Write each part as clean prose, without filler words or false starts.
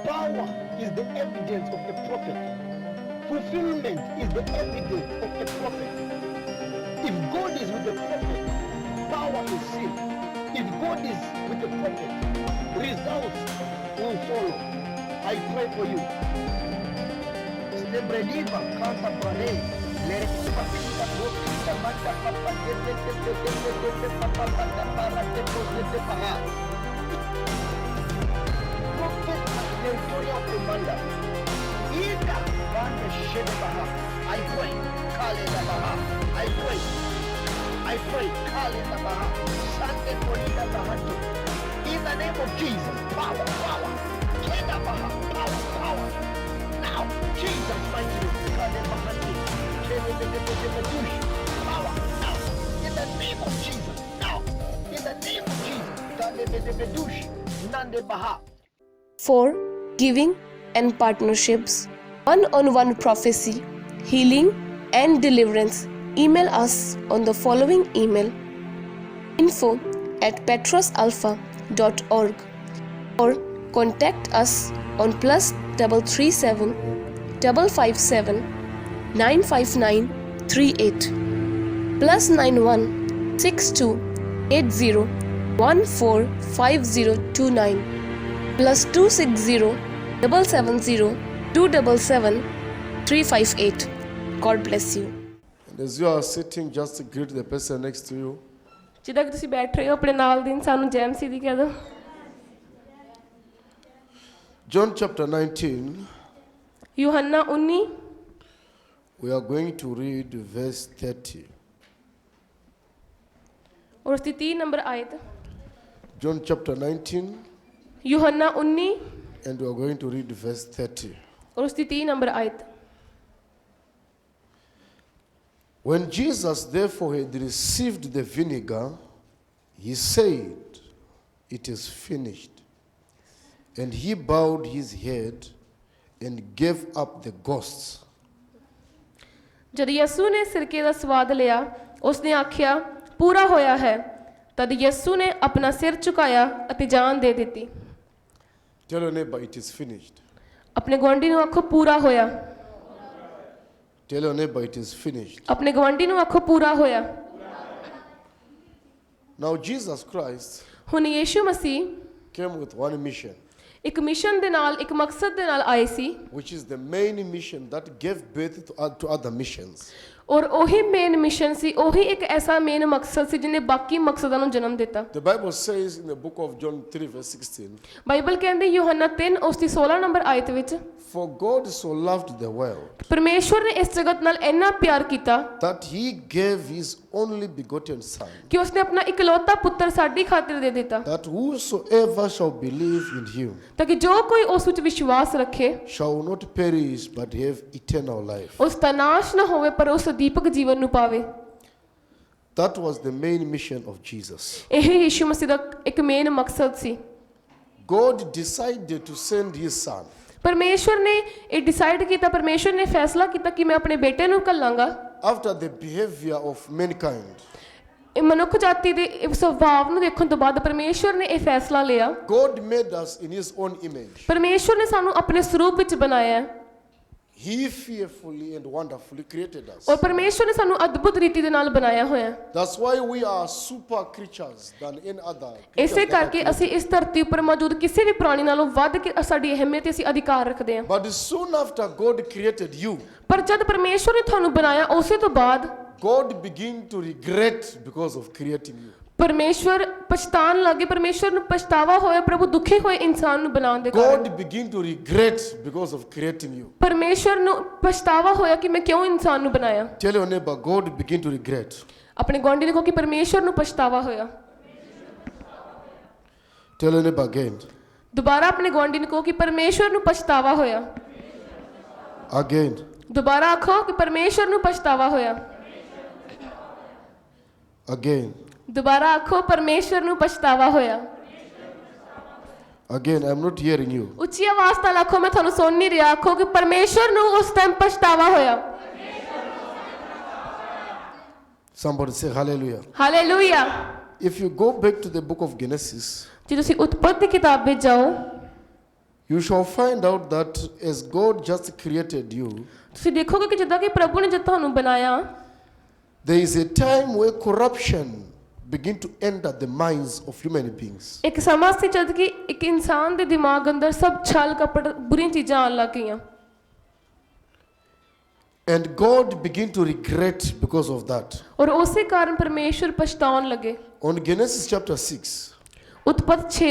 Power is the evidence of the prophet. Fulfillment is the evidence of the prophet. If God is with the prophet, power is seen. If God is with the prophet, results will follow. I pray for you. Celebradiva, canta pare, lereva, pita, rosita, mata, papa, prophet, territorial commander. Ida, banda, shedebaha. I pray, kale baha. I pray, kale baha. Sante polida bahanto. In the name of Jesus, power, keda baha, power. Now, Jesus, mighty name, kale bahanto. Power, now, in the name of Jesus, now, in the name of Jesus, kale nande baha. 4. Giving and partnerships. One-on-one prophecy, healing and deliverance. Email us on the following email: info@petrosalpha.org or contact us on +337 557 959 38 +91 62 80 145029 +260 770 277 358. God bless you. And as you are sitting, just greet the person next to you. ਜਿੱਦਾਂ ਕਿ ਤੁਸੀਂ ਬੈਠ ਰਹੇ ਹੋ ਆਪਣੇ ਨਾਲ ਦੀ ਇਨਸਾਨ ਨੂੰ ਜੈ ਮਸੀਹ ਦੀ ਕਹਿ ਦਿਓ। John chapter 19, ਯੂਹੰਨਾ 19 we are going to read verse 30. और उसकी 3 नंबर आयत। John chapter 19, ਯੂਹੰਨਾ 19 and we are going to read verse 30. और उसकी 3 नंबर आयत। When Jesus therefore had received the vinegar, he said, "It is finished." And he bowed his head and gave up the ghost. जद ਯਿਸੂ ਨੇ ਸਿਰਕੇ ਦਾ ਸਵਾਦ ਲਿਆ, ਉਸਨੇ ਆਖਿਆ ਪੂਰਾ ਹੋਇਆ ਹੈ। ਤਦ ਯਿਸੂ ਨੇ ਆਪਣਾ ਸਿਰ ਝੁਕਾਇਆ ਅਤੇ ਜਾਨ ਦੇ ਦਿੱਤੀ। Tell your neighbor, it is finished. ਆਪਣੇ ਗੁਆਂਢੀ ਨੂੰ ਆਖੋ ਪੂਰਾ ਹੋਇਆ। Tell your neighbor, it is finished. ਆਪਣੇ ਗੁਆਂਢੀ ਨੂੰ ਆਖੋ ਪੂਰਾ ਹੋਇਆ। Now Jesus Christ ਹੁਣ ਯਿਸੂ ਮਸੀਹ came with one mission, ਇੱਕ ਮਿਸ਼ਨ ਦੇ ਨਾਲ, ਇੱਕ ਮਕਸਦ ਦੇ ਨਾਲ ਆਏ ਸੀ, which is the main mission that gave birth to other missions. ਔਰ ਉਹੀ ਮੇਨ ਮਿਸ਼ਨ ਸੀ, ਉਹੀ ਇੱਕ ਐਸਾ ਮੇਨ ਮਕਸਦ ਸੀ ਜਿਹਨੇ ਬਾਕੀ ਮਕਸਦਾਂ ਨੂੰ ਜਨਮ ਦਿੱਤਾ। The Bible says in the book of John 3 verse 16, Bible ਕਹਿੰਦੀ ਯੂਹੰਨਾ 3 ਉਸ ਦੀ 16 ਨੰਬਰ ਆਇਤ ਵਿੱਚ, "For God so loved the world ਪਰਮੇਸ਼ਵਰ ਨੇ ਇਸ ਜਗਤ ਨਾਲ ਇੰਨਾ ਪਿਆਰ ਕੀਤਾ that he gave his only begotten Son, ਕਿ ਉਸਨੇ ਆਪਣਾ ਇਕਲੌਤਾ ਪੁੱਤਰ ਸਾਡੀ ਖਾਤਰ ਦੇ ਦਿੱਤਾ, that whosoever shall believe in him ਤਾਂ ਕਿ ਜੋ ਕੋਈ ਉਸ ਵਿੱਚ ਵਿਸ਼ਵਾਸ ਰੱਖੇ shall not perish but have eternal life." ਉਸ ਦਾ ਨਾਸ਼ ਨਾ ਹੋਵੇ ਪਰ ਉਸ ਦੀਪਕ ਜੀਵਨ ਨੂੰ ਪਾਵੇ। That was the main mission of Jesus. ਇਹ ਯਿਸੂ ਮਸੀਹ ਦਾ ਇੱਕ ਮੇਨ ਮਕਸਦ ਸੀ। God decided to send his Son ਪਰਮੇਸ਼ਵਰ ਨੇ ਇਹ ਡਿਸਾਈਡ ਕੀਤਾ, ਪਰਮੇਸ਼ਵਰ ਨੇ ਫੈਸਲਾ ਕੀਤਾ ਕਿ ਮੈਂ ਆਪਣੇ ਬੇਟੇ ਨੂੰ ਘੱਲਾਂਗਾ। after the behavior of mankind. ਇਹ ਮਨੁੱਖ ਜਾਤੀ ਦੇ ਸੁਭਾਅ ਨੂੰ ਦੇਖਣ ਤੋਂ ਬਾਅਦ ਪਰਮੇਸ਼ਵਰ ਨੇ ਇਹ ਫੈਸਲਾ ਲਿਆ। God made us in his own image. ਪਰਮੇਸ਼ਵਰ ਨੇ ਸਾਨੂੰ ਆਪਣੇ ਸਰੂਪ ਵਿੱਚ ਬਣਾਇਆ ਹੈ। He fearfully and wonderfully created us. ਔਰ ਪਰਮੇਸ਼ਵਰ ਨੇ ਸਾਨੂੰ ਅਦਭੁਤ ਰੀਤੀ ਦੇ ਨਾਲ ਬਣਾਇਆ ਹੋਇਆ ਹੈ। That's why we are super creatures than any other. ਇਸੇ ਕਰਕੇ ਅਸੀਂ ਇਸ ਧਰਤੀ ਉੱਪਰ ਮੌਜੂਦ ਕਿਸੇ ਵੀ ਪ੍ਰਾਣੀ ਨਾਲੋਂ ਵੱਧ ਕੇ ਸਾਡੀ ਅਹਿਮੀਅਤ ਤੇ ਅਸੀਂ ਅਧਿਕਾਰ ਰੱਖਦੇ ਹਾਂ। But soon after God created you, ਪਰ ਜਦ ਪਰਮੇਸ਼ਵਰ ਨੇ ਤੁਹਾਨੂੰ ਬਣਾਇਆ ਉਸੇ ਤੋਂ ਬਾਅਦ God began to regret because of creating you. ਪਰਮੇਸ਼ਵਰ ਪਛਤਾਣ ਲੱਗੇ, ਪਰਮੇਸ਼ਵਰ ਨੂੰ ਪਛਤਾਵਾ ਹੋਇਆ, ਪ੍ਰਭੂ ਦੁਖੀ ਹੋਏ ਇਨਸਾਨ ਨੂੰ ਬਣਾਉਣ ਦੇ ਕਾਰਨ। God began to regret because of creating you. ਪਰਮੇਸ਼ਵਰ ਨੂੰ ਪਛਤਾਵਾ ਹੋਇਆ ਕਿ ਮੈਂ ਕਿਉਂ ਇਨਸਾਨ ਨੂੰ ਬਣਾਇਆ। Tell your neighbor, God began to regret. ਆਪਣੇ ਗੁਆਂਢੀ ਨੂੰ ਕਹੋ ਕਿ ਪਰਮੇਸ਼ਵਰ ਨੂੰ ਪਛਤਾਵਾ ਹੋਇਆ। Tell your neighbor again. ਦੁਬਾਰਾ ਆਪਣੇ ਗੁਆਂਢੀ ਨੂੰ ਕਹੋ ਕਿ ਪਰਮੇਸ਼ਵਰ ਨੂੰ ਪਛਤਾਵਾ ਹੋਇਆ। Again. ਦੁਬਾਰਾ ਆਖੋ ਕਿ ਪਰਮੇਸ਼ਵਰ ਨੂੰ ਪਛਤਾਵਾ ਹੋਇਆ। Again. ਦੁਬਾਰਾ ਆਖੋ ਪਰਮੇਸ਼ਵਰ ਨੂੰ ਪਛਤਾਵਾ ਹੋਇਆ। Again, I'm not hearing you. ਉੱਚੀ ਆਵਾਜ਼ ਨਾਲ ਆਖੋ, ਮੈਂ ਤੁਹਾਨੂੰ ਸੁਣ ਨਹੀਂ ਰਿਹਾ। ਆਖੋ ਕਿ ਪਰਮੇਸ਼ਵਰ ਨੂੰ ਉਸ ਟਾਈਮ ਪਛਤਾਵਾ ਹੋਇਆ। Somebody say hallelujah. Hallelujah. If you go back to the book of Genesis, ਜੇ ਤੁਸੀਂ ਉਤਪਤ ਦੀ ਕਿਤਾਬ ਵਿੱਚ ਜਾਓ, you shall find out that as God just created you, ਤੁਸੀਂ ਦੇਖੋਗੇ ਕਿ ਜਿੱਦਾਂ ਕਿ ਪ੍ਰਭੂ ਨੇ ਜਦ ਤੁਹਾਨੂੰ ਬਣਾਇਆ, there is a time where corruption begin to enter the minds of human beings. ਇੱਕ ਸਮਾਂ ਸੀ ਜਦ ਕਿ ਇੱਕ ਇਨਸਾਨ ਦੇ ਦਿਮਾਗ ਅੰਦਰ ਸਭ ਛਲ ਕਪਟ ਬੁਰੀਆਂ ਚੀਜ਼ਾਂ ਆਉਣ ਲੱਗ ਗਈਆਂ, And God began to regret because of that. ਔਰ ਉਸੇ ਕਾਰਨ ਪਰਮੇਸ਼ਵਰ ਪਛਤਾਉਣ ਲੱਗੇ। On Genesis chapter 6, ਉਤਪਤ 6,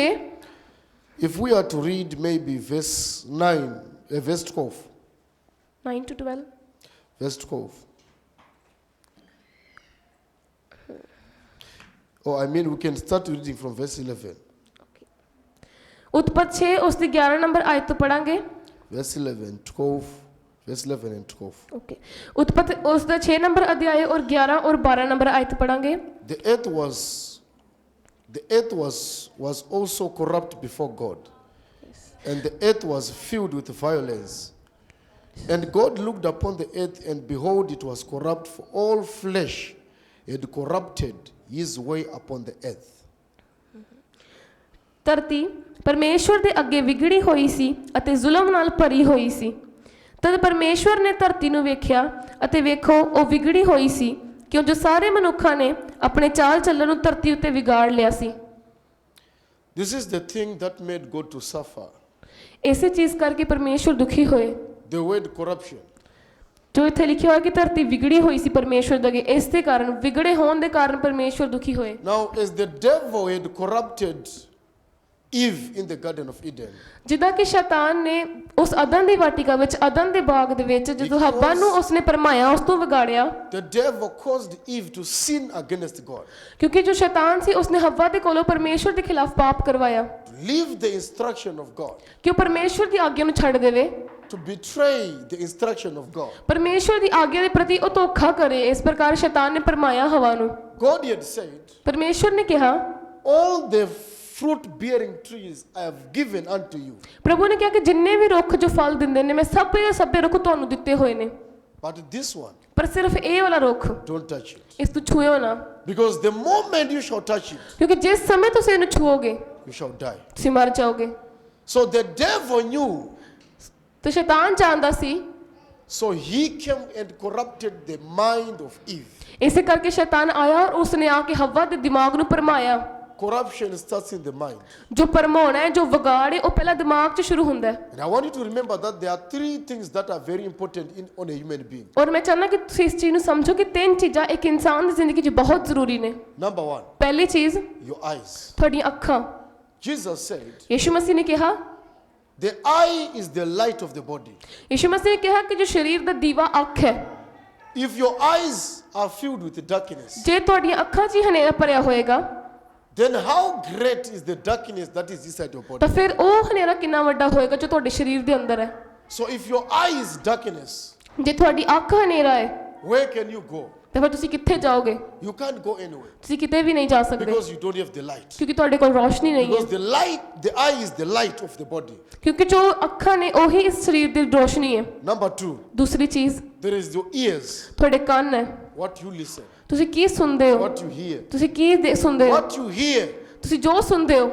if we are to read maybe verse 9, verse 12, 9 to 12, verse 12. Or I mean, we can start reading from verse 11. ਉਤਪਤ 6 ਉਸ ਦੀ 11 ਨੰਬਰ ਆਇਤ ਤੋਂ ਪੜਾਂਗੇ। Verse 11, 12, verse 11 and 12. Okay, ਉਤਪਤ ਉਸ ਦਾ 6 number ਅਧਿਆਇ ਔਰ 11 ਔਰ 12 ਨੰਬਰ ਆਇਤ ਪੜਾਂਗੇ। The earth was also corrupt before God, and the earth was filled with violence. And God looked upon the earth, and behold, it was corrupt, for all flesh had corrupted his way upon the earth. ਧਰਤੀ ਪਰਮੇਸ਼ਵਰ ਦੇ ਅੱਗੇ ਵਿਗੜੀ ਹੋਈ ਸੀ ਅਤੇ ਜ਼ੁਲਮ ਨਾਲ ਭਰੀ ਹੋਈ ਸੀ। ਤਦ ਪਰਮੇਸ਼ਵਰ ਨੇ ਧਰਤੀ ਨੂੰ ਵੇਖਿਆ ਅਤੇ ਵੇਖੋ ਉਹ ਵਿਗੜੀ ਹੋਈ ਸੀ, ਕਿਉਂ ਜੋ ਸਾਰੇ ਮਨੁੱਖਾਂ ਨੇ ਆਪਣੇ ਚਾਲ ਚੱਲਣ ਨੂੰ ਧਰਤੀ ਉੱਤੇ ਵਿਗਾੜ ਲਿਆ ਸੀ। This is the thing that made God to suffer. ਇਸੇ ਚੀਜ਼ ਕਰਕੇ ਪਰਮੇਸ਼ਵਰ ਦੁਖੀ ਹੋਏ। The word corruption. ਜੋ ਇੱਥੇ ਲਿਖਿਆ ਹੋਇਆ ਕਿ ਧਰਤੀ ਵਿਗੜੀ ਹੋਈ ਸੀ ਪਰਮੇਸ਼ਵਰ ਦੇ ਅੱਗੇ, ਇਸ ਦੇ ਕਾਰਨ ਵਿਗੜੇ ਹੋਣ ਦੇ ਕਾਰਨ ਪਰਮੇਸ਼ਵਰ ਦੁਖੀ ਹੋਏ। Now, as the devil had corrupted Eve in the Garden of Eden, ਜਿੱਦਾਂ ਕਿ ਸ਼ੈਤਾਨ ਨੇ ਉਸ ਅਦਨ ਦੀ ਵਾਟਿਕਾ ਵਿੱਚ, ਅਦਨ ਦੇ ਬਾਗ ਦੇ ਵਿੱਚ ਜਦੋਂ ਹੱਵਾ ਨੂੰ ਉਸਨੇ ਭਰਮਾਇਆ, ਉਸ ਤੋਂ ਵਿਗਾੜਿਆ। the devil caused Eve to sin against God, ਕਿਉਂਕਿ ਜੋ ਸ਼ੈਤਾਨ ਸੀ ਉਸਨੇ ਹੱਵਾ ਦੇ ਕੋਲੋਂ ਪਰਮੇਸ਼ਵਰ ਦੇ ਖਿਲਾਫ ਪਾਪ ਕਰਵਾਇਆ to leave the instruction of God, ਕਿ ਉਹ ਪਰਮੇਸ਼ਵਰ ਦੀ ਆਗਿਆ ਨੂੰ ਛੱਡ ਦੇਵੇ, to betray the instruction of God. ਪਰਮੇਸ਼ਵਰ ਦੀ ਆਗਿਆ ਦੇ ਪ੍ਰਤੀ ਉਹ ਧੋਖਾ ਕਰੇ। ਇਸ ਪ੍ਰਕਾਰ ਸ਼ੈਤਾਨ ਨੇ ਭਰਮਾਇਆ ਹਵਾ ਨੂੰ। God had said, ਪਰਮੇਸ਼ਵਰ ਨੇ ਕਿਹਾ, all the fruit bearing trees I have given unto you, ਪ੍ਰਭੂ ਨੇ ਕਿਹਾ ਕਿ ਜਿੰਨੇ ਵੀ ਰੁੱਖ ਜੋ ਫਲ ਦਿੰਦੇ ਨੇ ਮੈਂ ਸਭੇ ਦੇ ਸਭੇ ਰੁੱਖ ਤੁਹਾਨੂੰ ਦਿੱਤੇ ਹੋਏ ਨੇ, but this one, ਪਰ ਸਿਰਫ ਇਹ ਵਾਲਾ ਰੁੱਖ don't touch it. ਇਸ ਨੂੰ ਛੂਇਓ ਨਾ, Because the moment you shall touch it, ਕਿਉਂਕਿ ਜਿਸ ਸਮੇਂ ਤੁਸੀਂ ਇਹਨੂੰ ਛੂਓਗੇ you shall die. ਤੁਸੀਂ ਮਰ ਜਾਓਗੇ। So the devil knew, ਤੇ ਸ਼ੈਤਾਨ ਜਾਣਦਾ ਸੀ, so he came and corrupted the mind of Eve. ਇਸੇ ਕਰਕੇ ਸ਼ੈਤਾਨ ਆਇਆ ਔਰ ਉਸਨੇ ਆ ਕੇ ਹਵਾ ਦੇ ਦਿਮਾਗ ਨੂੰ ਭਰਮਾਇਆ। Corruption starts in the mind. ਜੋ ਭਰਮਾਉਣਾ ਹੈ, ਜੋ ਵਿਗਾੜ ਹੈ, ਉਹ ਪਹਿਲਾਂ ਦਿਮਾਗ 'ਚ ਸ਼ੁਰੂ ਹੁੰਦਾ ਹੈ। And I want you to remember that there are three things that are very important on a human being. ਔਰ ਮੈਂ ਚਾਹੁੰਦਾ ਕਿ ਤੁਸੀਂ ਇਸ ਚੀਜ਼ ਨੂੰ ਸਮਝੋ ਕਿ 3 ਚੀਜ਼ਾਂ ਇੱਕ ਇਨਸਾਨ ਦੀ ਜ਼ਿੰਦਗੀ 'ਚ ਬਹੁਤ ਜ਼ਰੂਰੀ ਨੇ। Number one, ਪਹਿਲੀ ਚੀਜ਼ your eyes. ਤੁਹਾਡੀਆਂ ਅੱਖਾਂ। Jesus said, ਯਿਸੂ ਮਸੀਹ ਨੇ ਕਿਹਾ, the eye is the light of the body. ਯਿਸੂ ਮਸੀਹ ਨੇ ਕਿਹਾ ਕਿ ਜੋ ਸਰੀਰ ਦਾ ਦੀਵਾ ਅੱਖ ਹੈ। If your eyes are filled with darkness, ਜੇ ਤੁਹਾਡੀਆਂ ਅੱਖਾਂ 'ਚ ਹੀ ਹਨੇਰਾ ਭਰਿਆ ਹੋਏਗਾ, then how great is the darkness that is inside your body? ਤਾਂ ਫਿਰ ਉਹ ਹਨੇਰਾ ਕਿੰਨਾ ਵੱਡਾ ਹੋਏਗਾ ਜੋ ਤੁਹਾਡੇ ਸਰੀਰ ਦੇ ਅੰਦਰ ਹੈ। So if your eye is darkness, ਜੇ ਤੁਹਾਡੀ ਅੱਖ ਹਨੇਰਾ ਹੈ where can you go? ਤਾਂ ਫਿਰ ਤੁਸੀਂ ਕਿੱਥੇ ਜਾਓਗੇ? You can't go anywhere ਤੁਸੀਂ ਕਿਤੇ ਵੀ ਨਹੀਂ ਜਾ ਸਕਦੇ, because you don't have the light. ਕਿਉਂਕਿ ਤੁਹਾਡੇ ਕੋਲ ਰੋਸ਼ਨੀ ਨਹੀਂ Because ਹੈ। the eye is the light of the body. ਕਿਉਂਕਿ ਜੋ ਅੱਖਾਂ ਨੇ ਉਹੀ ਇਸ ਸਰੀਰ ਦੀ ਰੋਸ਼ਨੀ ਹੈ। Number two, ਦੂਸਰੀ ਚੀਜ਼ there is your ears, ਤੁਹਾਡੇ ਕੰਨ ਹੈ। what you listen, ਤੁਸੀਂ ਕੀ ਸੁਣਦੇ ਹੋ? what you hear. ਤੁਸੀਂ ਕੀ ਸੁਣਦੇ ਹੋ? What you hear ਤੁਸੀਂ ਜੋ ਸੁਣਦੇ ਹੋ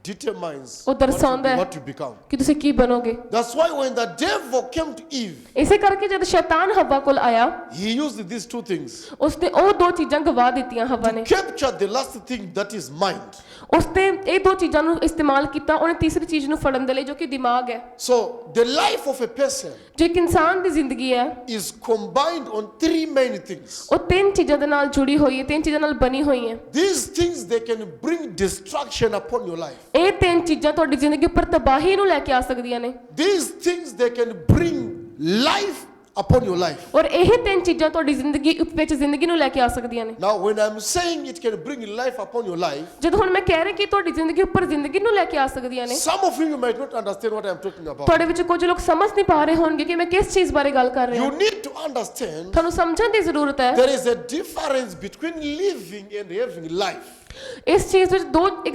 determines ਉਹ ਦਰਸਾਉਂਦਾ ਹੈ what you become. ਕਿ ਤੁਸੀਂ ਕੀ ਬਣੋਗੇ। That's why when the devil came to Eve, ਇਸੇ ਕਰਕੇ ਜਦ ਸ਼ੈਤਾਨ ਹਵਾ ਕੋਲ ਆਇਆ, he used these two things ਉਸਨੇ ਉਹ 2 ਚੀਜ਼ਾਂ ਗਵਾ ਦਿੱਤੀਆਂ ਹਵਾ ਨੇ। capture the last thing that is mind. ਉਸਨੇ ਇਹ 2 ਚੀਜ਼ਾਂ ਨੂੰ ਇਸਤੇਮਾਲ ਕੀਤਾ, ਉਹਨੇ ਤੀਸਰੀ ਚੀਜ਼ ਨੂੰ ਫੜਨ ਦੇ ਲਈ ਜੋ ਕਿ ਦਿਮਾਗ ਹੈ। So the life of a person ਜੋ ਇੱਕ ਇਨਸਾਨ ਦੀ ਜ਼ਿੰਦਗੀ ਹੈ is combined on 3 main things. ਉਹ 3 ਚੀਜ਼ਾਂ ਦੇ ਨਾਲ ਜੁੜੀ ਹੋਈ ਹੈ, 3 ਚੀਜ਼ਾਂ ਨਾਲ ਬਣੀ ਹੋਈ ਹੈ। These things, they can bring destruction upon your life. ਇਹ 3 ਚੀਜ਼ਾਂ ਤੁਹਾਡੀ ਜ਼ਿੰਦਗੀ ਉੱਪਰ ਤਬਾਹੀ ਨੂੰ ਲੈ ਕੇ ਆ ਸਕਦੀਆਂ ਨੇ, These things, they can bring life upon your life. ਔਰ ਇਹ 3 ਚੀਜ਼ਾਂ ਤੁਹਾਡੀ ਜ਼ਿੰਦਗੀ ਵਿੱਚ ਜ਼ਿੰਦਗੀ ਨੂੰ ਲੈ ਕੇ ਆ ਸਕਦੀਆਂ ਨੇ। Now, when I'm saying it can bring life upon your life, ਜਦੋਂ ਹੁਣ ਮੈਂ ਕਹਿ ਰਹੀ ਕਿ ਤੁਹਾਡੀ ਜ਼ਿੰਦਗੀ ਉੱਪਰ ਜ਼ਿੰਦਗੀ ਨੂੰ ਲੈ ਕੇ ਆ ਸਕਦੀਆਂ ਨੇ, some of you might not understand what I'm talking about. ਤੁਹਾਡੇ ਵਿੱਚ ਕੁਝ ਲੋਕ ਸਮਝ ਨਹੀਂ ਪਾ ਰਹੇ ਹੋਣਗੇ ਕਿ ਮੈਂ ਕਿਸ ਚੀਜ਼ ਬਾਰੇ ਗੱਲ ਕਰ ਰਿਹਾ You ਹਾਂ। need to understand ਤੁਹਾਨੂੰ ਸਮਝਣ ਦੀ ਜ਼ਰੂਰਤ ਹੈ। there is a difference between living and having life. ਇਸ ਚੀਜ਼ ਵਿੱਚ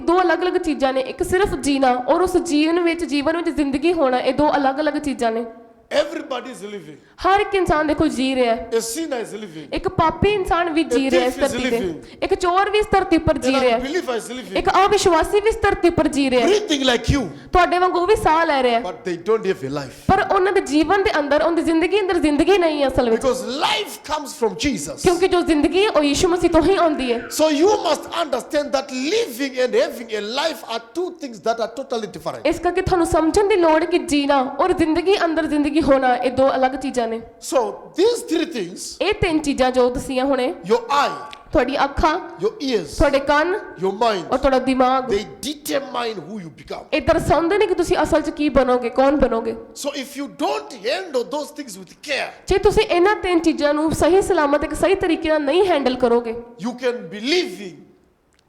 ਦੋ ਅਲੱਗ-ਅਲੱਗ ਚੀਜ਼ਾਂ ਨੇ। ਇੱਕ ਸਿਰਫ ਜੀਣਾ ਔਰ ਉਸ ਜੀਵਨ ਵਿੱਚ ਜ਼ਿੰਦਗੀ ਹੋਣਾ, ਇਹ 2 ਅਲੱਗ-ਅਲੱਗ ਚੀਜ਼ਾਂ ਨੇ। Everybody is living. ਹਰ ਇੱਕ ਇਨਸਾਨ ਦੇਖੋ ਜੀ ਰਿਹਾ ਹੈ। A sinner is living. ਇੱਕ ਪਾਪੀ ਇਨਸਾਨ ਵੀ ਜੀ ਰਿਹਾ ਇਸ thief is ਧਰਤੀ ਤੇ, living. ਇੱਕ ਚੋਰ ਵੀ ਇਸ ਧਰਤੀ ਪਰ ਜੀ An ਰਿਹਾ ਹੈ, unbeliever is living. ਇੱਕ ਅਵਿਸ਼ਵਾਸੀ ਵੀ ਇਸ ਧਰਤੀ ਪਰ ਜੀ ਰਿਹਾ ਹੈ। Breathing like you, ਤੁਹਾਡੇ ਵਾਂਗੂ ਉਹ ਵੀ ਸਾਹ ਲੈ ਰਿਹਾ ਹੈ, but they don't have a life. ਪਰ ਉਹਨਾਂ ਦੇ ਜੀਵਨ ਦੇ ਅੰਦਰ, ਉਹਨਾਂ ਦੀ ਜ਼ਿੰਦਗੀ ਅੰਦਰ ਜ਼ਿੰਦਗੀ ਨਹੀਂ ਹੈ ਅਸਲ ਵਿੱਚ, Because life comes from Jesus. ਕਿਉਂਕਿ ਜੋ ਜ਼ਿੰਦਗੀ ਹੈ ਉਹ ਯਿਸੂ ਮਸੀਹ ਤੋਂ ਹੀ ਆਉਂਦੀ ਹੈ। So you must understand that living and having a life are two things that are totally different. ਇਸ ਕਰਕੇ ਤੁਹਾਨੂੰ ਸਮਝਣ ਦੀ ਲੋੜ ਹੈ ਕਿ ਜੀਣਾ ਔਰ ਜ਼ਿੰਦਗੀ ਅੰਦਰ ਜ਼ਿੰਦਗੀ ਹੋਣਾ ਇਹ ਦੋ ਅਲੱਗ ਚੀਜ਼ਾਂ ਨੇ। So these three things, ਇਹ ਤਿੰਨ ਚੀਜ਼ਾਂ ਜੋ ਦਸੀਆਂ ਹੁਣੇ, your eye, ਤੁਹਾਡੀ ਅੱਖਾਂ, your ears, ਤੁਹਾਡੇ ਕੰਨ your mind, ਔਰ ਤੁਹਾਡਾ ਦਿਮਾਗ, they determine who you become. ਇਹ ਦਰਸਾਉਂਦੇ ਨੇ ਕਿ ਤੁਸੀਂ ਅਸਲ 'ਚ ਕੀ ਬਣੋਗੇ, ਕੌਣ ਬਣੋਗੇ। So if you don't handle those things with care, ਜੇ ਤੁਸੀਂ ਇਹਨਾਂ ਤਿੰਨ ਚੀਜ਼ਾਂ ਨੂੰ ਸਹੀ ਸਲਾਮਤ ਇੱਕ ਸਹੀ ਤਰੀਕੇ ਨਾਲ ਨਹੀਂ ਹੈਂਡਲ ਕਰੋਗੇ you can be living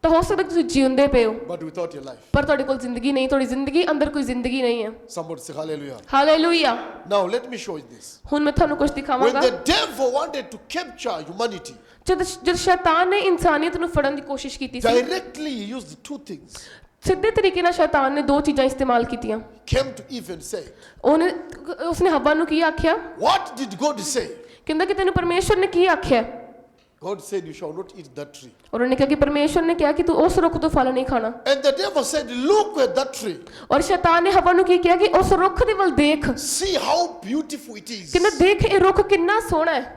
ਤਾਂ ਹੋ ਸਕਦਾ ਕਿ ਤੁਸੀਂ ਜਿਉਂਦੇ ਪਏ ਹੋ but without your life. ਪਰ ਤੁਹਾਡੇ ਕੋਲ ਜ਼ਿੰਦਗੀ ਨਹੀਂ, ਤੁਹਾਡੀ ਜ਼ਿੰਦਗੀ ਅੰਦਰ ਕੋਈ ਜ਼ਿੰਦਗੀ ਨਹੀਂ ਹੈ। Somebody say hallelujah. Hallelujah. Now let me show you this. ਹੁਣ ਮੈਂ ਤੁਹਾਨੂੰ ਕੁਝ When ਦਿਖਾਵਾਂਗਾ। the devil wanted to capture humanity, ਜਦ ਸ਼ੈਤਾਨ ਨੇ ਇਨਸਾਨੀਅਤ ਨੂੰ ਫੜਨ ਦੀ ਕੋਸ਼ਿਸ਼ ਕੀਤੀ ਸੀ, directly he used two things. ਸਿੱਧੇ ਤਰੀਕੇ ਨਾਲ ਸ਼ੈਤਾਨ ਨੇ ਦੋ ਚੀਜ਼ਾਂ ਇਸਤੇਮਾਲ ਕੀਤੀਆਂ। Came to Eve and said, ਉਸਨੇ ਹਵਾ ਨੂੰ ਕੀ ਆਖਿਆ? what did God say? ਕਹਿੰਦਾ ਕਿ ਤੈਨੂੰ ਪਰਮੇਸ਼ਵਰ ਨੇ ਕੀ ਆਖਿਆ? God said you shall not eat that tree. ਔਰ ਉਹਨੇ ਕਿਹਾ ਕਿ ਪਰਮੇਸ਼ਵਰ ਨੇ ਕਿਹਾ ਕਿ ਤੂੰ ਉਸ ਰੁੱਖ ਤੋਂ ਫਲ ਨਹੀਂ ਖਾਣਾ। And the devil said, look at that tree. ਔਰ ਸ਼ੈਤਾਨ ਨੇ ਹਵਾ ਨੂੰ ਕੀ ਕਿਹਾ ਕਿ ਉਸ ਰੁੱਖ ਦੇ ਵੱਲ ਦੇਖ, See how beautiful it is. ਕਹਿੰਦਾ ਦੇਖ ਇਹ ਰੁੱਖ ਕਿੰਨਾ ਸੋਹਣਾ ਹੈ।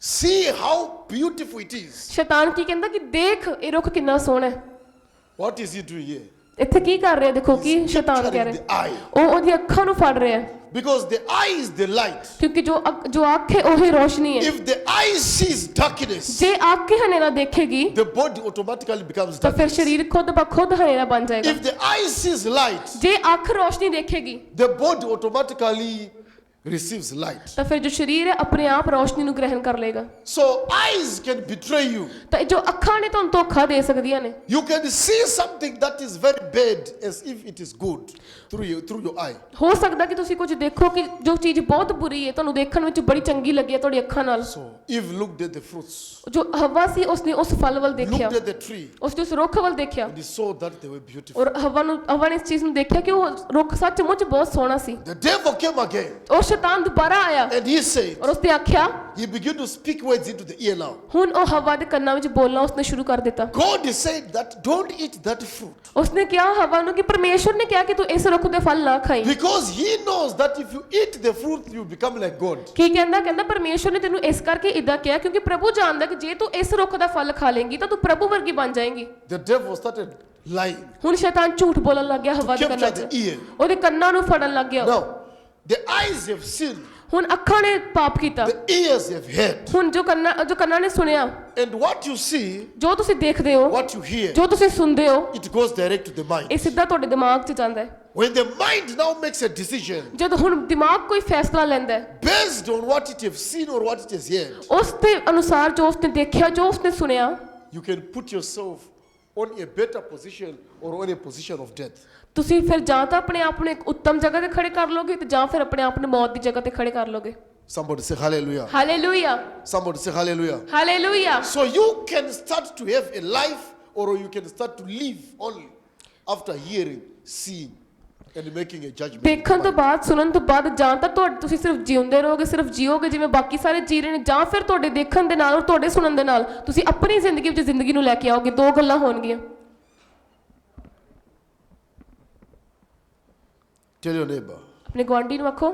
See how beautiful it is. ਸ਼ੈਤਾਨ ਕੀ ਕਹਿੰਦਾ ਕਿ ਦੇਖ ਇਹ ਰੁੱਖ ਕਿੰਨਾ ਸੋਹਣਾ ਹੈ। What is he doing here? ਇੱਥੇ ਕੀ ਕਰ ਰਿਹਾ? ਦੇਖੋ ਕੀ He's ਸ਼ੈਤਾਨ ਕਹਿ capturing ਰਿਹਾ, the eye. ਉਹ ਉਹਦੀ ਅੱਖਾਂ ਨੂੰ ਫੜ ਰਿਹਾ ਹੈ, Because the eye is the light. ਕਿਉਂਕਿ ਜੋ ਅੱਖ ਹੈ ਉਹ ਹੀ ਰੋਸ਼ਨੀ ਹੈ। If the eye sees darkness, ਜੇ ਅੱਖ ਹੀ ਹਨੇਰਾ ਦੇਖੇਗੀ the body automatically becomes ਤਾਂ ਫਿਰ darkness. ਸਰੀਰ ਖੁਦ ਬ ਖੁਦ ਹਨੇਰਾ ਬਣ ਜਾਏਗਾ। If the eye sees light, ਜੇ ਅੱਖ ਰੋਸ਼ਨੀ ਦੇਖੇਗੀ the body automatically receives light. ਤਾਂ ਫਿਰ ਜੋ ਸਰੀਰ ਹੈ ਆਪਣੇ ਆਪ ਰੋਸ਼ਨੀ ਨੂੰ ਗ੍ਰਹਿਣ ਕਰ ਲੇਗਾ। So eyes can betray you. ਤਾਂ ਜੋ ਅੱਖਾਂ ਨੇ ਤੁਹਾਨੂੰ ਧੋਖਾ ਦੇ ਸਕਦੀਆਂ ਨੇ। You can see something that is very bad as if it is good through your eye. ਹੋ ਸਕਦਾ ਕਿ ਤੁਸੀਂ ਕੁਝ ਦੇਖੋ ਕਿ ਜੋ ਚੀਜ਼ ਬਹੁਤ ਬੁਰੀ ਹੈ ਤੁਹਾਨੂੰ ਦੇਖਣ ਵਿੱਚ ਬੜੀ ਚੰਗੀ ਲੱਗੀ ਹੈ ਤੁਹਾਡੀ ਅੱਖਾਂ ਨਾਲ। So Eve looked at the fruits, ਜੋ ਹਵਾ ਸੀ ਉਸਨੇ ਉਸ ਫਲ ਵੱਲ ਦੇਖਿਆ, looked at the tree, ਉਸਨੇ ਉਸ ਰੁੱਖ ਵੱਲ ਦੇਖਿਆ and he saw that they were beautiful. ਔਰ ਹਵਾ ਨੇ ਇਸ ਚੀਜ਼ ਨੂੰ ਦੇਖਿਆ ਕਿ ਉਹ ਰੁੱਖ ਸੱਚਮੁੱਚ ਬਹੁਤ ਸੋਹਣਾ ਸੀ। The devil came again ਉਹ ਸ਼ੈਤਾਨ ਦੁਬਾਰਾ ਆਇਆ and he said, ਔਰ ਉਸਨੇ ਆਖਿਆ, he began to speak words into the ear now. ਹੁਣ ਉਹ ਹਵਾ ਦੇ ਕੰਨਾਂ ਵਿੱਚ ਬੋਲਣਾ ਉਸਨੇ ਸ਼ੁਰੂ ਕਰ ਦਿੱਤਾ। God said that don't eat that fruit ਉਸਨੇ ਕਿਹਾ ਹਵਾ ਨੂੰ ਕਿ ਪਰਮੇਸ਼ਵਰ ਨੇ ਕਿਹਾ ਕਿ ਤੂੰ ਇਸ ਰੁੱਖ ਦੇ ਫਲ ਨਾ ਖਾਈ। because he knows that if you eat the fruit you become like God. ਕੀ ਕਹਿੰਦਾ ਪਰਮੇਸ਼ਵਰ ਨੇ ਤੈਨੂੰ ਇਸ ਕਰਕੇ ਇਦਾਂ ਕਿਹਾ ਕਿਉਂਕਿ ਪ੍ਰਭੂ ਜਾਣਦਾ ਕਿ ਜੇ ਤੂੰ ਇਸ ਰੁੱਖ ਦਾ ਫਲ ਖਾ ਲੇਂਗੀ ਤਾਂ ਤੂੰ ਪ੍ਰਭੂ ਵਰਗੀ ਬਣ ਜਾਏਂਗੀ। The devil started lying. ਹੁਣ ਸ਼ੈਤਾਨ ਝੂਠ ਬੋਲਣ ਲੱਗ ਗਿਆ ਹਵਾ ਦੇ ਕੰਨਾਂ Capture the 'ਚ, ear. ਉਹਦੇ ਕੰਨਾਂ ਨੂੰ ਫੜਨ ਲੱਗ ਗਿਆ। Now the eyes have seen, ਹੁਣ ਅੱਖਾਂ ਨੇ ਪਾਪ ਕੀਤਾ, the ears have heard, ਹੁਣ ਜੋ ਕੰਨਾਂ ਨੇ ਸੁਣਿਆ, and what you see, ਜੋ ਤੁਸੀਂ ਦੇਖਦੇ ਹੋ, what you hear, ਜੋ ਤੁਸੀਂ ਸੁਣਦੇ ਹੋ, it goes direct to the mind. ਇਹ ਸਿੱਧਾ ਤੁਹਾਡੇ ਦਿਮਾਗ 'ਚ ਜਾਂਦਾ ਹੈ। When the mind now makes a decision ਜਦ ਹੁਣ ਦਿਮਾਗ ਕੋਈ ਫੈਸਲਾ ਲੈਂਦਾ ਹੈ based on what it has seen or what it has heard, ਉਸ ਦੇ ਅਨੁਸਾਰ ਜੋ ਉਸਨੇ ਦੇਖਿਆ, ਜੋ ਉਸਨੇ ਸੁਣਿਆ, you can put yourself on a better position or on a position of death. ਤੁਸੀਂ ਫਿਰ ਜਾਂ ਤਾਂ ਆਪਣੇ ਆਪ ਨੂੰ ਇੱਕ ਉੱਤਮ ਜਗ੍ਹਾ ਤੇ ਖੜੇ ਕਰ ਲੋਗੇ ਤੇ ਜਾਂ ਫਿਰ ਆਪਣੇ ਆਪ ਨੂੰ ਮੌਤ ਦੀ ਜਗ੍ਹਾ ਤੇ ਖੜੇ ਕਰ ਲੋਗੇ। Somebody say hallelujah. Hallelujah, Somebody say hallelujah. Hallelujah. So you can start to have a life or you can start to live only after hearing, seeing and making a judgment. ਦੇਖਣ ਤੋਂ ਬਾਅਦ, ਸੁਣਨ ਤੋਂ ਬਾਅਦ ਜਾਂ ਤਾਂ ਤੁਸੀਂ ਸਿਰਫ ਜਿਉਂਦੇ ਰਹੋਗੇ, ਸਿਰਫ ਜੀਓਗੇ ਜਿਵੇਂ ਬਾਕੀ ਸਾਰੇ ਜੀ ਰਹੇ ਨੇ, ਜਾਂ ਫਿਰ ਤੁਹਾਡੇ ਦੇਖਣ ਦੇ ਨਾਲ ਔਰ ਤੁਹਾਡੇ ਸੁਣਨ ਦੇ ਨਾਲ ਤੁਸੀਂ ਆਪਣੀ ਜ਼ਿੰਦਗੀ ਵਿੱਚ ਜ਼ਿੰਦਗੀ ਨੂੰ ਲੈ ਕੇ ਆਓਗੇ। ਦੋ ਗੱਲਾਂ ਹੋਣਗੀਆਂ। Tell your neighbor, ਆਪਣੇ ਗੁਆਂਢੀ ਨੂੰ ਆਖੋ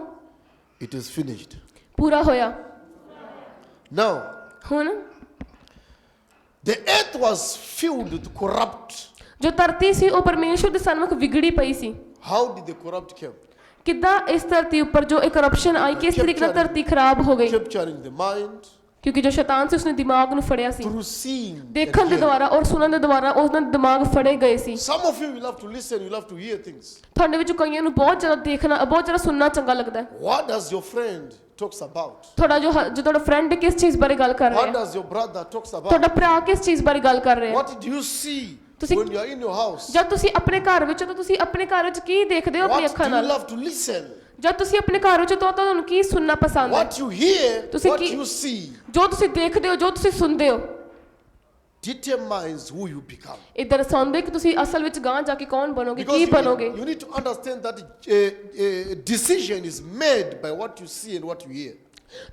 it is finished. ਪੂਰਾ ਹੋਇਆ। Now, ਹੁਣ the earth was filled with corrupt. ਜੋ ਧਰਤੀ ਸੀ ਉਹ ਪਰਮੇਸ਼ਵਰ ਦੇ ਸਨਮੁਖ ਵਿਗੜੀ ਪਈ ਸੀ। How did the corrupt come? ਕਿੱਦਾਂ ਇਸ ਧਰਤੀ ਉੱਪਰ ਜੋ ਇੱਕ ਕਰਪਸ਼ਨ ਆਈ, ਕਿਸ ਤਰੀਕੇ ਨਾਲ ਧਰਤੀ ਖਰਾਬ ਹੋ ਗਈ? Capturing the mind ਕਿਉਂਕਿ ਜੋ ਸ਼ੈਤਾਨ ਸੀ ਉਸਨੇ ਦਿਮਾਗ ਨੂੰ ਫੜਿਆ ਸੀ। through seeing. ਦੇਖਣ and ਦੇ hearing. ਦੁਆਰਾ ਔਰ ਸੁਣਨ ਦੇ ਦੁਆਰਾ ਉਹਨਾਂ ਦੇ ਦਿਮਾਗ ਫੜੇ ਗਏ ਸੀ। Some of you will have to listen, you'll have to hear things. ਤੁਹਾਡੇ ਵਿੱਚੋਂ ਕਈਆਂ ਨੂੰ ਬਹੁਤ ਜ਼ਿਆਦਾ ਦੇਖਣਾ, ਬਹੁਤ ਜ਼ਿਆਦਾ ਸੁਣਨਾ ਚੰਗਾ ਲੱਗਦਾ ਹੈ। What does your friend talks about? ਤੁਹਾਡਾ ਜੋ ਤੁਹਾਡਾ ਫਰੈਂਡ ਕਿਸ ਚੀਜ਼ ਬਾਰੇ ਗੱਲ ਕਰ ਰਿਹਾ What ਹੈ, does your brother talks about? ਤੁਹਾਡਾ ਭਰਾ ਕਿਸ ਚੀਜ਼ ਬਾਰੇ ਗੱਲ ਕਰ ਰਿਹਾ ਹੈ। What do you see ਤੁਸੀਂ- when you are in your house? ਜਦ ਤੁਸੀਂ ਆਪਣੇ ਘਰ ਵਿੱਚ ਹੋ ਤਾਂ ਤੁਸੀਂ ਆਪਣੇ ਘਰ ਵਿੱਚ ਕੀ ਦੇਖਦੇ ਹੋ ਆਪਣੀ What ਅੱਖਾਂ do you ਨਾਲ? love to listen? ਜਦ ਤੁਸੀਂ ਆਪਣੇ ਘਰ ਵਿੱਚ ਹੋ ਤਾਂ ਤੁਹਾਨੂੰ ਕੀ ਸੁਣਨਾ ਪਸੰਦ ਹੈ? What you hear, ਤੁਸੀਂ what ਕੀ- you see. ਜੋ ਤੁਸੀਂ ਦੇਖਦੇ ਹੋ, ਜੋ ਤੁਸੀਂ ਸੁਣਦੇ ਹੋ। determines who you become. ਇਹ ਦਰਸਾਉਂਦੇ ਕਿ ਤੁਸੀਂ ਅਸਲ ਵਿੱਚ ਗਾਂ ਜਾ ਕੇ ਕੌਣ ਬਣੋਗੇ, Because Ki ਬਣੋਗੇ। you need to understand that decision is made by what you see and what you hear.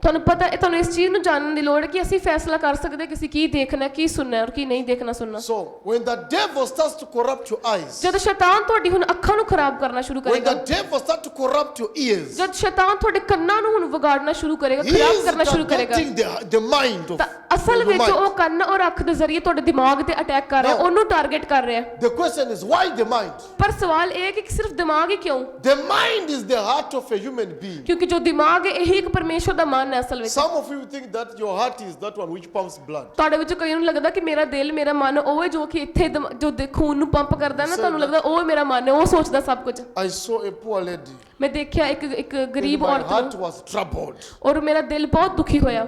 ਤੁਹਾਨੂੰ ਪਤਾ ਹੈ, ਤੁਹਾਨੂੰ ਇਸ ਚੀਜ਼ ਨੂੰ ਜਾਣਨ ਦੀ ਲੋੜ ਹੈ ਕਿ ਅਸੀਂ ਫੈਸਲਾ ਕਰ ਸਕਦੇ ਕਿ ਅਸੀਂ ਕੀ ਦੇਖਣਾ, ਕੀ ਸੁਣਨਾ ਔਰ ਕੀ ਨਹੀਂ ਦੇਖਣਾ ਸੁਣਨਾ। So when the devil starts to corrupt your eyes, ਜਦ ਸ਼ੈਤਾਨ ਤੁਹਾਡੀ ਹੁਣ ਅੱਖਾਂ ਨੂੰ ਖਰਾਬ ਕਰਨਾ ਸ਼ੁਰੂ when ਕਰੇਗਾ, the devil starts to corrupt your ears, ਜਦ ਸ਼ੈਤਾਨ ਤੁਹਾਡੇ ਕੰਨਾਂ ਨੂੰ ਹੁਣ ਵਿਗਾੜਨਾ ਸ਼ੁਰੂ ਕਰੇਗਾ, he ਖਰਾਬ is ਕਰਨਾ ਸ਼ੁਰੂ ਕਰੇਗਾ, targeting the mind of ਤਾਂ ਅਸਲ your ਵਿੱਚ mind. ਉਹ ਕੰਨ ਔਰ ਅੱਖ ਦੇ ਜ਼ਰੀਏ ਤੁਹਾਡੇ ਦਿਮਾਗ ਤੇ ਅਟੈਕ ਕਰ ਰਿਹਾ, No. ਉਹਨੂੰ ਟਾਰਗੇਟ ਕਰ ਰਿਹਾ। The question is, why the mind? ਪਰ ਸਵਾਲ ਇਹ ਹੈ ਕਿ ਸਿਰਫ ਦਿਮਾਗ ਹੀ ਕਿਉਂ? The mind is the heart of a human being. ਕਿਉਂਕਿ ਜੋ ਦਿਮਾਗ ਹੈ ਇਹੀ ਇੱਕ ਪਰਮੇਸ਼ਵਰ ਦਾ ਮਨ ਹੈ ਅਸਲ ਵਿੱਚ। Some of you think that your heart is that one which pumps blood. ਤੁਹਾਡੇ ਵਿੱਚੋਂ ਕਈਆਂ ਨੂੰ ਲੱਗਦਾ ਕਿ ਮੇਰਾ ਦਿਲ, ਮੇਰਾ ਮਨ ਉਹ ਹੈ ਜੋ ਕਿ ਇੱਥੇ ਜੋ ਖੂਨ ਨੂੰ ਪੰਪ ਕਰਦਾ ਨਾ, ਤੁਹਾਨੂੰ ਲੱਗਦਾ ਉਹ ਮੇਰਾ ਮਨ ਹੈ, ਉਹ ਸੋਚਦਾ ਸਭ ਕੁਝ। I saw a poor lady. ਮੈਂ ਦੇਖਿਆ ਇੱਕ And ਗਰੀਬ my ਔਰਤ heart ਨੂੰ was troubled. ਔਰ ਮੇਰਾ ਦਿਲ ਬਹੁਤ ਦੁਖੀ ਹੋਇਆ।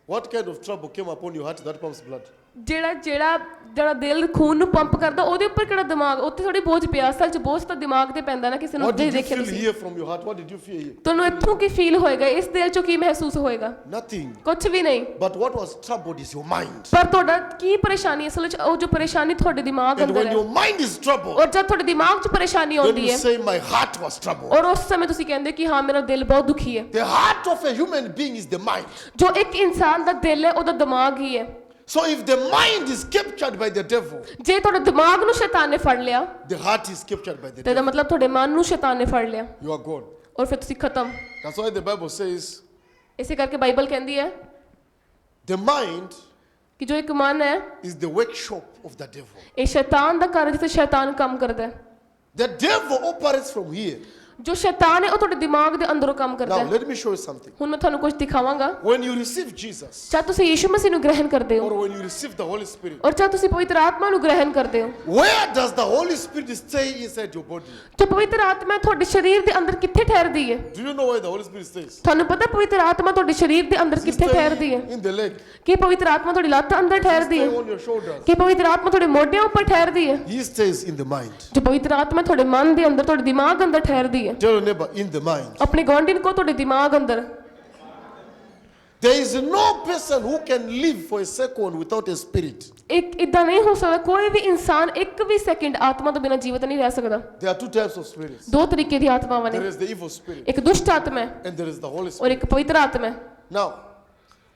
What kind of trouble came upon your heart that pumps blood? ਜਿਹੜਾ ਦਿਲ ਖੂਨ ਨੂੰ ਪੰਪ ਕਰਦਾ ਉਹਦੇ ਉੱਪਰ ਕਿਹੜਾ ਦਿਮਾਗ, ਉੱਥੇ ਥੋੜੀ ਬੋਝ ਪਿਆ। ਅਸਲ 'ਚ ਬੋਝ ਤਾਂ ਦਿਮਾਗ ਤੇ ਪੈਂਦਾ ਨਾ ਕਿਸੇ ਨੂੰ। What did you ਦੇਖਿਆ feel ਤੁਸੀਂ, here from your heart? What did you feel here? ਤੁਹਾਨੂੰ ਇੱਥੋਂ ਕੀ ਫੀਲ ਹੋਏਗਾ, ਇਸ ਦਿਲ 'ਚੋਂ ਕੀ ਮਹਿਸੂਸ ਹੋਏਗਾ? Nothing. ਕੁਝ ਵੀ ਨਹੀਂ। But what was troubled is your mind. ਪਰ ਤੁਹਾਡਾ ਕੀ ਪਰੇਸ਼ਾਨੀ, ਅਸਲ 'ਚ ਉਹ ਜੋ ਪਰੇਸ਼ਾਨੀ ਤੁਹਾਡੇ ਦਿਮਾਗ And ਅੰਦਰ when ਹੈ, your mind is troubled, ਔਰ ਜਦ ਤੁਹਾਡੇ ਦਿਮਾਗ 'ਚ ਪਰੇਸ਼ਾਨੀ then ਆਉਂਦੀ you ਹੈ say, my heart was troubled. ਔਰ ਉਸ ਸਮੇਂ ਤੁਸੀਂ ਕਹਿੰਦੇ ਕਿ ਹਾਂ ਮੇਰਾ ਦਿਲ ਬਹੁਤ ਦੁਖੀ ਹੈ। The heart of a human being is the mind. ਜੋ ਇੱਕ ਇਨਸਾਨ ਦਾ ਦਿਲ ਹੈ ਉਹਦਾ ਦਿਮਾਗ ਹੀ ਹੈ। So if the mind is captured by the devil, ਜੇ ਤੁਹਾਡੇ ਦਿਮਾਗ ਨੂੰ ਸ਼ੈਤਾਨ ਨੇ ਫੜ ਲਿਆ the heart is captured by the ਤੇ ਇਹਦਾ devil. ਮਤਲਬ ਤੁਹਾਡੇ ਮਨ ਨੂੰ ਸ਼ੈਤਾਨ ਨੇ ਫੜ ਲਿਆ You are gone. ਔਰ ਫਿਰ ਤੁਸੀਂ ਖਤਮ। That's why the Bible says ਇਸੇ ਕਰਕੇ ਬਾਈਬਲ ਕਹਿੰਦੀ ਹੈ the mind ਕਿ ਜੋ ਇੱਕ ਮਨ ਹੈ is the workshop of the devil. ਇਹ ਸ਼ੈਤਾਨ ਦਾ ਘਰ ਹੈ ਜਿੱਥੇ ਸ਼ੈਤਾਨ ਕੰਮ ਕਰਦਾ ਹੈ। The devil operates from here. ਜੋ ਸ਼ੈਤਾਨ ਹੈ ਉਹ ਤੁਹਾਡੇ ਦਿਮਾਗ ਦੇ ਅੰਦਰੋਂ ਕੰਮ ਕਰਦਾ Now ਹੈ। let me show you something. ਹੁਣ ਮੈਂ ਤੁਹਾਨੂੰ ਕੁਝ ਦਿਖਾਵਾਂਗਾ। When you receive Jesus, ਜਦ ਤੁਸੀਂ ਯੀਸ਼ੂ ਮਸੀਹ ਨੂੰ ਗ੍ਰਹਿਣ ਕਰਦੇ or ਹੋ when you receive the Holy Spirit, ਔਰ ਜਦ ਤੁਸੀਂ ਪਵਿੱਤਰ ਆਤਮਾ ਨੂੰ ਗ੍ਰਹਿਣ ਕਰਦੇ ਹੋ, where does the Holy Spirit stay inside your body? ਜੋ ਪਵਿੱਤਰ ਆਤਮਾ ਤੁਹਾਡੇ ਸਰੀਰ ਦੇ ਅੰਦਰ ਕਿੱਥੇ ਠਹਿਰਦੀ ਹੈ? Do you know where the Holy Spirit stays? ਤੁਹਾਨੂੰ ਪਤਾ ਪਵਿੱਤਰ ਆਤਮਾ ਤੁਹਾਡੇ ਸਰੀਰ ਦੇ ਅੰਦਰ Does he ਕਿੱਥੇ ਠਹਿਰਦੀ ਹੈ? stay in the leg? ਕੀ ਪਵਿੱਤਰ ਆਤਮਾ ਤੁਹਾਡੀ ਲੱਤ ਅੰਦਰ ਠਹਿਰਦੀ Stay ਹੈ? on your shoulders? ਕੀ ਪਵਿੱਤਰ ਆਤਮਾ ਤੁਹਾਡੇ ਮੋਢਿਆਂ ਉੱਪਰ ਠਹਿਰਦੀ ਹੈ? He stays in the mind. ਜੋ ਪਵਿੱਤਰ ਆਤਮਾ ਤੁਹਾਡੇ ਮਨ ਦੇ ਅੰਦਰ, ਤੁਹਾਡੇ ਦਿਮਾਗ ਅੰਦਰ ਠਹਿਰਦੀ ਹੈ। Tell your neighbor, in the mind. ਆਪਣੇ ਗੁਆਂਢੀ ਨੂੰ ਕਹੋ ਤੁਹਾਡੇ ਦਿਮਾਗ ਅੰਦਰ। There is no person who can live for a second without a spirit. ਇੱਕ ਇਦਾਂ ਨਹੀਂ ਹੋ ਸਕਦਾ, ਕੋਈ ਵੀ ਇਨਸਾਨ ਇੱਕ ਵੀ ਸੈਕਿੰਡ ਆਤਮਾ ਤੋਂ ਬਿਨਾਂ ਜੀਵਤ ਨਹੀਂ ਰਹਿ ਸਕਦਾ। There are two types of spirits. ਦੋ ਤਰੀਕੇ ਦੀ ਆਤਮਾਵਾਂ There ਨੇ, is the evil spirit ਇੱਕ ਦੁਸ਼ਟ ਆਤਮਾ ਹੈ and there is the Holy ਔਰ Spirit. ਇੱਕ ਪਵਿੱਤਰ ਆਤਮਾ ਹੈ। Now,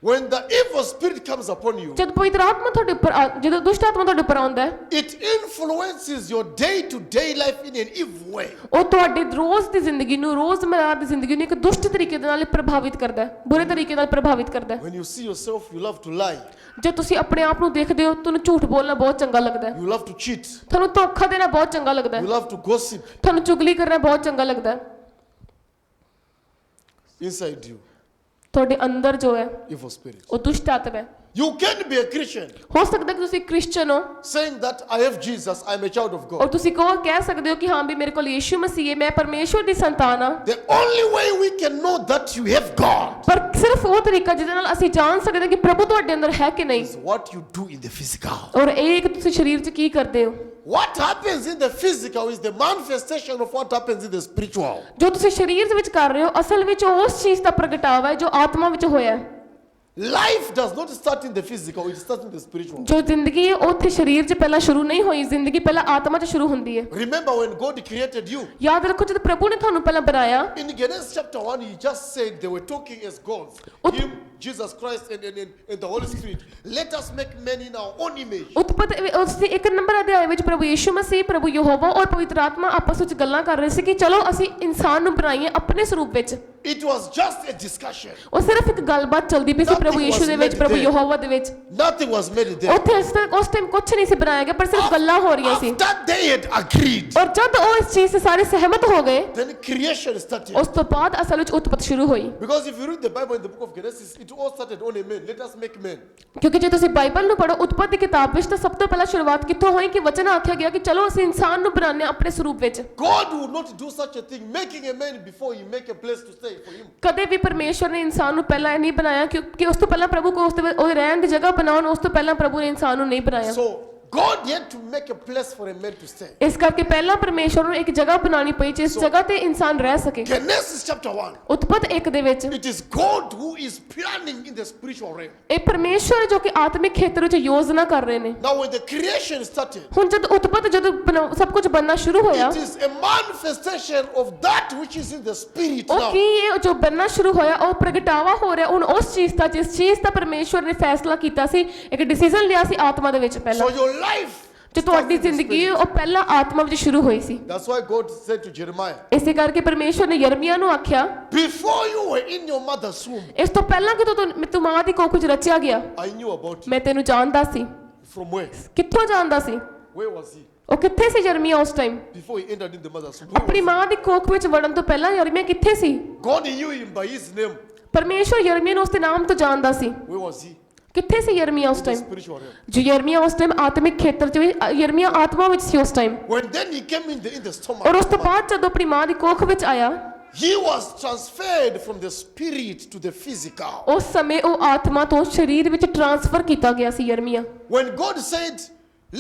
when the evil spirit comes upon you, ਜਦ ਪਵਿੱਤਰ ਆਤਮਾ ਤੁਹਾਡੇ ਉੱਪਰ ਜਦੋਂ ਦੁਸ਼ਟ ਆਤਮਾ ਤੁਹਾਡੇ ਉੱਪਰ ਆਉਂਦਾ ਹੈ, it influences your day-to-day life in an evil way. ਉਹ ਤੁਹਾਡੇ ਰੋਜ਼ ਦੀ ਜ਼ਿੰਦਗੀ ਨੂੰ, ਰੋਜ਼ਮਰਰਾ ਦੀ ਜ਼ਿੰਦਗੀ ਨੂੰ ਇੱਕ ਦੁਸ਼ਟ ਤਰੀਕੇ ਦੇ ਨਾਲ ਪ੍ਰਭਾਵਿਤ ਕਰਦਾ ਹੈ, ਬੁਰੇ ਤਰੀਕੇ ਨਾਲ ਪ੍ਰਭਾਵਿਤ ਕਰਦਾ ਹੈ। When you see yourself, you love to lie. ਜਦ ਤੁਸੀਂ ਆਪਣੇ ਆਪ ਨੂੰ ਦੇਖਦੇ ਹੋ, ਤੁਹਾਨੂੰ ਝੂਠ ਬੋਲਣਾ ਬਹੁਤ ਚੰਗਾ ਲੱਗਦਾ ਹੈ, You love to cheat. ਤੁਹਾਨੂੰ ਧੋਖਾ ਦੇਣਾ ਬਹੁਤ ਚੰਗਾ ਲੱਗਦਾ You ਹੈ, love to gossip. ਤੁਹਾਨੂੰ ਚੁਗਲੀ ਕਰਨਾ ਬਹੁਤ ਚੰਗਾ ਲੱਗਦਾ ਹੈ। Inside you, ਤੁਹਾਡੇ ਅੰਦਰ ਜੋ ਹੈ evil spirit. ਉਹ ਦੁਸ਼ਟ ਆਤਮਾ ਹੈ। You can be a Christian ਹੋ ਸਕਦਾ ਕਿ ਤੁਸੀਂ ਕ੍ਰਿਸਚਨ ਹੋ saying that I have Jesus, I am a child of ਔਰ God. ਤੁਸੀਂ ਕਹਿ ਸਕਦੇ ਹੋ ਕਿ ਹਾਂ ਵੀ ਮੇਰੇ ਕੋਲ ਯੀਸ਼ੂ ਮਸੀਹ ਹੈ, ਮੈਂ ਪਰਮੇਸ਼ਵਰ ਦੀ ਸੰਤਾਨ ਹਾਂ। The only way we can know that you have God ਪਰ ਸਿਰਫ ਉਹ ਤਰੀਕਾ ਜਿਹਦੇ ਨਾਲ ਅਸੀਂ ਜਾਣ ਸਕਦੇ ਹਾਂ ਕਿ ਪ੍ਰਭੂ ਤੁਹਾਡੇ ਅੰਦਰ ਹੈ ਕਿ ਨਹੀਂ, is what you do in the physical. ਔਰ ਇਹ ਕਿ ਤੁਸੀਂ ਸਰੀਰ 'ਚ ਕੀ ਕਰਦੇ ਹੋ। What happens in the physical is the manifestation of what happens in the spiritual. ਜੋ ਤੁਸੀਂ ਸਰੀਰ ਦੇ ਵਿੱਚ ਕਰ ਰਹੇ ਹੋ ਅਸਲ ਵਿੱਚ ਉਸ ਚੀਜ਼ ਦਾ ਪ੍ਰਗਟਾਵਾ ਹੈ ਜੋ ਆਤਮਾ ਵਿੱਚ ਹੋਇਆ ਹੈ। Life does not start in the physical, it starts in the spiritual. ਜੋ ਜ਼ਿੰਦਗੀ ਹੈ ਉਹ ਉੱਥੇ ਸਰੀਰ 'ਚ ਪਹਿਲਾਂ ਸ਼ੁਰੂ ਨਹੀਂ ਹੋਈ, ਜ਼ਿੰਦਗੀ ਪਹਿਲਾਂ ਆਤਮਾ 'ਚ ਸ਼ੁਰੂ ਹੁੰਦੀ ਹੈ। Remember when God created you, ਯਾਦ ਰੱਖੋ ਜਦ ਪ੍ਰਭੂ ਨੇ ਤੁਹਾਨੂੰ ਪਹਿਲਾਂ ਬਣਾਇਆ, in Genesis chapter 1, he just said they were talking as gods. Him, Jesus Christ, and the Holy Spirit. Let us make men in our own image. ਉਤਪਤ ਉਸ ਦੇ 1 ਨੰਬਰ ਅਧਿਆਇ ਵਿੱਚ ਪ੍ਰਭੂ ਯੀਸ਼ੂ ਮਸੀਹ, ਪ੍ਰਭੂ ਯਹੋਵਾ ਔਰ ਪਵਿੱਤਰ ਆਤਮਾ ਆਪਸ ਵਿੱਚ ਗੱਲਾਂ ਕਰ ਰਹੇ ਸੀ ਕਿ ਚਲੋ ਅਸੀਂ ਇਨਸਾਨ ਨੂੰ ਬਣਾਈਏ ਆਪਣੇ ਸਰੂਪ ਵਿੱਚ। It was just a discussion. ਉਹ ਸਿਰਫ ਇੱਕ ਗੱਲਬਾਤ ਚੱਲਦੀ ਪਈ ਸੀ ਪ੍ਰਭੂ ਯੀਸ਼ੂ ਦੇ ਵਿੱਚ, ਪ੍ਰਭੂ ਯਹੋਵਾ ਦੇ ਵਿੱਚ। Nothing was made there. ਉੱਥੇ ਉਸ ਟਾਈਮ ਕੁਝ ਨਹੀਂ ਸੀ ਬਣਾਇਆ ਗਿਆ, ਪਰ ਸਿਰਫ ਗੱਲਾਂ ਹੋ ਰਹੀਆਂ ਸੀ। After they had agreed, ਔਰ ਜਦ ਉਹ ਇਸ ਚੀਜ਼ 'ਤੇ ਸਾਰੇ ਸਹਿਮਤ ਹੋ ਗਏ, then creation started. ਉਸ ਤੋਂ ਬਾਅਦ ਅਸਲ ਵਿੱਚ ਉਤਪਤ ਸ਼ੁਰੂ ਹੋਈ। Because if you read the Bible in the book of Genesis, it all started on a man. Let us make men. ਕਿਉਂਕਿ ਜੇ ਤੁਸੀਂ ਬਾਈਬਲ ਨੂੰ ਪੜ੍ਹੋ, ਉਤਪਤ ਦੀ ਕਿਤਾਬ ਵਿੱਚ ਤਾਂ ਸਭ ਤੋਂ ਪਹਿਲਾਂ ਸ਼ੁਰੂਆਤ ਕਿੱਥੋਂ ਹੋਈ ਕਿ ਵਚਨ ਆਖਿਆ ਗਿਆ ਕਿ ਚਲੋ ਅਸੀਂ ਇਨਸਾਨ ਨੂੰ ਬਣਾਉਂਦੇ ਹਾਂ ਆਪਣੇ ਸਰੂਪ ਵਿੱਚ। God would not do such a thing, making a man before he make a place to stay for him. ਕਦੇ ਵੀ ਪਰਮੇਸ਼ਵਰ ਨੇ ਇਨਸਾਨ ਨੂੰ ਪਹਿਲਾਂ ਨਹੀਂ ਬਣਾਇਆ, ਕਿਉਂਕਿ ਉਸ ਤੋਂ ਪਹਿਲਾਂ ਪ੍ਰਭੂ ਕੋ ਉਹਦੇ ਰਹਿਣ ਦੀ ਜਗ੍ਹਾ ਬਣਾਉਣ, ਉਸ ਤੋਂ ਪਹਿਲਾਂ ਪ੍ਰਭੂ ਨੇ ਇਨਸਾਨ ਨੂੰ ਨਹੀਂ ਬਣਾਇਆ। So God had to make a place for a man to stay. ਇਸ ਕਰਕੇ ਪਹਿਲਾਂ ਪਰਮੇਸ਼ਵਰ ਨੂੰ ਇੱਕ ਜਗ੍ਹਾ ਬਣਾਉਣੀ ਪਈ ਜਿਸ ਜਗ੍ਹਾ ਤੇ ਇਨਸਾਨ ਰਹਿ ਸਕੇ। Genesis chapter 1. ਉਤਪਤ 1 ਦੇ ਵਿੱਚ It is God who is planning in the spiritual realm. ਇਹ ਪਰਮੇਸ਼ਵਰ ਜੋ ਕਿ ਆਤਮਿਕ ਖੇਤਰ ਵਿੱਚ ਯੋਜਨਾ ਕਰ ਰਹੇ ਨੇ। Now when the creation started, ਹੁਣ ਜਦ ਉਤਪਤ ਜਦੋਂ ਸਭ ਕੁਝ ਬਣਨਾ ਸ਼ੁਰੂ ਹੋਇਆ, it is a manifestation of that which is in the spirit ਉਹ now. ਕੀ ਇਹ ਜੋ ਬਣਨਾ ਸ਼ੁਰੂ ਹੋਇਆ ਉਹ ਪ੍ਰਗਟਾਵਾ ਹੋ ਰਿਹਾ ਹੁਣ ਉਸ ਚੀਜ਼ ਦਾ ਜਿਸ ਚੀਜ਼ ਦਾ ਪਰਮੇਸ਼ਵਰ ਨੇ ਫੈਸਲਾ ਕੀਤਾ ਸੀ, ਇੱਕ ਡਿਸੀਜਨ ਲਿਆ ਸੀ ਆਤਮਾ ਦੇ ਵਿੱਚ ਪਹਿਲਾਂ। So your life, ਜੋ ਤੁਹਾਡੀ ਜ਼ਿੰਦਗੀ ਉਹ ਪਹਿਲਾਂ ਆਤਮਾ ਵਿੱਚ ਸ਼ੁਰੂ ਹੋਈ ਸੀ। that's why God said to Jeremiah, ਇਸੇ ਕਰਕੇ ਪਰਮੇਸ਼ਵਰ ਨੇ ਯਰਮੀਆ ਨੂੰ ਆਖਿਆ, before you were in your mother's womb, ਇਸ ਤੋਂ ਪਹਿਲਾਂ ਕਿ ਤੂੰ ਮਾਂ ਦੀ ਕੋਖ ਵਿੱਚ ਰਚਿਆ ਗਿਆ, I knew about you. ਮੈਂ ਤੈਨੂੰ ਜਾਣਦਾ ਸੀ। From where? ਕਿੱਥੋਂ ਜਾਣਦਾ ਸੀ? Where was he? ਉਹ ਕਿੱਥੇ ਸੀ ਯਰਮੀਆ ਉਸ time? Before he entered in the mother's womb. ਆਪਣੀ ਮਾਂ ਦੀ ਕੋਖ ਵਿੱਚ ਵੜਨ ਤੋਂ ਪਹਿਲਾਂ ਯਰਮੀਆ ਕਿੱਥੇ ਸੀ? God knew him by his name. ਪਰਮੇਸ਼ਵਰ ਯਰਮੀਆ ਨੂੰ ਉਸਦੇ ਨਾਮ ਤੋਂ ਜਾਣਦਾ ਸੀ। Where was he? ਕਿੱਥੇ ਸੀ ਯਰਮੀਆ ਉਸ The ਟਾਈਮ? spiritual realm. ਜੋ ਯਰਮੀਆ ਉਸ ਟਾਈਮ ਆਤਮਿਕ ਖੇਤਰ 'ਚ ਯਰਮੀਆ ਆਤਮਾ ਵਿੱਚ ਸੀ ਉਸ time. When then he came in the stomach, ਔਰ ਉਸ ਤੋਂ ਬਾਅਦ ਜਦੋਂ ਆਪਣੀ ਮਾਂ ਦੀ ਕੋਖ ਵਿੱਚ ਆਇਆ, he was transferred from the spirit to the physical. ਉਸ ਸਮੇਂ ਉਹ ਆਤਮਾ ਤੋਂ ਸਰੀਰ ਵਿੱਚ ਟ੍ਰਾਂਸਫਰ ਕੀਤਾ ਗਿਆ ਸੀ ਯਰਮੀਆ। When God said,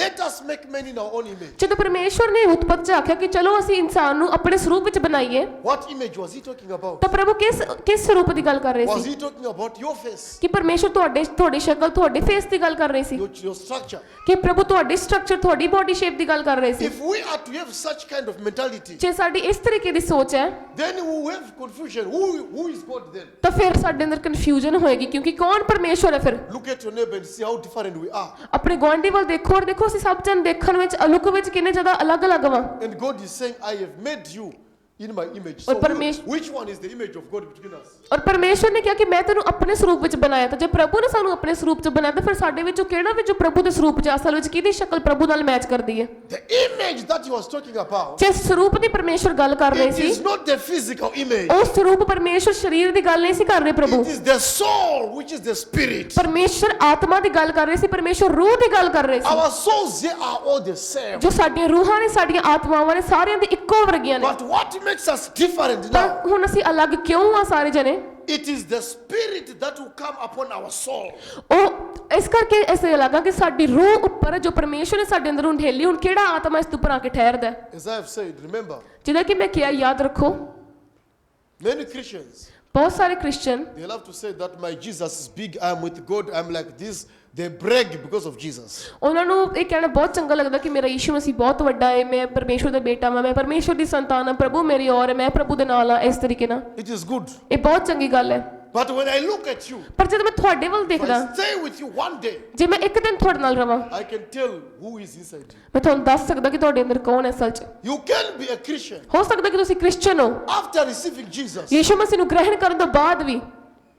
let us make man in our own image, ਜਦੋਂ ਪਰਮੇਸ਼ਵਰ ਨੇ ਉਤਪਤ 'ਚ ਆਖਿਆ ਕਿ ਚਲੋ ਅਸੀਂ ਇਨਸਾਨ ਨੂੰ ਆਪਣੇ ਸਰੂਪ ਵਿੱਚ ਬਣਾਈਏ, what image was he talking about? ਤਾਂ ਪ੍ਰਭੂ ਕਿਸ ਸਰੂਪ ਦੀ ਗੱਲ ਕਰ ਰਹੇ Was C? he talking about your face, ਕਿ ਪਰਮੇਸ਼ਵਰ ਤੁਹਾਡੀ ਸ਼ਕਲ, ਤੁਹਾਡੇ ਫੇਸ ਦੀ ਗੱਲ ਕਰ ਰਹੇ ਸੀ? your structure? ਕਿ ਪ੍ਰਭੂ ਤੁਹਾਡੀ ਸਟਰਕਚਰ, ਤੁਹਾਡੀ ਬੋਡੀ ਸ਼ੇਪ ਦੀ ਗੱਲ ਕਰ ਰਹੇ ਸੀ? If we are to have such kind of mentality, ਜੇ ਸਾਡੀ ਇਸ ਤਰੀਕੇ ਦੀ ਸੋਚ ਹੈ then we will have confusion. Who is God then? ਤਾਂ ਫਿਰ ਸਾਡੇ ਅੰਦਰ ਕਨਫਿਊਜ਼ਨ ਹੋਏਗੀ, ਕਿਉਂਕਿ ਕੌਣ ਪਰਮੇਸ਼ਵਰ ਹੈ ਫਿਰ? Look at your neighbor and see how different we are. ਆਪਣੇ ਗੁਆਂਢੀ ਵੱਲ ਦੇਖੋ ਔਰ ਦੇਖੋ ਅਸੀਂ ਸਭ ਜਣ ਦੇਖਣ ਵਿੱਚ ਲੁੱਕ ਵਿੱਚ ਕਿੰਨੇ ਜ਼ਿਆਦਾ ਅਲੱਗ-ਅਲੱਗ ਵਾਂ। And God is saying, I have made you in my image. और So which one is the image of God between us? ਔਰ ਪਰਮੇਸ਼ਵਰ ਨੇ ਕਿਹਾ ਕਿ ਮੈਂ ਤੈਨੂੰ ਆਪਣੇ ਸਰੂਪ ਵਿੱਚ ਬਣਾਇਆ, ਤਾਂ ਜੇ ਪ੍ਰਭੂ ਨੇ ਸਾਨੂੰ ਆਪਣੇ ਸਰੂਪ 'ਚ ਬਣਾਇਆ ਤਾਂ ਫਿਰ ਸਾਡੇ ਵਿੱਚੋਂ ਕਿਹੜਾ ਵਿੱਚ ਪ੍ਰਭੂ ਦੇ ਸਰੂਪ 'ਚ ਅਸਲ ਵਿੱਚ ਕਿਹਦੀ ਸ਼ਕਲ ਪ੍ਰਭੂ ਨਾਲ ਮੈਚ ਕਰਦੀ ਹੈ? The image that he was talking about, ਜਿਸ ਸਰੂਪ ਦੀ ਪਰਮੇਸ਼ਵਰ ਗੱਲ ਕਰ ਰਹੇ it C, is not the physical image. ਉਹ ਸਰੂਪ ਪਰਮੇਸ਼ਵਰ ਸਰੀਰ ਦੀ ਗੱਲ ਨਹੀਂ ਸੀ ਕਰ ਰਹੇ ਪ੍ਰਭੂ। It is the soul, which is the spirit. ਪਰਮੇਸ਼ਵਰ ਆਤਮਾ ਦੀ ਗੱਲ ਕਰ ਰਹੇ ਸੀ, ਪਰਮੇਸ਼ਵਰ ਰੂਹ ਦੀ ਗੱਲ ਕਰ ਰਹੇ ਸੀ। Our souls, they are all the same. ਜੋ ਸਾਡੀਆਂ ਰੂਹਾਂ ਨੇ, ਸਾਡੀਆਂ ਆਤਮਾਵਾਂ ਨੇ, ਸਾਰੀਆਂ ਦੀ ਇੱਕੋ ਵਰਗੀਆਂ ਨੇ। But what makes us different ਪਰ now? ਹੁਣ ਅਸੀਂ ਅਲੱਗ ਕਿਉਂ ਆ ਸਾਰੇ ਜਣੇ? It is the spirit that will come upon our soul. ਉਹ ਇਸ ਕਰਕੇ ਐਸੇ ਲੱਗਾ ਕਿ ਸਾਡੀ ਰੂਹ ਉੱਪਰ ਜੋ ਪਰਮੇਸ਼ਵਰ ਨੇ ਸਾਡੇ ਅੰਦਰ ਢੇਲੀ, ਹੁਣ ਕਿਹੜਾ ਆਤਮਾ ਇਸ ਤੋਂ ਉੱਪਰ ਆ ਕੇ ਠਹਿਰਦਾ ਹੈ? As I have said, remember, ਜਿੱਦਾਂ ਕਿ ਮੈਂ ਕਿਹਾ, ਯਾਦ ਰੱਖੋ, many Christians, ਬਹੁਤ ਸਾਰੇ Christian they love to say that my Jesus is big, I am with God, I am like this. They brag because of Jesus. ਉਹਨਾਂ ਨੂੰ ਇਹ ਕਹਿਣਾ ਬਹੁਤ ਚੰਗਾ ਲੱਗਦਾ ਕਿ ਮੇਰਾ ਯੀਸ਼ੂ ਮਸੀਹ ਬਹੁਤ ਵੱਡਾ ਹੈ, ਮੈਂ ਪਰਮੇਸ਼ਵਰ ਦਾ ਬੇਟਾ ਹਾਂ, ਮੈਂ ਪਰਮੇਸ਼ਵਰ ਦੀ ਸੰਤਾਨ ਹਾਂ, ਪ੍ਰਭੂ ਮੇਰੀ ਔਰ ਹੈ, ਮੈਂ ਪ੍ਰਭੂ ਦੇ ਨਾਲ ਹਾਂ। ਇਸ ਤਰੀਕੇ ਨਾਲ It is good. ਇਹ ਬਹੁਤ ਚੰਗੀ ਗੱਲ ਹੈ। But when I look at you, ਪਰ ਜਦ ਮੈਂ ਤੁਹਾਡੇ ਵੱਲ if ਦੇਖਦਾ, I stay with you one day, ਜੇ ਮੈਂ ਇੱਕ ਦਿਨ ਤੁਹਾਡੇ ਨਾਲ ਰਵਾਂ, I can tell who is inside you. ਮੈਂ ਤੁਹਾਨੂੰ ਦੱਸ ਸਕਦਾ ਕਿ ਤੁਹਾਡੇ ਅੰਦਰ ਕੌਣ ਹੈ ਅਸਲ 'ਚ। You can be a Christian ਹੋ ਸਕਦਾ ਕਿ ਤੁਸੀਂ ਕ੍ਰਿਸਚੀਅਨ ਹੋ, after receiving Jesus, ਯੀਸ਼ੂ ਮਸੀਹ ਨੂੰ ਗ੍ਰਹਿਣ ਕਰਨ ਤੋਂ ਬਾਅਦ ਵੀ,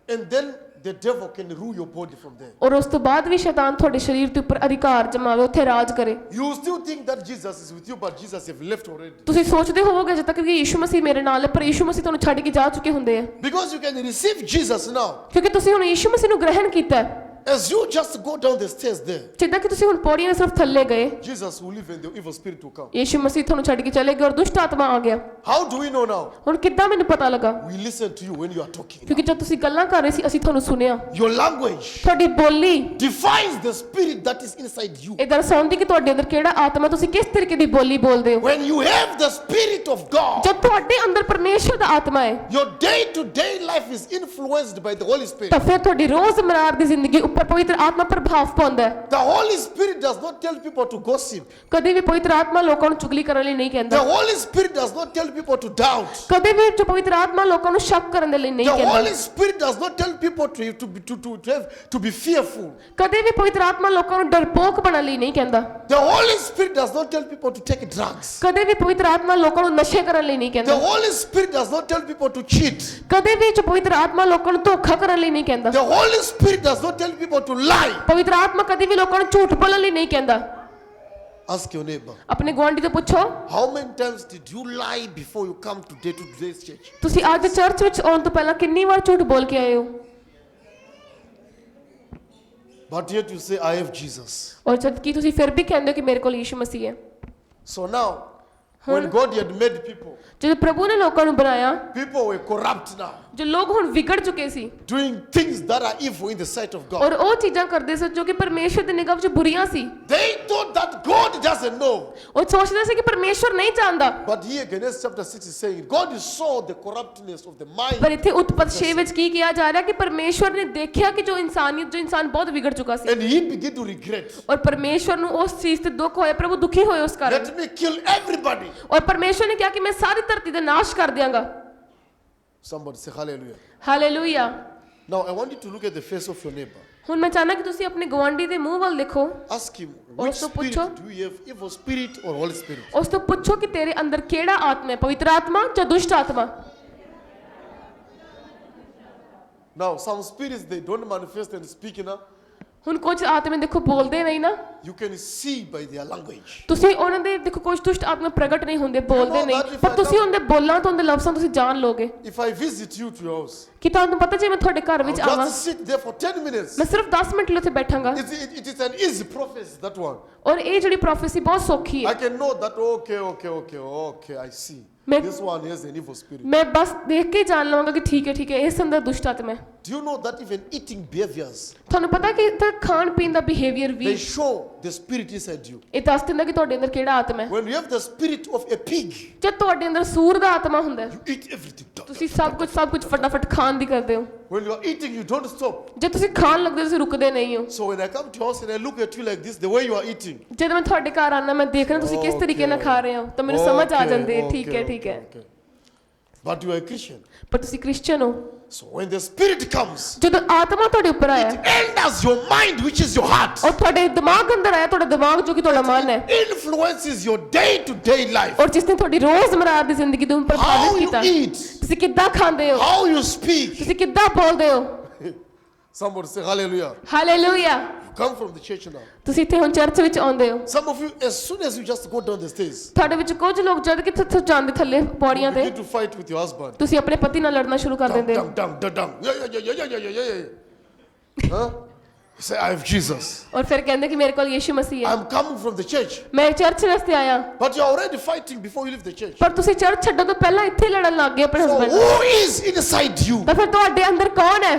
and then the devil can rule your body from there. ਔਰ ਉਸ ਤੋਂ ਬਾਅਦ ਵੀ ਸ਼ੈਤਾਨ ਤੁਹਾਡੇ ਸਰੀਰ ਦੇ ਉੱਪਰ ਅਧਿਕਾਰ ਜਮਾਵੇ, ਉੱਥੇ ਰਾਜ ਕਰੇ। You still think that Jesus is with you, but Jesus have left already. ਤੁਸੀਂ ਸੋਚਦੇ ਹੋਵੋਗੇ ਜਦ ਤੱਕ ਕਿ ਯੀਸ਼ੂ ਮਸੀਹ ਮੇਰੇ ਨਾਲ ਹੈ, ਪਰ ਯੀਸ਼ੂ ਮਸੀਹ ਤੁਹਾਨੂੰ ਛੱਡ ਕੇ ਜਾ ਚੁੱਕੇ ਹੁੰਦੇ ਆ। Because you can receive Jesus now. ਕਿਉਂਕਿ ਤੁਸੀਂ ਹੁਣ ਯੀਸ਼ੂ ਮਸੀਹ ਨੂੰ ਗ੍ਰਹਿਣ ਕੀਤਾ ਹੈ। As you just go down the stairs there, ਜਿੱਦਾਂ ਕਿ ਤੁਸੀਂ ਹੁਣ ਪੌੜੀਆਂ ਸਿਰਫ ਥੱਲੇ ਗਏ, Jesus will leave and the evil spirit will come. Yishu ਮਸੀਹ ਤੁਹਾਨੂੰ ਛੱਡ ਕੇ ਚਲੇ ਗਏ ਔਰ ਦੁਸ਼ਟ ਆਤਮਾ ਆ ਗਿਆ। How do we know now? ਹੁਣ ਕਿੱਦਾਂ ਮੈਨੂੰ ਪਤਾ ਲੱਗਾ? We listen to you when you are talking. ਕਿਉਂਕਿ ਜਦ ਤੁਸੀਂ ਗੱਲਾਂ ਕਰ ਰਹੇ ਸੀ ਅਸੀਂ ਤੁਹਾਨੂੰ ਸੁਣਿਆ। Your language ਤੁਹਾਡੀ ਬੋਲੀ defines the spirit that is inside you. ਇਹ ਦਰਸਾਉਂਦੀ ਕਿ ਤੁਹਾਡੇ ਅੰਦਰ ਕਿਹੜਾ ਆਤਮਾ, ਤੁਸੀਂ ਕਿਸ ਤਰੀਕੇ ਦੀ ਬੋਲੀ ਬੋਲਦੇ ਹੋ। When you have the spirit of God, ਜਦ ਤੁਹਾਡੇ ਅੰਦਰ ਪਰਮੇਸ਼ਵਰ ਦਾ ਆਤਮਾ ਹੈ, your day-to-day life is influenced by the Holy Spirit. ਤਾਂ ਫਿਰ ਤੁਹਾਡੀ ਰੋਜ਼ਮਰਾ ਦੀ ਜ਼ਿੰਦਗੀ ਉੱਪਰ ਪਵਿੱਤਰ ਆਤਮਾ ਪ੍ਰਭਾਵ ਪਾਉਂਦਾ ਹੈ। The Holy Spirit does not tell people to gossip. ਕਦੇ ਵੀ ਪਵਿੱਤਰ ਆਤਮਾ ਲੋਕਾਂ ਨੂੰ ਚੁਗਲੀ ਕਰਨ ਲਈ ਨਹੀਂ The ਕਹਿੰਦਾ। Holy Spirit does not tell people to doubt. ਕਦੇ ਵੀ ਜੋ ਪਵਿੱਤਰ ਆਤਮਾ ਲੋਕਾਂ ਨੂੰ ਸ਼ੱਕ ਕਰਨ ਦੇ ਲਈ ਨਹੀਂ The ਕਹਿੰਦਾ। Holy Spirit does not tell people to be fearful. ਕਦੇ ਵੀ ਪਵਿੱਤਰ ਆਤਮਾ ਲੋਕਾਂ ਨੂੰ ਡਰਪੋਕ ਬਣਨ ਲਈ ਨਹੀਂ ਕਹਿੰਦਾ। The Holy Spirit does not tell people to take drugs. ਕਦੇ ਵੀ ਪਵਿੱਤਰ ਆਤਮਾ ਲੋਕਾਂ ਨੂੰ ਨਸ਼ੇ ਕਰਨ ਲਈ ਨਹੀਂ The ਕਹਿੰਦਾ। Holy Spirit does not tell people to cheat. ਕਦੇ ਵੀ ਜੋ ਪਵਿੱਤਰ ਆਤਮਾ ਲੋਕਾਂ ਨੂੰ ਧੋਖਾ ਕਰਨ ਲਈ ਨਹੀਂ ਕਹਿੰਦਾ। The Holy Spirit does not tell people to lie. ਪਵਿੱਤਰ ਆਤਮਾ ਕਦੇ ਵੀ ਲੋਕਾਂ ਨੂੰ ਝੂਠ ਬੋਲਣ ਲਈ ਨਹੀਂ ਕਹਿੰਦਾ। Ask your neighbor, ਆਪਣੇ ਗੁਆਂਢੀ ਤੋਂ ਪੁੱਛੋ, how many times did you lie before you come to today's church? ਤੁਸੀਂ ਅੱਜ ਚਰਚ ਵਿੱਚ ਆਉਣ ਤੋਂ ਪਹਿਲਾਂ ਕਿੰਨੀ ਵਾਰ ਝੂਠ ਬੋਲ ਕੇ ਆਏ ਹੋ? But yet you say, I have Jesus. ਔਰ ਜਦ ਕਿ ਤੁਸੀਂ ਫਿਰ ਵੀ ਕਹਿੰਦੇ ਹੋ ਕਿ ਮੇਰੇ ਕੋਲ ਯੀਸ਼ੂ ਮਸੀਹ ਹੈ। So now, when God had made people, ਜਦੋਂ ਪ੍ਰਭੂ ਨੇ ਲੋਕਾਂ ਨੂੰ ਬਣਾਇਆ, people were corrupt now. ਜੋ ਲੋਕ ਹੁਣ ਵਿਗੜ ਚੁੱਕੇ ਸੀ doing things that are evil in the sight of God. ਔਰ ਉਹ ਚੀਜ਼ਾਂ ਕਰਦੇ ਸੀ ਜੋ ਕਿ ਪਰਮੇਸ਼ਵਰ ਦੀ ਨਿਗਾਹ ਵਿੱਚ ਬੁਰੀਆਂ ਸੀ They thought that God doesn't know. ਉਹ ਸੋਚਦੇ ਸੀ ਕਿ ਪਰਮੇਸ਼ਵਰ ਨਹੀਂ ਜਾਣਦਾ But here, Genesis chapter 6 is saying, God saw the corruptness of the mind. ਪਰ ਇੱਥੇ ਉਤਪਤ 6 ਵਿੱਚ ਕੀ ਕਿਹਾ ਜਾ ਰਿਹਾ ਕਿ ਪਰਮੇਸ਼ਵਰ ਨੇ ਦੇਖਿਆ ਕਿ ਜੋ ਇਨਸਾਨ ਬਹੁਤ ਵਿਗੜ ਚੁੱਕਾ ਸੀ And he began to regret. ਔਰ ਪਰਮੇਸ਼ਵਰ ਨੂੰ ਉਸ ਚੀਜ਼ ਤੇ ਦੁੱਖ ਹੋਇਆ ਪ੍ਰਭੂ ਦੁਖੀ ਹੋਏ ਉਸ ਕਾਰਨ Let me kill everybody. ਔਰ ਪਰਮੇਸ਼ਵਰ ਨੇ ਕਿਹਾ ਕਿ ਮੈਂ ਸਾਰੀ ਧਰਤੀ ਦਾ ਨਾਸ਼ ਕਰ ਦਿਆਂਗਾ Somebody say hallelujah. Hallelujah Now, I want you to look at the face of your neighbor. ਹੁਣ ਮੈਂ ਚਾਹਨਾ ਕਿ ਤੁਸੀਂ ਆਪਣੇ ਗਵਾਂਢੀ ਦੇ ਮੂੰਹ ਵੱਲ ਦੇਖੋ Ask him, which Also spirit pucho. do you have? Evil spirit or Holy Spirit? ਉਸ ਤੋਂ ਪੁੱਛੋ ਕਿ ਤੇਰੇ ਅੰਦਰ ਕਿਹੜਾ ਆਤਮਾ ਹੈ ਪਵਿੱਤਰ ਆਤਮਾ ਜਾਂ ਦੁਸ਼ਟ ਆਤਮਾ Now, some spirits, they don't manifest and speak enough. ਹੁਣ ਕੁਝ ਆਤਮੇ ਦੇਖੋ ਬੋਲਦੇ ਨਹੀਂ ਨਾ You can see by their language. ਤੁਸੀਂ ਉਹਨਾਂ ਦੇ ਦੇਖੋ ਕੁਝ ਦੁਸ਼ਟ ਆਤਮੇ ਪ੍ਰਗਟ ਨਹੀਂ ਹੁੰਦੇ ਬੋਲਦੇ that ਨਹੀਂ if ਪਰ I ਤੁਸੀਂ come- ਉਹਨਾਂ ਦੇ ਬੋਲਾਂ ਤੋਂ ਉਹਦੇ ਲਫ਼ਜ਼ਾਂ ਤੋਂ ਤੁਸੀਂ ਜਾਣ ਲੋਗੇ If I visit you to your house, ਕਿ ਤੁਹਾਨੂੰ ਪਤਾ ਜੇ ਮੈਂ ਤੁਹਾਡੇ ਘਰ I'll ਵਿੱਚ ਆਵਾਂ just sit there for 10 minutes. ਮੈਂ ਸਿਰਫ 10 ਮਿੰਟ ਲਈ ਉੱਥੇ ਬੈਠਾਂਗਾ It is an easy prophecy, that one. ਔਰ ਇਹ ਜਿਹੜੀ ਪ੍ਰੋਫੈਸੀ ਬਹੁਤ ਸੌਖੀ I ਹੈ can know that, okay, I see. मैं- This one has an evil spirit. ਮੈਂ ਬਸ ਦੇਖ ਕੇ ਜਾਣ ਲਵਾਂਗਾ ਕਿ ਠੀਕ ਹੈ ਇਸ ਅੰਦਰ ਦੁਸ਼ਟ ਆਤਮਾ ਹੈ Do you know that even eating behaviors, ਤੁਹਾਨੂੰ ਪਤਾ ਕਿ ਇੱਥੇ ਖਾਣ ਪੀਣ ਦਾ ਬਿਹੇਵੀਅਰ they ਵੀ show the spirit inside you? ਇਹ ਦੱਸ ਦਿੰਦਾ ਕਿ ਤੁਹਾਡੇ ਅੰਦਰ ਕਿਹੜਾ ਆਤਮਾ ਹੈ When you have the spirit of a pig, ਜਦ ਤੁਹਾਡੇ ਅੰਦਰ ਸੂਰ ਦਾ ਆਤਮਾ ਹੁੰਦਾ ਹੈ you eat everything. ਤੁਸੀਂ ਸਭ ਕੁਝ ਫਟਾਫਟ ਖਾਣ ਦੀ ਕਰਦੇ ਹੋ When you are eating, you don't stop. ਜੇ ਤੁਸੀਂ ਖਾਣ ਲੱਗਦੇ ਹੋ ਤੁਸੀਂ ਰੁਕਦੇ ਨਹੀਂ ਹੋ So when I come to your house and I look at you like this, the way you are eating, ਜਦ ਮੈਂ ਤੁਹਾਡੇ ਘਰ ਆਣਾ ਮੈਂ ਦੇਖਣਾ ਤੁਸੀਂ ਕਿਸ ਤਰੀਕੇ ਨਾਲ ਖਾ ਰਹੇ ਹੋ ਤਾਂ ਮੈਨੂੰ ਸਮਝ ਆ ਜਾਂਦੀ ਹੈ ਠੀਕ ਹੈ okay. But you are a Christian. ਪਰ ਤੁਸੀਂ ਕ੍ਰਿਸਚੀਅਨ ਹੋ So when the spirit comes, ਜਦੋਂ ਆਤਮਾ ਤੁਹਾਡੇ ਉੱਪਰ ਆਇਆ it enters your mind, which is your heart. ਔਰ ਤੁਹਾਡੇ ਦਿਮਾਗ ਅੰਦਰ ਆਇਆ ਤੁਹਾਡਾ ਦਿਮਾਗ ਜੋ ਕਿ ਤੁਹਾਡਾ ਮਨ ਹੈ Influences your day-to-day life. ਔਰ ਜਿਸ ਨੇ ਤੁਹਾਡੀ ਰੋਜ਼ਮਰਾ ਦੀ ਜ਼ਿੰਦਗੀ ਨੂੰ How ਪ੍ਰਭਾਵਿਤ you ਕੀਤਾ eat, ਤੁਸੀਂ ਕਿੱਦਾਂ ਖਾਂਦੇ ਹੋ how you speak. ਤੁਸੀਂ ਕਿੱਦਾਂ ਬੋਲਦੇ ਹੋ Somebody say hallelujah. Hallelujah You come from the church now. ਤੁਸੀਂ ਇੱਥੇ ਹੁਣ ਚਰਚ ਵਿੱਚ ਆਉਂਦੇ ਹੋ Some of you, as soon as you just go down the stairs, ਤੁਹਾਡੇ ਵਿੱਚ ਕੁਝ ਲੋਕ ਜਦ ਕਿ ਇੱਥੇ ਜਾਂਦੇ ਥੱਲੇ you ਪੌੜੀਆਂ ਤੇ begin to fight with your husband. ਤੁਸੀਂ ਆਪਣੇ ਪਤੀ ਨਾਲ ਲੜਨਾ ਸ਼ੁਰੂ ਕਰ ਦਿੰਦੇ ਹੋ Dum. Yeah. Huh? You say, I have Jesus. ਔਰ ਫਿਰ ਕਹਿੰਦੇ ਕਿ ਮੇਰੇ ਕੋਲ ਯੀਸ਼ੂ ਮਸੀਹ ਹੈ I'm coming from the church. ਮੈਂ ਚਰਚ ਵਾਸਤੇ ਆਇਆ But you're already fighting before you leave the church. ਪਰ ਤੁਸੀਂ ਚਰਚ ਛੱਡਣ ਤੋਂ ਪਹਿਲਾਂ ਇੱਥੇ ਲੜਨ ਲੱਗ ਗਏ ਆਪਣੇ So husband who is inside you? ਤਾਂ ਫਿਰ ਤੁਹਾਡੇ ਅੰਦਰ ਕੌਣ ਹੈ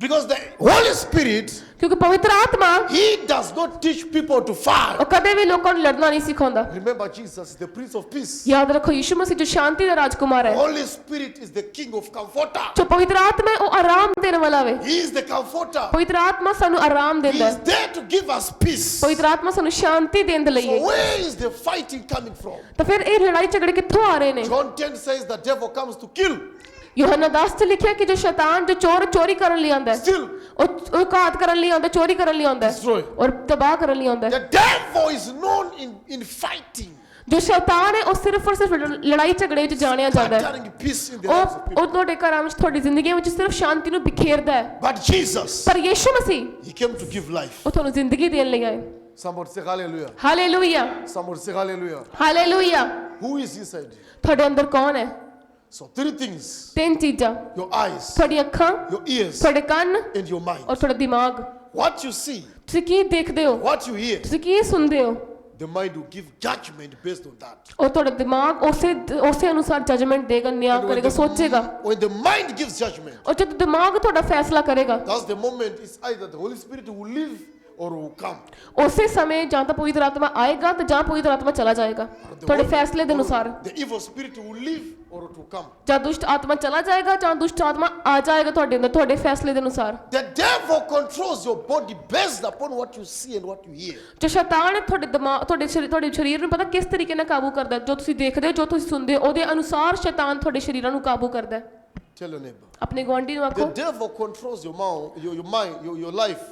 Because the Holy Spirit, ਕਿਉਂਕਿ ਪਵਿੱਤਰ ਆਤਮਾ He does not teach people to ਉਹ fight. ਕਦੇ ਵੀ ਲੋਕਾਂ ਨੂੰ ਲੜਨਾ ਨਹੀਂ ਸਿਖਾਉਂਦਾ Remember, Jesus is the Prince of Peace. ਯਾਦ ਰੱਖੋ ਯੀਸ਼ੂ ਮਸੀਹ ਜੋ ਸ਼ਾਂਤੀ ਦਾ ਰਾਜਕੁਮਾਰ ਹੈ Holy Spirit is the King of Comforter. ਜੋ ਪਵਿੱਤਰ ਆਤਮਾ ਹੈ ਉਹ ਆਰਾਮ ਦੇਣ ਵਾਲਾ ਵੇ He is the Comforter. ਪਵਿੱਤਰ ਆਤਮਾ ਸਾਨੂੰ ਆਰਾਮ He ਦਿੰਦਾ is ਹੈ there to give us peace. So ਪਵਿੱਤਰ ਆਤਮਾ ਸਾਨੂੰ ਸ਼ਾਂਤੀ ਦੇਣ ਦੇ ਲਈ ਹੈ where is the fighting coming from? ਤਾਂ ਫਿਰ ਇਹ ਲੜਾਈ ਝਗੜੇ ਕਿੱਥੋਂ ਆ ਰਹੇ ਨੇ John 10 says the devil comes to kill, ਯੋਹੰਨਾ 10 ਚ ਲਿਖਿਆ ਕਿ ਜੋ ਸ਼ੈਤਾਨ ਜੋ ਚੋਰੀ ਕਰਨ ਲਈ ਆਉਂਦਾ ਹੈ steal. ਉਹ ਘਾਤ ਕਰਨ ਲਈ ਆਉਂਦਾ ਚੋਰੀ ਕਰਨ ਲਈ ਆਉਂਦਾ Destroy. ਹੈ ਔਰ ਤਬਾਹ ਕਰਨ ਲਈ ਆਉਂਦਾ ਹੈ The devil is known in fighting, ਜੋ ਸ਼ੈਤਾਨ ਹੈ ਉਹ ਸਿਰਫ ਔਰ ਸਿਰਫ ਲੜਾਈ ਝਗੜੇ ਵਿੱਚ ਜਾਣਿਆ ਜਾਂਦਾ ਹੈ scattering peace in the lives of people. ਉਹ ਤੁਹਾਡੇ ਘਰਾਂ ਵਿੱਚ ਤੁਹਾਡੀ ਜ਼ਿੰਦਗੀ ਵਿੱਚ ਸਿਰਫ ਸ਼ਾਂਤੀ ਨੂੰ ਬਿਖੇਰਦਾ ਹੈ But Jesus, ਪਰ ਯੀਸ਼ੂ ਮਸੀਹ He came to give life. ਉਹ ਤੁਹਾਨੂੰ ਜ਼ਿੰਦਗੀ ਦੇਣ ਲਈ ਆਏ Somebody say hallelujah. Hallelujah Somebody say hallelujah. Hallelujah Who is inside you? ਤੁਹਾਡੇ ਅੰਦਰ ਕੌਣ ਹੈ So three things: ਤਿੰਨ ਚੀਜ਼ਾਂ your eyes, ਤੁਹਾਡੀ ਅੱਖਾਂ your ears, ਤੁਹਾਡੇ ਕੰਨ and your mind. ਔਰ ਤੁਹਾਡਾ ਦਿਮਾਗ What you see, ਤੁਸੀਂ ਕੀ ਦੇਖਦੇ ਹੋ what you hear, ਤੁਸੀਂ ਕੀ ਸੁਣਦੇ ਹੋ the mind will give judgment based on that. ਔਰ ਤੁਹਾਡਾ ਦਿਮਾਗ ਉਸੇ ਅਨੁਸਾਰ ਜਜਮੈਂਟ ਦੇਗਾ ਨਿਆਂ And ਕਰੇਗਾ ਸੋਚੇਗਾ when the mind gives judgment, ਔਰ ਜਦ ਦਿਮਾਗ ਤੁਹਾਡਾ ਫੈਸਲਾ ਕਰੇਗਾ that's the moment it's either the Holy Spirit will leave or will come. ਉਸੇ ਸਮੇਂ ਜਾਂ ਤਾਂ ਪਵਿੱਤਰ ਆਤਮਾ ਆਏਗਾ ਤੇ ਜਾਂ ਪਵਿੱਤਰ ਆਤਮਾ ਚਲਾ ਜਾਏਗਾ ਤੁਹਾਡੇ ਫੈਸਲੇ ਦੇ ਅਨੁਸਾਰ The evil spirit will leave or it will come. ਜਾਂ ਦੁਸ਼ਟ ਆਤਮਾ ਚਲਾ ਜਾਏਗਾ ਜਾਂ ਦੁਸ਼ਟ ਆਤਮਾ ਆ ਜਾਏਗਾ ਤੁਹਾਡੇ ਅੰਦਰ ਤੁਹਾਡੇ ਫੈਸਲੇ ਦੇ ਅਨੁਸਾਰ The devil controls your body based upon what you see and what you hear. ਜੋ ਸ਼ੈਤਾਨ ਹੈ ਤੁਹਾਡੇ ਦਿਮਾਗ ਤੁਹਾਡੇ ਸਰੀਰ ਨੂੰ ਪਤਾ ਕਿਸ ਤਰੀਕੇ ਨਾਲ ਕਾਬੂ ਕਰਦਾ ਹੈ ਜੋ ਤੁਸੀਂ ਦੇਖਦੇ ਹੋ ਜੋ ਤੁਸੀਂ ਸੁਣਦੇ ਹੋ ਉਹਦੇ ਅਨੁਸਾਰ ਸ਼ੈਤਾਨ ਤੁਹਾਡੇ ਸਰੀਰਾਂ ਨੂੰ ਕਾਬੂ ਕਰਦਾ ਹੈ Tell your neighbor. ਆਪਣੇ ਗੁਆਂਢੀ ਨੂੰ The ਆਖੋ devil controls your mouth, your mind, your life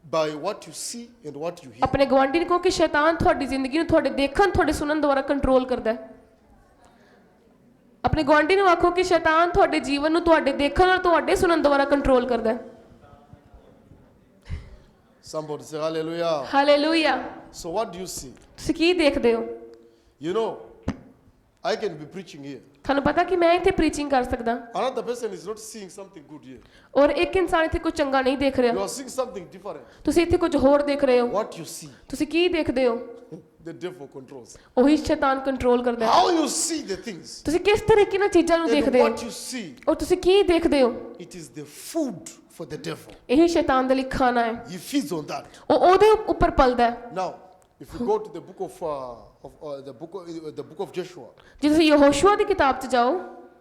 by what you see and what you hear. ਆਪਣੇ ਗੁਆਂਢੀ ਨੂੰ ਕਹੋ ਕਿ ਸ਼ੈਤਾਨ ਤੁਹਾਡੀ ਜ਼ਿੰਦਗੀ ਨੂੰ ਤੁਹਾਡੇ ਦੇਖਣ ਤੁਹਾਡੇ ਸੁਣਨ ਦੁਆਰਾ ਕੰਟਰੋਲ ਕਰਦਾ ਹੈ ਆਪਣੇ ਗੁਆਂਢੀ ਨੂੰ ਆਖੋ ਕਿ ਸ਼ੈਤਾਨ ਤੁਹਾਡੇ ਜੀਵਨ ਨੂੰ ਤੁਹਾਡੇ ਦੇਖਣ ਔਰ ਤੁਹਾਡੇ ਸੁਣਨ ਦੁਆਰਾ ਕੰਟਰੋਲ ਕਰਦਾ ਹੈ Somebody say hallelujah. Hallelujah So what do you see? ਤੁਸੀਂ ਕੀ ਦੇਖਦੇ ਹੋ You know, I can be preaching here ਤੁਹਾਨੂੰ ਪਤਾ ਕਿ ਮੈਂ ਇੱਥੇ ਪ੍ਰੀਚਿੰਗ ਕਰ ਸਕਦਾ Another person is not seeing something good here. ਔਰ ਇੱਕ ਇਨਸਾਨ ਇੱਥੇ ਕੁਝ ਚੰਗਾ ਨਹੀਂ ਦੇਖ You ਰਿਹਾ are seeing something different. ਤੁਸੀਂ ਇੱਥੇ ਕੁਝ ਹੋਰ ਦੇਖ ਰਹੇ ਹੋ What you see, ਤੁਸੀਂ ਕੀ ਦੇਖਦੇ ਹੋ the devil controls. ਉਹੀ ਸ਼ੈਤਾਨ ਕੰਟਰੋਲ ਕਰਦਾ ਹੈ How you see the things ਤੁਸੀਂ ਕਿਸ ਤਰੀਕੇ ਨਾਲ ਚੀਜ਼ਾਂ ਨੂੰ and ਦੇਖਦੇ ਹੋ what you see, ਔਰ ਤੁਸੀਂ ਕੀ ਦੇਖਦੇ ਹੋ it is the food for the devil. ਇਹੀ ਸ਼ੈਤਾਨ ਦੇ ਲਈ ਖਾਣਾ ਹੈ He feeds on that. ਉਹ ਉਹਦੇ ਉੱਪਰ ਪਲਦਾ ਹੈ Now, if you go to the book of the book of Joshua, ਜੇ ਤੁਸੀਂ ਯਹੋਸ਼ੂਆ ਦੀ ਕਿਤਾਬ 'ਚ ਜਾਓ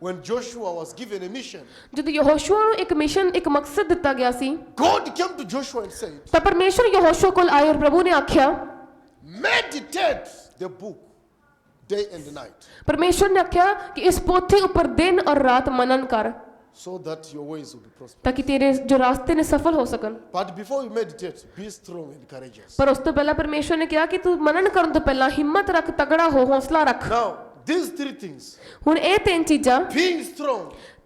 when Joshua was given a mission, ਜਦੋਂ ਯਹੋਸ਼ੂਆ ਨੂੰ ਇੱਕ ਮਿਸ਼ਨ ਇੱਕ ਮਕਸਦ ਦਿੱਤਾ ਗਿਆ ਸੀ God came to Joshua and said, ਤਾਂ ਪਰਮੇਸ਼ਰ ਯਹੋਸ਼ੂਆ ਕੋਲ ਆਏ ਔਰ ਪ੍ਰਭੂ ਨੇ ਆਖਿਆ meditate the book day and night, ਪਰਮੇਸ਼ਰ ਨੇ ਆਖਿਆ ਕਿ ਇਸ ਪੋਥੀ ਉੱਪਰ ਦਿਨ ਔਰ ਰਾਤ ਮਨਨ ਕਰ so that your ways will be prosperous. ਤਾਂ ਕਿ ਤੇਰੇ ਜੋ ਰਾਸਤੇ ਨੇ ਸਫਲ ਹੋ ਸਕਣ But before you meditate, be strong and courageous. ਪਰ ਉਸ ਤੋਂ ਪਹਿਲਾਂ ਪਰਮੇਸ਼ਰ ਨੇ ਕਿਹਾ ਕਿ ਤੂੰ ਮਨਨ ਕਰਨ ਤੋਂ ਪਹਿਲਾਂ ਹਿੰਮਤ ਰੱਖ ਤਗੜਾ ਹੋ ਹੌਸਲਾ ਰੱਖ Now, these three things, ਹੁਣ ਇਹ ਤਿੰਨ ਚੀਜ਼ਾਂ being strong,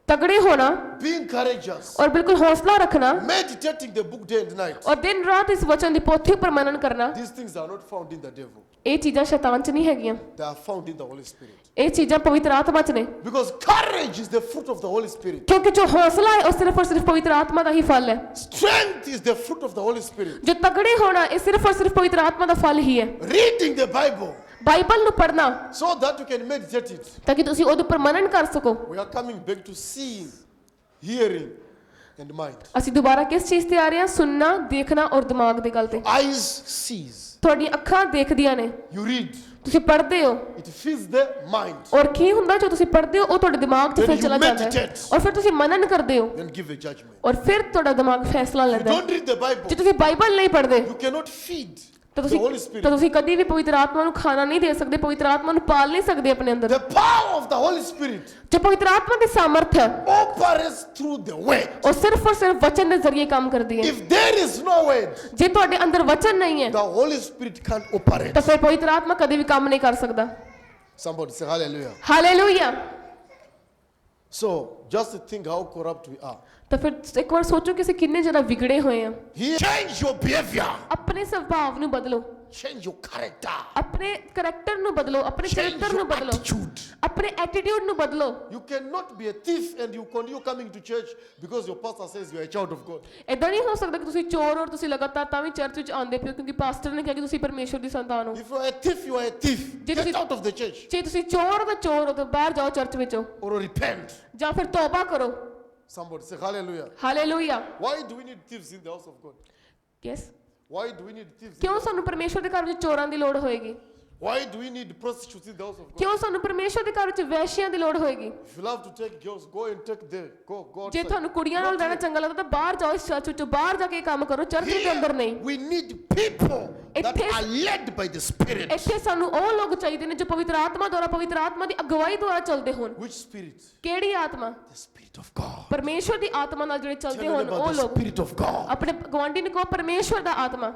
ਤਗੜੇ ਹੋਣਾ being courageous, ਔਰ ਬਿਲਕੁਲ ਹੌਸਲਾ ਰੱਖਣਾ meditating the book day and night, ਔਰ ਦਿਨ ਰਾਤ ਇਸ ਵਚਨ ਦੀ ਪੋਥੀ ਉੱਪਰ ਮਨਨ ਕਰਨਾ these things are not found in the devil. ਇਹ ਚੀਜ਼ਾਂ ਸ਼ੈਤਾਨ 'ਚ ਨਹੀਂ ਹੈਗੀਆਂ They are found in the Holy Spirit. ਇਹ ਚੀਜ਼ਾਂ ਪਵਿੱਤਰ ਆਤਮਾ 'ਚ ਨੇ Because courage is the fruit of the Holy Spirit. ਕਿਉਂਕਿ ਜੋ ਹੌਸਲਾ ਹੈ ਉਹ ਸਿਰਫ ਔਰ ਸਿਰਫ ਪਵਿੱਤਰ ਆਤਮਾ ਦਾ ਹੀ ਫਲ ਹੈ Strength is the fruit of the Holy Spirit. ਜੋ ਤਗੜੇ ਹੋਣਾ ਇਹ ਸਿਰਫ ਔਰ ਸਿਰਫ ਪਵਿੱਤਰ ਆਤਮਾ ਦਾ ਫਲ ਹੀ ਹੈ Reading the Bible ਬਾਈਬਲ ਨੂੰ ਪੜ੍ਹਨਾ so that you can meditate it. ਤਾਂ ਕਿ ਤੁਸੀਂ ਉਹਦੇ ਉੱਪਰ ਮਨਨ ਕਰ ਸਕੋ We are coming back to seeing, hearing, and mind. ਅਸੀਂ ਦੁਬਾਰਾ ਕਿਸ ਚੀਜ਼ ਤੇ ਆ ਰਹੇ ਹਾਂ ਸੁਣਨਾ ਦੇਖਣਾ ਔਰ ਦਿਮਾਗ ਦੀ ਗੱਲ ਤੇ Eyes sees. ਤੁਹਾਡੀਆਂ ਅੱਖਾਂ ਦੇਖਦੀਆਂ ਨੇ You read. ਤੁਸੀਂ ਪੜ੍ਹਦੇ ਹੋ It feeds the mind. ਔਰ ਕੀ ਹੁੰਦਾ ਜੋ ਤੁਸੀਂ ਪੜ੍ਹਦੇ ਹੋ ਉਹ ਤੁਹਾਡੇ ਦਿਮਾਗ 'ਚ Then ਫਿਰ you ਚਲਾ ਜਾਂਦਾ ਹੈ meditate. ਔਰ ਫਿਰ ਤੁਸੀਂ ਮਨਨ ਕਰਦੇ ਹੋ Then give a judgment. ਔਰ ਫਿਰ ਤੁਹਾਡਾ ਦਿਮਾਗ ਫੈਸਲਾ You ਲੈਂਦਾ ਹੈ don't read the ਜੇ Bible. ਤੁਸੀਂ ਬਾਈਬਲ ਨਹੀਂ ਪੜ੍ਹਦੇ You cannot feed ਤਾਂ the ਤੁਸੀਂ Holy ਤਾਂ Spirit. ਤੁਸੀਂ ਕਦੀ ਵੀ ਪਵਿੱਤਰ ਆਤਮਾ ਨੂੰ ਖਾਣਾ ਨਹੀਂ ਦੇ ਸਕਦੇ ਪਵਿੱਤਰ ਆਤਮਾ ਨੂੰ ਪਾਲ ਨਹੀਂ ਸਕਦੇ ਆਪਣੇ ਅੰਦਰ The power of the Holy Spirit ਜੋ ਪਵਿੱਤਰ ਆਤਮਾ ਦੀ ਸਾਮਰਥ ਹੈ operates through the word. ਉਹ ਸਿਰਫ ਔਰ ਸਿਰਫ ਵਚਨ ਦੇ ਜ਼ਰੀਏ ਕੰਮ ਕਰਦੀ ਹੈ If there is no word, ਜੇ ਤੁਹਾਡੇ ਅੰਦਰ ਵਚਨ ਨਹੀਂ ਹੈ the Holy Spirit can't operate. ਤਾਂ ਫਿਰ ਪਵਿੱਤਰ ਆਤਮਾ ਕਦੇ ਵੀ ਕੰਮ ਨਹੀਂ ਕਰ ਸਕਦਾ Somebody say hallelujah. Hallelujah So, just think how corrupt we are. ਤਾਂ ਫਿਰ ਇੱਕ ਵਾਰ ਸੋਚੋ ਕਿ ਅਸੀਂ ਕਿੰਨੇ ਜ਼ਿਆਦਾ ਵਿਗੜੇ ਹੋਏ ਹਾਂ Here, change your behavior. ਆਪਣੇ ਸੁਭਾਅ ਨੂੰ ਬਦਲੋ Change your character. ਆਪਣੇ ਕਰੈਕਟਰ ਨੂੰ ਬਦਲੋ ਆਪਣੇ Change ਚਰਿੱਤਰ ਨੂੰ your ਬਦਲੋ attitude. ਆਪਣੇ ਐਟੀਟਿਊਡ ਨੂੰ ਬਦਲੋ You cannot be a thief and you continue coming to church because your pastor says you are a child of God. ਇਦਾਂ ਨਹੀਂ ਹੋ ਸਕਦਾ ਕਿ ਤੁਸੀਂ ਚੋਰ ਔਰ ਤੁਸੀਂ ਲਗਾਤਾਰ ਤਾਂ ਵੀ ਚਰਚ ਵਿੱਚ ਆਉਂਦੇ ਪਿਓ ਕਿਉਂਕਿ ਪਾਸਟਰ ਨੇ ਕਿਹਾ ਕਿ ਤੁਸੀਂ ਪਰਮੇਸ਼ਵਰ ਦੀ ਸੰਤਾਨ ਹੋ If you are a thief, you are a thief. Just- Get out of the church ਜੇ ਤੁਸੀਂ ਚੋਰ ਹੋ ਤਾਂ ਚੋਰ ਹੋ ਤਾਂ ਬਾਹਰ ਜਾਓ ਚਰਚ ਵਿੱਚੋਂ or repent. ਜਾਂ ਫਿਰ ਤੌਬਾ ਕਰੋ Somebody say hallelujah. Hallelujah Why do we need thieves in the house of God? Yes Why do we need thieves? ਕਿਉਂ ਸਾਨੂੰ ਪਰਮੇਸ਼ਵਰ ਦੇ ਘਰ ਵਿੱਚ ਚੋਰਾਂ ਦੀ ਲੋੜ ਹੋਏਗੀ Why do we need prostitutes in the house of God? ਕਿਉਂ ਸਾਨੂੰ ਪਰਮੇਸ਼ਵਰ ਦੇ ਘਰ ਵਿੱਚ ਵੈਸ਼ੀਆਂ ਦੀ ਲੋੜ ਹੋਏਗੀ If you love to take girls, go and take there. Go ਜੇ outside. ਤੁਹਾਨੂੰ ਕੁੜੀਆਂ ਨਾਲ ਰਹਿਣਾ ਚੰਗਾ ਲੱਗਦਾ ਤਾਂ ਬਾਹਰ ਜਾਓ ਇਸ ਚਰਚ ਵਿੱਚੋਂ ਬਾਹਰ ਜਾ ਕੇ ਇਹ ਕੰਮ ਕਰੋ ਚਰਚ ਦੇ ਅੰਦਰ ਨਹੀਂ We need people that It is- are led by the Spirit. ਇੱਥੇ ਸਾਨੂੰ ਉਹ ਲੋਕ ਚਾਹੀਦੇ ਨੇ ਜੋ ਪਵਿੱਤਰ ਆਤਮਾ ਦੁਆਰਾ ਪਵਿੱਤਰ ਆਤਮਾ ਦੀ ਅਗਵਾਈ ਦੁਆਰਾ ਚੱਲਦੇ ਹੋਣ Which spirit? ਕਿਹੜੀ ਆਤਮਾ The Spirit of God. ਪਰਮੇਸ਼ਵਰ ਦੀ ਆਤਮਾ ਨਾਲ ਜਿਹੜੇ Tell ਚੱਲਦੇ them ਹੋਣ about ਉਹ the ਲੋਕ Spirit of God. ਆਪਣੇ ਗਵਾਂਢੀ ਨੂੰ ਕਹੋ ਪਰਮੇਸ਼ਵਰ ਦਾ ਆਤਮਾ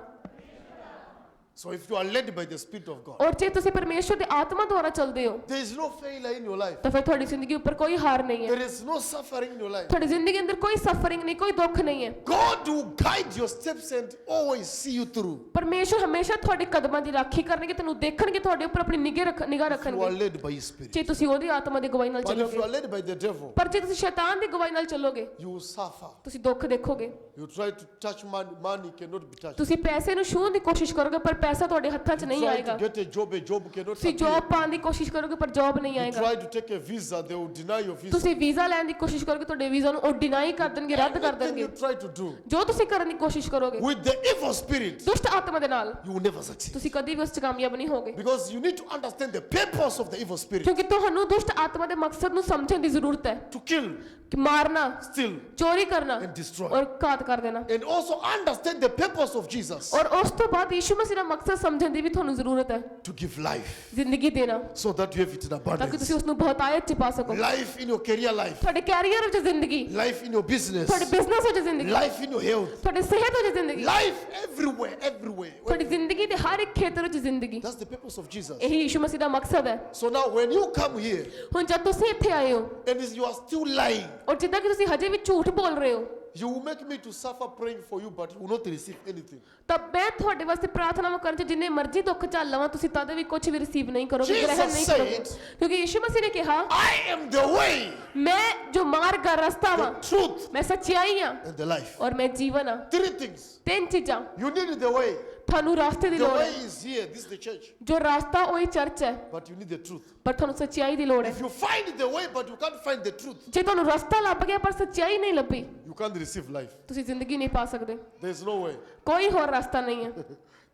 So if you are led by the Spirit of God, ਔਰ ਜੇ ਤੁਸੀਂ ਪਰਮੇਸ਼ਵਰ ਦੇ ਆਤਮਾ ਦੁਆਰਾ ਚੱਲਦੇ ਹੋ there is no failure in your life. ਤਾਂ ਫਿਰ ਤੁਹਾਡੀ ਜ਼ਿੰਦਗੀ ਉੱਪਰ ਕੋਈ ਹਾਰ ਨਹੀਂ ਹੈ There is no suffering in your life. ਤੁਹਾਡੀ ਜ਼ਿੰਦਗੀ ਅੰਦਰ ਕੋਈ ਸਫਰਿੰਗ ਨਹੀਂ ਕੋਈ ਦੁੱਖ ਨਹੀਂ ਹੈ God will guide your steps and always see you through. ਪਰਮੇਸ਼ਵਰ ਹਮੇਸ਼ਾ ਤੁਹਾਡੇ ਕਦਮਾਂ ਦੀ ਰਾਖੀ ਕਰਨਗੇ ਤੁਹਾਨੂੰ ਦੇਖਣਗੇ ਤੁਹਾਡੇ ਉੱਪਰ ਆਪਣੀ ਨਿਗਾਹ If you are ਰੱਖਣਗੇ led by His Spirit. ਜੇ ਤੁਸੀਂ ਉਹਦੀ ਆਤਮਾ ਦੀ ਗਵਾਹੀ ਨਾਲ But if you ਚੱਲੋਗੇ are led by the devil, ਪਰ ਜੇ ਤੁਸੀਂ ਸ਼ੈਤਾਨ ਦੀ ਗਵਾਹੀ ਨਾਲ ਚੱਲੋਗੇ you will suffer. ਤੁਸੀਂ ਦੁੱਖ ਦੇਖੋਗੇ You try to touch money, money cannot be touched. ਤੁਸੀਂ ਪੈਸੇ ਨੂੰ ਛੂਹਣ ਦੀ ਕੋਸ਼ਿਸ਼ ਕਰੋਗੇ ਪਰ ਪੈਸਾ ਤੁਹਾਡੇ ਹੱਥਾਂ 'ਚ ਨਹੀਂ Try ਆਏਗਾ to get a job cannot ਤੁਸੀਂ appear. ਜੌਬ ਪਾਉਣ ਦੀ ਕੋਸ਼ਿਸ਼ ਕਰੋਗੇ ਪਰ ਜੌਬ ਨਹੀਂ You ਆਏਗਾ try to take a visa, they will deny your visa. ਤੁਸੀਂ ਵੀਜ਼ਾ ਲੈਣ ਦੀ ਕੋਸ਼ਿਸ਼ ਕਰੋਗੇ ਤੁਹਾਡੇ ਵੀਜ਼ਾ ਨੂੰ ਉਹ ਡਿਨਾਈ ਕਰ ਦੇਣਗੇ ਰੱਦ ਕਰ Everything ਦੇਣਗੇ you try to do ਜੋ ਤੁਸੀਂ ਕਰਨ ਦੀ ਕੋਸ਼ਿਸ਼ ਕਰੋਗੇ with the evil spirit, ਦੁਸ਼ਟ ਆਤਮਾ ਦੇ ਨਾਲ you will never succeed. ਤੁਸੀਂ ਕਦੀ ਵੀ ਉਸ 'ਚ ਕਾਮਯਾਬ ਨਹੀਂ ਹੋਗੇ Because you need to understand the purpose of the evil spirit. ਕਿਉਂਕਿ ਤੁਹਾਨੂੰ ਦੁਸ਼ਟ ਆਤਮਾ ਦੇ ਮਕਸਦ ਨੂੰ ਸਮਝਣ ਦੀ ਜ਼ਰੂਰਤ ਹੈ To kill, ਕਿ ਮਾਰਨਾ steal, ਚੋਰੀ ਕਰਨਾ and destroy. ਔਰ ਘਾਤ ਕਰ ਦੇਣਾ And also understand the purpose of Jesus. ਔਰ ਉਸ ਤੋਂ ਬਾਅਦ ਯਿਸੂ ਮਸੀਹ ਦਾ ਮਕਸਦ ਸਮਝਣ ਦੀ ਵੀ ਤੁਹਾਨੂੰ ਜ਼ਰੂਰਤ ਹੈ To give life ਜ਼ਿੰਦਗੀ ਦੇਣਾ so that you have it in ਤਾਂ ਕਿ abundance. ਤੁਸੀਂ ਉਸ ਨੂੰ ਬਹੁਤਾਇਤ 'ਚ ਪਾ ਸਕੋ Life in your career life, ਤੁਹਾਡੇ ਕੈਰੀਅਰ ਵਿੱਚ ਜ਼ਿੰਦਗੀ life in your business, ਤੁਹਾਡੇ ਬਿਜ਼ਨਸ ਵਿੱਚ ਜ਼ਿੰਦਗੀ life in your health, ਤੁਹਾਡੀ ਸਿਹਤ ਵਿੱਚ ਜ਼ਿੰਦਗੀ life everywhere, everywhere. ਤੁਹਾਡੀ ਜ਼ਿੰਦਗੀ ਦੇ ਹਰ ਇੱਕ ਖੇਤਰ ਵਿੱਚ ਜ਼ਿੰਦਗੀ That's the purpose of Jesus. ਇਹੀ ਯਿਸੂ ਮਸੀਹ ਦਾ ਮਕਸਦ ਹੈ So now when you come here ਹੁਣ ਜਦ ਤੁਸੀਂ ਇੱਥੇ ਆਏ ਹੋ and you are still lying, ਔਰ ਜਿੱਦਾਂ ਕਿ ਤੁਸੀਂ ਹਜੇ ਵੀ ਝੂਠ ਬੋਲ ਰਹੇ ਹੋ You will make me to suffer praying for you, but you will not receive anything. ਤਾਂ ਮੈਂ ਤੁਹਾਡੇ ਵਾਸਤੇ ਪ੍ਰਾਰਥਨਾਵਾਂ ਕਰਨ ਚ ਜਿੰਨੇ ਮਰਜ਼ੀ ਦੁੱਖ ਝੱਲ ਲਵਾਂ ਤੁਸੀਂ ਤਦ ਵੀ ਕੁਝ ਵੀ ਰਿਸੀਵ ਨਹੀਂ ਕਰੋਗੇ, Jesus ਗ੍ਰਹਿਣ ਨਹੀਂ ਕਰੋਗੇ। said, ਕਿਉਂਕਿ ਯਿਸੂ ਮਸੀਹ ਨੇ ਕਿਹਾ I am the way, ਮੈਂ ਜੋ ਮਾਰਗ ਆ, ਰਸਤਾ the ਵਾਂ, truth, ਮੈਂ ਸੱਚਾਈ ਆ and the life. ਔਰ ਮੈਂ ਜੀਵਨ ਆ। 3 things. ਤਿੰਨ ਚੀਜ਼ਾਂ। You need the way. ਤੁਹਾਨੂੰ ਰਾਸਤੇ ਦੀ The ਲੋੜ way ਹੈ। is here. This is the church. ਜੋ ਰਾਸਤਾ ਉਹੀ ਚਰਚ ਹੈ, But you need the truth. ਪਰ ਤੁਹਾਨੂੰ ਸੱਚਾਈ ਦੀ ਲੋੜ ਹੈ। If you find the way, but you can't find the truth, ਜੇ ਤੁਹਾਨੂੰ ਰਸਤਾ ਲੱਭ ਗਿਆ ਪਰ ਸੱਚਾਈ ਨਹੀਂ ਲੱਭੀ, you can't receive life. ਤੁਸੀਂ ਜ਼ਿੰਦਗੀ ਨਹੀਂ ਪਾ ਸਕਦੇ। There's no way. ਕੋਈ ਹੋਰ ਰਸਤਾ ਨਹੀਂ ਹੈ।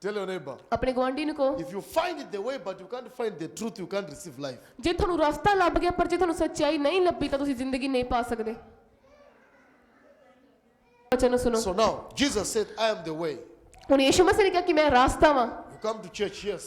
Tell your neighbor. ਆਪਣੇ ਗੁਆਂਢੀ ਨੂੰ ਕਹੋ, If you find the way, but you can't find the truth, you can't receive life. ਜੇ ਤੁਹਾਨੂੰ ਰਸਤਾ ਲੱਭ ਗਿਆ ਪਰ ਜੇ ਤੁਹਾਨੂੰ ਸੱਚਾਈ ਨਹੀਂ ਲੱਭੀ ਤਾਂ ਤੁਸੀਂ ਜ਼ਿੰਦਗੀ ਨਹੀਂ ਪਾ ਸਕਦੇ। ਵਚਨ ਨੂੰ ਸੁਣੋ। So now, Jesus said, I am the way. ਹੁਣ ਯਿਸੂ ਮਸੀਹ ਨੇ ਕਿਹਾ ਕਿ ਮੈਂ ਰਾਸਤਾ ਵਾਂ। You come to church, yes.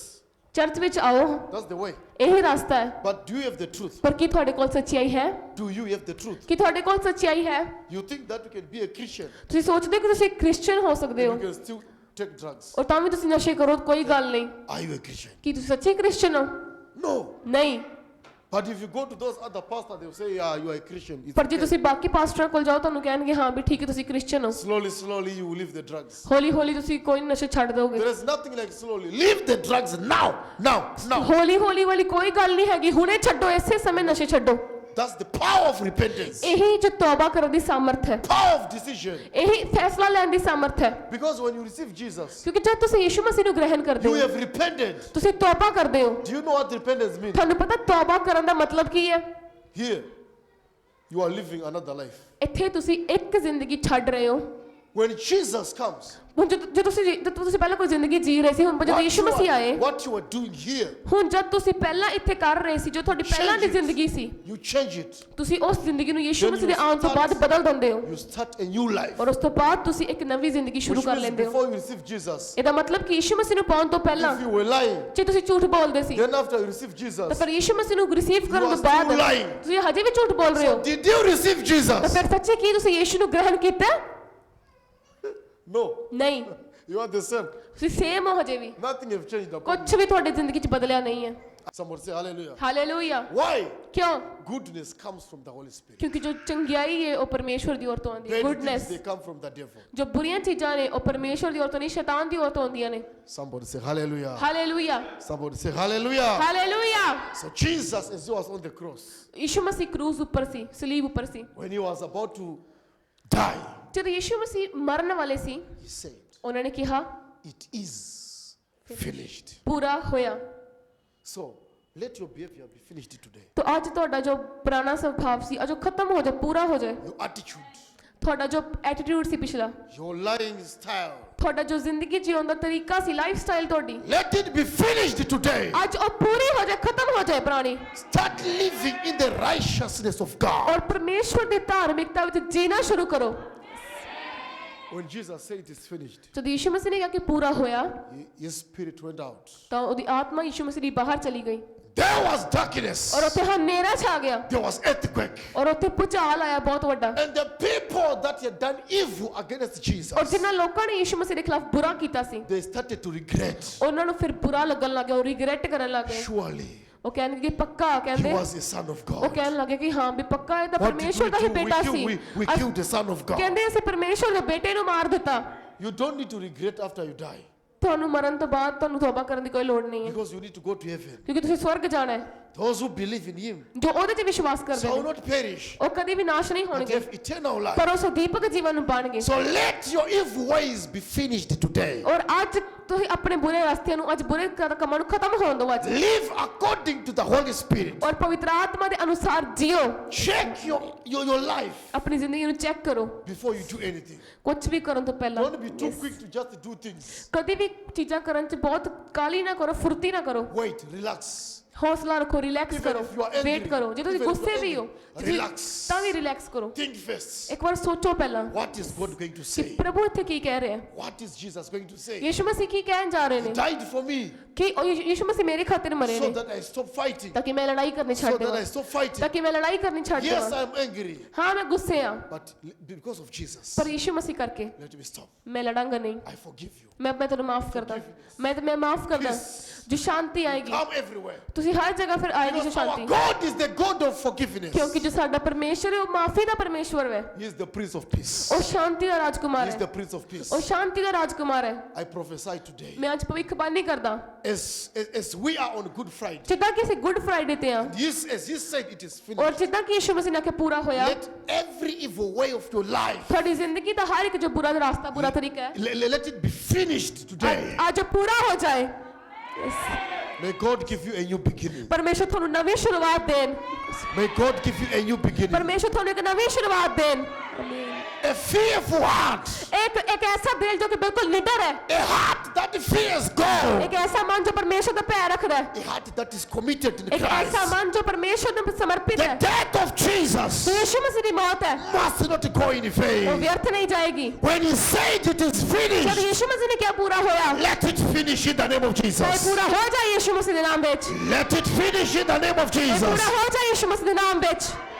Church ਵਿੱਚ ਆਓ, That's the way. ਇਹੀ ਰਾਸਤਾ ਹੈ। But do you have the truth? ਪਰ ਕੀ ਤੁਹਾਡੇ ਕੋਲ ਸੱਚਾਈ ਹੈ? Do you have the truth? ਕੀ ਤੁਹਾਡੇ ਕੋਲ ਸੱਚਾਈ ਹੈ? You think that you can be a Christian ਤੁਸੀਂ ਸੋਚਦੇ ਹੋ ਕਿ ਤੁਸੀਂ ਕ੍ਰਿਸਚੀਅਨ ਹੋ ਸਕਦੇ and ਹੋ you can still take drugs? ਔਰ ਤਾਂ ਵੀ ਤੁਸੀਂ ਨਸ਼ੇ ਕਰੋ, ਕੋਈ ਗੱਲ ਨਹੀਂ। Are you a Christian? ਕੀ ਤੁਸੀਂ ਸੱਚੇ ਕ੍ਰਿਸਚੀਅਨ ਹੋ? No. ਨਹੀਂ। But if you go to those other pastors, they will say, yeah, you are a Christian. It's ਪਰ ਜੇ okay. ਤੁਸੀਂ ਬਾਕੀ ਪਾਸਟਰਾਂ ਕੋਲ ਜਾਓ ਤੁਹਾਨੂੰ ਕਹਿਣਗੇ ਹਾਂ ਵੀ ਠੀਕ ਹੈ ਤੁਸੀਂ ਕ੍ਰਿਸਚੀਅਨ ਹੋ। Slowly, slowly, you will leave the drugs. ਹੌਲੀ ਹੌਲੀ ਤੁਸੀਂ ਕੋਈ ਨਸ਼ੇ ਛੱਡ ਦੋਗੇ। There is nothing like slowly. Leave the drugs now, now, now. ਹੌਲੀ ਹੌਲੀ ਵਾਲੀ ਕੋਈ ਗੱਲ ਨਹੀਂ ਹੈਗੀ, ਹੁਣੇ ਛੱਡੋ, ਇਸੇ ਸਮੇਂ ਨਸ਼ੇ ਛੱਡੋ। That's the power of repentance, ਇਹੀ ਜੋ ਤੌਬਾ ਕਰਨ ਦੀ ਸਾਮਰਥ ਹੈ, power of decision. ਇਹੀ ਫੈਸਲਾ ਲੈਣ ਦੀ ਸਾਮਰਥ ਹੈ। Because when you receive Jesus, ਕਿਉਂਕਿ ਜਦ ਤੁਸੀਂ ਯਿਸੂ ਮਸੀਹ ਨੂੰ ਗ੍ਰਹਿਣ ਕਰਦੇ you ਹੋ, have repented. ਤੁਸੀਂ ਤੌਬਾ ਕਰਦੇ ਹੋ। Do you know what repentance means? ਤੁਹਾਨੂੰ ਪਤਾ ਤੌਬਾ ਕਰਨ ਦਾ ਮਤਲਬ ਕੀ ਹੈ? Here, you are living another life. ਇੱਥੇ ਤੁਸੀਂ ਇੱਕ ਜ਼ਿੰਦਗੀ ਛੱਡ ਰਹੇ ਹੋ। When Jesus comes, ਹੁਣ ਜਦੋਂ ਤੁਸੀਂ ਪਹਿਲਾਂ ਕੋਈ ਜ਼ਿੰਦਗੀ ਜੀ ਰਹੇ ਸੀ, ਹੁਣ ਜਦੋਂ ਯਿਸੂ ਮਸੀਹ ਆਏ, what you are doing here, ਹੁਣ ਜਦ ਤੁਸੀਂ ਪਹਿਲਾਂ ਇੱਥੇ ਕਰ ਰਹੇ ਸੀ, ਜੋ ਤੁਹਾਡੀ ਪਹਿਲਾਂ ਦੀ ਜ਼ਿੰਦਗੀ ਸੀ, you change it. ਤੁਸੀਂ ਉਸ ਜ਼ਿੰਦਗੀ ਨੂੰ ਯਿਸੂ ਮਸੀਹ ਦੇ ਆਉਣ ਤੋਂ ਬਾਅਦ ਬਦਲ ਦਿੰਦੇ ਹੋ You start a new life. ਔਰ ਉਸ ਤੋਂ ਬਾਅਦ ਤੁਸੀਂ ਇੱਕ ਨਵੀਂ ਜ਼ਿੰਦਗੀ ਸ਼ੁਰੂ Which ਕਰ means ਲੈਂਦੇ ਹੋ। before you receive Jesus, ਇਹਦਾ ਮਤਲਬ ਕਿ ਯਿਸੂ ਮਸੀਹ ਨੂੰ ਪਾਉਣ ਤੋਂ ਪਹਿਲਾਂ if you were lying, ਜੇ ਤੁਸੀਂ ਝੂਠ ਬੋਲਦੇ ਸੀ, then after you receive ਤਾਂ Jesus, ਫਿਰ ਯਿਸੂ ਮਸੀਹ ਨੂੰ ਰਿਸੀਵ ਕਰਨ You ਤੋਂ are ਬਾਅਦ still lying. ਤੁਸੀਂ ਹਜੇ ਵੀ ਝੂਠ ਬੋਲ ਰਹੇ ਹੋ। did you receive ਤਾਂ Jesus? ਫਿਰ ਸੱਚੇ ਕੀ ਤੁਸੀਂ ਯਿਸੂ ਨੂੰ ਗ੍ਰਹਿਣ ਕੀਤਾ? No, ਨਹੀਂ, you are the same. ਤੁਸੀਂ ਸੇਮ ਹੋ ਹਜੇ ਵੀ। Nothing have changed about ਕੁਝ ਵੀ ਤੁਹਾਡੀ ਜ਼ਿੰਦਗੀ 'ਚ ਬਦਲਿਆ ਨਹੀਂ ਹੈ। you. Somebody say hallelujah. Hallelujah. Why? ਕਿਉਂ? Goodness comes from the Holy Spirit. ਕਿਉਂਕਿ ਜੋ ਚੰਗਿਆਈ ਹੈ ਉਹ ਪਰਮੇਸ਼ਵਰ ਦੀ ਔਰ ਤੋਂ ਆਉਂਦੀ ਹੈ। Bad things, goodness, they come from the devil. ਜੋ ਬੁਰੀਆਂ ਚੀਜ਼ਾਂ ਨੇ ਉਹ ਪਰਮੇਸ਼ਵਰ ਦੀ ਔਰ ਤੋਂ ਨਹੀਂ, ਸ਼ੈਤਾਨ ਦੀ ਔਰ ਤੋਂ ਆਉਂਦੀਆਂ ਨੇ। Somebody say hallelujah. Hallelujah. Somebody say hallelujah. Hallelujah. So Jesus, as he was on the cross, ਯਿਸੂ ਮਸੀਹ ਕਰੂਜ਼ ਉੱਪਰ ਸੀ, ਸਲੀਬ ਉੱਪਰ ਸੀ। when he was about to die, ਜਦੋਂ ਯਿਸੂ ਮਸੀਹ ਮਰਨ ਵਾਲੇ ਸੀ, he said, ਉਹਨਾਂ ਨੇ ਕਿਹਾ it is finished. ਪੂਰਾ ਹੋਇਆ। So let your behavior be finished today. ਤਾਂ ਅੱਜ ਤੁਹਾਡਾ ਜੋ ਪੁਰਾਣਾ ਸੁਭਾਅ ਸੀ ਅੱਜ ਉਹ ਖਤਮ ਹੋ ਜਾਏ, ਪੂਰਾ ਹੋ ਜਾਏ। Your attitude, ਤੁਹਾਡਾ ਜੋ ਐਟੀਟਿਊਡ ਸੀ ਪਿਛਲਾ, your lying style, ਤੁਹਾਡਾ ਜੋ ਜ਼ਿੰਦਗੀ ਜਿਉਣ ਦਾ ਤਰੀਕਾ ਸੀ, ਲਾਈਫ ਸਟਾਈਲ ਤੁਹਾਡੀ, let it be finished today. ਅੱਜ ਉਹ ਪੂਰੀ ਹੋ ਜਾਏ, ਖਤਮ ਹੋ ਜਾਏ ਪੁਰਾਣੀ, Start living in the righteousness of God. ਔਰ ਪਰਮੇਸ਼ਵਰ ਦੀ ਧਾਰਮਿਕਤਾ ਵਿੱਚ ਜੀਣਾ ਸ਼ੁਰੂ ਕਰੋ। When Jesus said it is finished, ਜਦੋਂ ਯਿਸੂ ਮਸੀਹ ਨੇ ਕਿਹਾ ਕਿ ਪੂਰਾ ਹੋਇਆ, his spirit went out. ਤਾਂ ਉਹਦੀ ਆਤਮਾ ਯਿਸੂ ਮਸੀਹ ਦੀ ਬਾਹਰ ਚਲੀ ਗਈ There was darkness. ਔਰ ਉੱਥੇ ਹਨੇਰਾ ਛਾ ਗਿਆ There was earthquake. ਔਰ ਉੱਥੇ ਭੂਚਾਲ ਆਇਆ ਬਹੁਤ ਵੱਡਾ। And the people that had done evil against ਔਰ Jesus, ਜਿਨ੍ਹਾਂ ਲੋਕਾਂ ਨੇ ਯਿਸੂ ਮਸੀਹ ਦੇ ਖਿਲਾਫ ਬੁਰਾ ਕੀਤਾ ਸੀ, they started to regret. ਉਹਨਾਂ ਨੂੰ ਫਿਰ ਬੁਰਾ ਲੱਗਣ ਲੱਗ ਗਿਆ, ਉਹ ਰਿਗਰੈਟ ਕਰਨ ਲੱਗ ਗਏ। Surely ਉਹ ਕਹਿੰਦੇ ਕਿ ਪੱਕਾ, he ਕਹਿੰਦੇ was a son of ਉਹ God. ਕਹਿਣ ਲੱਗੇ ਕਿ ਹਾਂ ਵੀ ਪੱਕਾ ਇਹ ਤਾਂ What did ਪਰਮੇਸ਼ਵਰ we ਦਾ ਹੀ do? ਬੇਟਾ ਸੀ। We killed the son of God. ਕਹਿੰਦੇ ਅਸੀਂ ਪਰਮੇਸ਼ਵਰ ਦੇ ਬੇਟੇ ਨੂੰ ਮਾਰ ਦਿੱਤਾ। You don't need to regret after you die, ਤੁਹਾਨੂੰ ਮਰਨ ਤੋਂ ਬਾਅਦ ਤੁਹਾਨੂੰ ਤੌਬਾ ਕਰਨ ਦੀ ਕੋਈ ਲੋੜ ਨਹੀਂ ਹੈ, because you need to go to heaven. ਕਿਉਂਕਿ ਤੁਸੀਂ ਸਵਰਗ ਜਾਣਾ ਹੈ। Those who believe in him ਜੋ ਉਹਦੇ 'ਚ ਵਿਸ਼ਵਾਸ ਕਰਦੇ shall ਨੇ not perish, ਉਹ ਕਦੀ ਵੀ ਨਾਸ਼ ਨਹੀਂ but ਹੋਣਗੇ, have eternal life. ਪਰ ਉਹ ਸਦੀਪਕ ਜੀਵਨ ਨੂੰ ਪਾਣਗੇ। So let your evil ways be finished today. ਔਰ ਅੱਜ ਤੁਸੀਂ ਆਪਣੇ ਬੁਰੇ ਰਸਤਿਆਂ ਨੂੰ, ਅੱਜ ਬੁਰੇ ਕੰਮਾਂ ਨੂੰ ਖਤਮ ਹੋਣ ਦਿਓ ਅੱਜ, Live according to the Holy Spirit. ਔਰ ਪਵਿੱਤਰ ਆਤਮਾ ਦੇ ਅਨੁਸਾਰ ਜੀਓ। Check your life ਆਪਣੀ ਜ਼ਿੰਦਗੀ ਨੂੰ ਚੈੱਕ ਕਰੋ before you do anything. ਕੁਝ ਵੀ ਕਰਨ ਤੋਂ ਪਹਿਲਾਂ। Don't be too quick to just do things. ਕਦੀ ਵੀ ਚੀਜ਼ਾਂ ਕਰਨ 'ਚ ਬਹੁਤ ਕਾਲੀ ਨਾ ਕਰੋ, ਫੁਰਤੀ ਨਾ ਕਰੋ, Wait, relax. ਹੌਸਲਾ ਰੱਖੋ, ਰਿਲੈਕਸ Even ਕਰੋ, if you are angry, wait ਕਰੋ। ਜੇ ਤੁਸੀਂ even if ਗੁੱਸੇ you are ਵੀ ਹੋ angry, relax. ਤਾਂ ਵੀ ਰਿਲੈਕਸ ਕਰੋ, Think first. ਇੱਕ ਵਾਰ ਸੋਚੋ ਪਹਿਲਾਂ What is God going to ਕਿ say? ਪ੍ਰਭੂ ਇੱਥੇ ਕੀ ਕਹਿ ਰਿਹਾ ਹੈ, What is Jesus going to say? ਯਿਸੂ ਮਸੀਹ ਕੀ ਕਹਿਣ ਜਾ ਰਹੇ He ਨੇ died for me ਕਿ ਉਹ ਯਿਸੂ ਮਸੀਹ ਮੇਰੇ ਖਾਤਰ ਮਰੇ so ਨੇ that I stop fighting. ਤਾਂ ਕਿ ਮੈਂ ਲੜਾਈ ਕਰਨੀ So ਛੱਡ that I ਦੇਵਾਂ, stop fighting. ਤਾਂ ਕਿ ਮੈਂ ਲੜਾਈ ਕਰਨੀ ਛੱਡ Yes, ਦੇਵਾਂ। I'm angry, ਹਾਂ ਮੈਂ ਗੁੱਸੇ ਆ, but because of Jesus, ਪਰ ਯਿਸੂ ਮਸੀਹ ਕਰਕੇ let me stop. ਮੈਂ ਲੜਾਂਗਾ ਨਹੀਂ। I forgive you. ਮੈਂ ਤੈਨੂੰ ਮਾਫ ਕਰਦਾ, ਮੈਂ ਮਾਫ ਕਰਦਾ। ਜੋ ਸ਼ਾਂਤੀ ਆਏਗੀ, Come everywhere. ਤੁਸੀਂ ਤੁਸੀਂ ਹਰ ਜਗ੍ਹਾ ਫਿਰ ਆਏਗੀ Because Shanti our God is the God of forgiveness. ਕਿਉਂਕਿ ਜੋ ਸਾਡਾ ਪਰਮੇਸ਼ਰ ਹੈ ਉਹ ਮਾਫੀ ਦਾ ਪਰਮੇਸ਼ਵਰ ਹੈ He is the Prince of Peace. ਉਹ ਸ਼ਾਂਤੀ ਦਾ ਰਾਜਕੁਮਾਰ He is ਹੈ the Prince of Peace. ਉਹ ਸ਼ਾਂਤੀ ਦਾ ਰਾਜਕੁਮਾਰ ਹੈ I prophesy today. ਮੈਂ ਅੱਜ ਭਵਿੱਖਬਾਣੀ ਕਰਦਾ As we are on Good Friday, ਜਿੱਦਾਂ ਕਿ ਅਸੀਂ ਗੁੱਡ ਫਰਾਈਡੇ ਤੇ ਆ as He said, it is ਔਰ finished. ਜਿੱਦਾਂ ਕਿ ਯਿਸੂ ਮਸੀਹ ਨੇ ਕਿ ਪੂਰਾ ਹੋਇਆ Let every evil way of your life, ਤੁਹਾਡੀ ਜ਼ਿੰਦਗੀ ਦਾ ਹਰ ਇੱਕ ਜੋ ਬੁਰਾ ਰਾਸਤਾ ਬੁਰਾ ਤਰੀਕਾ ਹੈ let it be finished today. ਅੱਜ ਪੂਰਾ ਹੋ ਜਾਏ May God give you a new beginning. ਪਰਮੇਸ਼ਰ ਤੁਹਾਨੂੰ ਨਵੀਂ ਸ਼ੁਰੂਆਤ ਦੇਣ May God give you a new beginning. ਪਰਮੇਸ਼ਰ ਤੁਹਾਨੂੰ ਇੱਕ ਨਵੀਂ ਸ਼ੁਰੂਆਤ ਦੇਣ A fearful heart. ਇੱਕ ਐਸਾ ਦਿਲ ਜੋ ਕਿ ਬਿਲਕੁਲ ਨਿਡਰ ਹੈ A heart that fears God. ਇੱਕ ਐਸਾ ਮਨ ਜੋ ਪਰਮੇਸ਼ਰ ਦਾ ਭੈ ਰੱਖਦਾ ਹੈ A heart that is committed in ਇੱਕ ਐਸਾ Christ. ਮਨ ਜੋ ਪਰਮੇਸ਼ਰ ਨੂੰ ਸਮਰਪਿਤ The ਹੈ death of Jesus ਯਿਸੂ ਮਸੀਹ ਦੀ ਮੌਤ ਹੈ must not go in ਉਹ vain. ਵਿਅਰਥ ਨਹੀਂ ਜਾਏਗੀ When He said it is ਜਦ finished, ਯਿਸੂ ਮਸੀਹ ਨੇ ਕਿਹਾ ਪੂਰਾ ਹੋਇਆ let it finish in the name of ਚਾਹੇ Jesus. ਪੂਰਾ ਹੋ ਜਾਏ ਯਿਸੂ ਮਸੀਹ ਦੇ ਨਾਮ ਵਿੱਚ Let it finish in the name of ਚਾਹੇ Jesus. ਪੂਰਾ ਹੋ ਜਾਏ ਯਿਸੂ ਮਸੀਹ ਦੇ ਨਾਮ ਵਿੱਚ